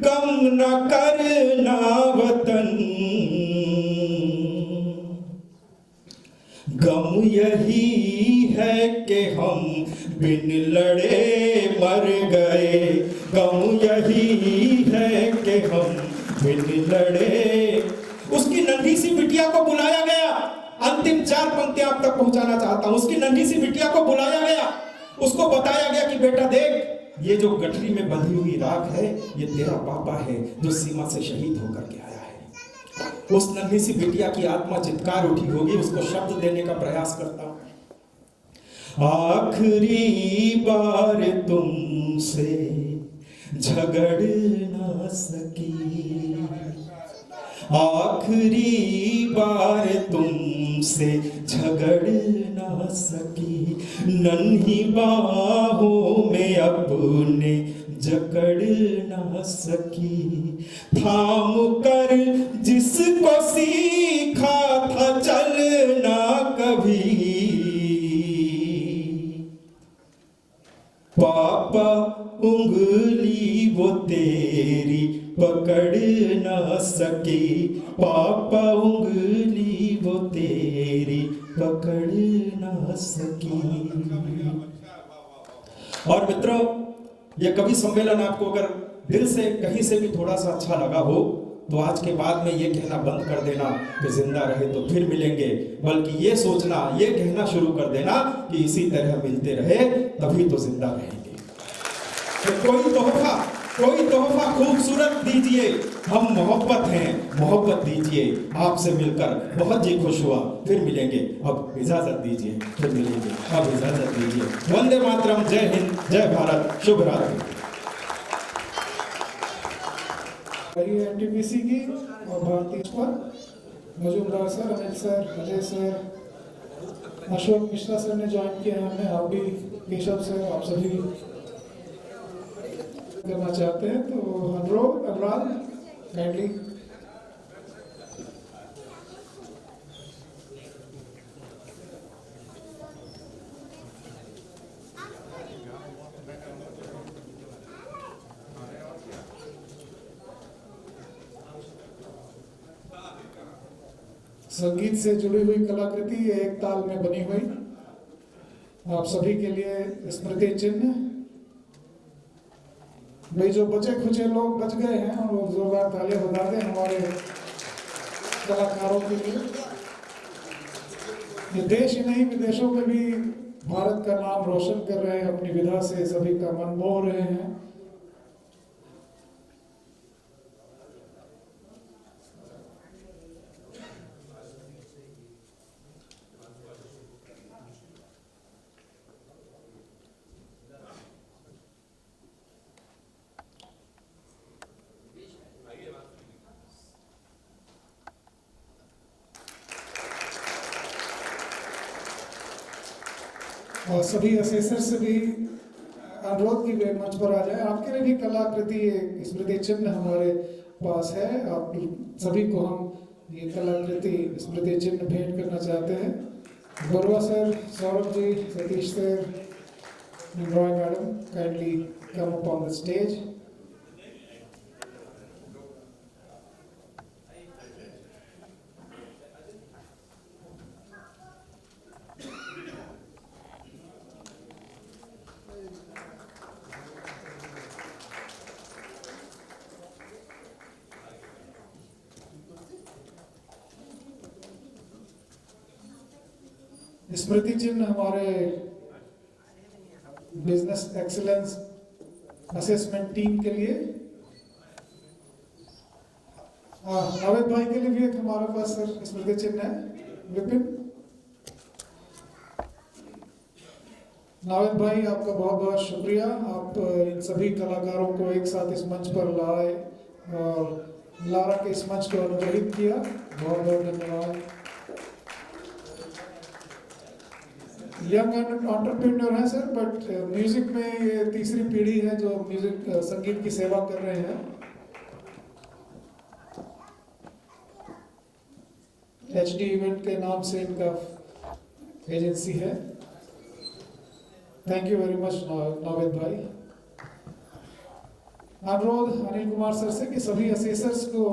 गम न करना वतन, गम यही है कि हम बिन लड़े मर गए, गम यही है कि हम बिन लड़े। उसकी नन्ही सी बिटिया को बुलाया गया, अंतिम 4 पंक्तियां आप तक पहुंचाना चाहता हूं। उसकी नन्ही सी बिटिया को बुलाया गया, उसको बताया गया कि बेटा देख, ये जो गठरी में बंधी हुई राख है, ये तेरा पापा है जो सीमा से शहीद होकर के आया है। उस नन्ही सी बिटिया की आत्मा चित्कार उठी होगी, उसको शब्द देने का प्रयास करता हूं। आखिरी बार तुमसे झगड़ ना सकी, आखिरी बार तुमसे झगड़ ना सकी, नन्ही बाहों में अपने जकड़ ना सकी, थाम कर जिसको सीखा था चलना कभी, पापा उंगली वो तेरी पकड़ ना सकी, पापा उंगली वो तेरी पकड़ ना सकी। और मित्रों, ये कवि सम्मेलन आपको अगर दिल से कहीं से भी थोड़ा सा अच्छा लगा हो तो आज के बाद में ये कहना बंद कर देना कि जिंदा रहे तो फिर मिलेंगे, बल्कि ये सोचना, ये कहना शुरू कर देना कि इसी तरह मिलते रहे तभी तो जिंदा रहेंगे। तो कोई तोहफा खूबसूरत दीजिए, हम मोहब्बत हैं, मोहब्बत दीजिए। आपसे मिलकर बहुत जी खुश हुआ, फिर मिलेंगे, अब इजाजत दीजिए, फिर मिलेंगे, अब इजाजत दीजिए। वंदे मातरम, जय हिंद, जय भारत, शुभ रात्रि। एनटीपीसी की और भारतीय पर Majumdar sir, Anil sir, Ajay sir, Ashok Mishra sir ने ज्वाइन किया हमें, आप भी, केशव सर, आप सभी करना चाहते हैं तो अनुरोध, अनुराग काइंडली। संगीत से जुड़ी हुई कलाकृति एक ताल में बनी हुई आप सभी के लिए स्मृति चिन्ह। भाई जो बचे खुचे लोग बच गए हैं, हम लोग जोरदार तालियां बजा दें हमारे कलाकारों के लिए। ये देश ही नहीं, विदेशों में भी भारत का नाम रोशन कर रहे हैं, अपनी विधा से सभी का मन मोह रहे हैं। और सभी असेसर से भी अनुरोध की वे मंच पर आ जाए। आपके लिए भी कलाकृति एक स्मृति चिन्ह हमारे पास है, आप सभी को हम ये कलाकृति स्मृति चिन्ह भेंट करना चाहते हैं। Barua sir, Saurabh ji, Satish sir, Roy madam, kindly come upon the stage. स्मृति चिन्ह हमारे बिजनेस एक्सीलेंस असेसमेंट टीम के लिए, नावेद भाई के लिए भी एक हमारे पास सर स्मृति चिन्ह है। विपिन, नावेद भाई आपका बहुत बहुत शुक्रिया, आप इन सभी कलाकारों को एक साथ इस मंच पर लाए और लारा के इस मंच को अनुग्रहित किया, बहुत बहुत धन्यवाद। यंग एंटरप्रेन्योर हैं सर, बट म्यूजिक में ये तीसरी पीढ़ी है जो म्यूजिक संगीत की सेवा कर रहे हैं। HD इवेंट के नाम से इनका एजेंसी है। Thank you very much Naved भाई। अनुरोध अनिल कुमार सर से कि सभी असेसर्स को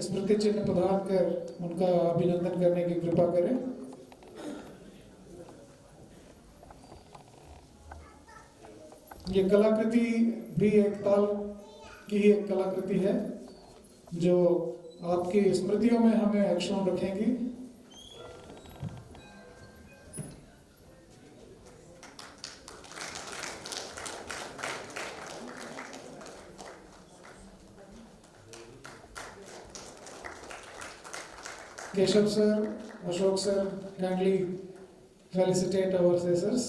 स्मृति चिन्ह प्रदान कर उनका अभिनंदन करने की कृपा करें। ये कलाकृति भी एक ताल की ही एक कलाकृति है जो आपकी स्मृतियों में हमें अक्षुण्ण रखेंगी। Keshav sir, Ashok sir, kindly felicitate our assessors.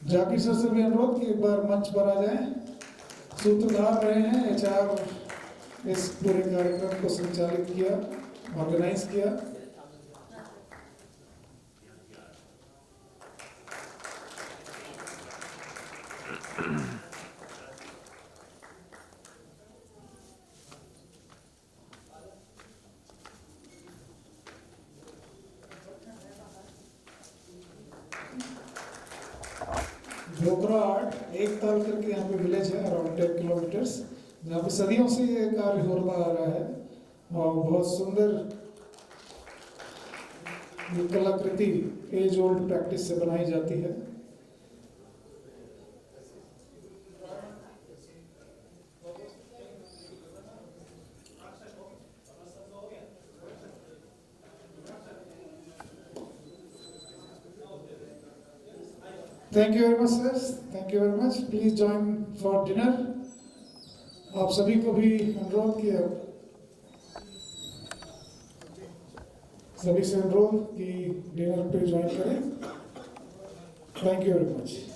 Zakir sir से भी अनुरोध कि एक बार मंच पर आ जाएं। सूत्रधार रहे हैं HR इस पूरे कार्यक्रम को संचालित किया, ऑर्गेनाइज किया। ढोकराट एक ताल करके यहाँ पे विलेज है अराउंड 10 किलोमीटर्स, जहाँ पे सदियों से ये कार्य होता आ रहा है और बहुत सुंदर ये कलाकृति एज ओल्ड प्रैक्टिस से बनाई जाती है। Thank you very much, sir. Thank you very much. Please join for dinner. आप सभी को भी अनुरोध किया, सभी से अनुरोध कि डिनर पे ज्वाइन करें। Thank you very much.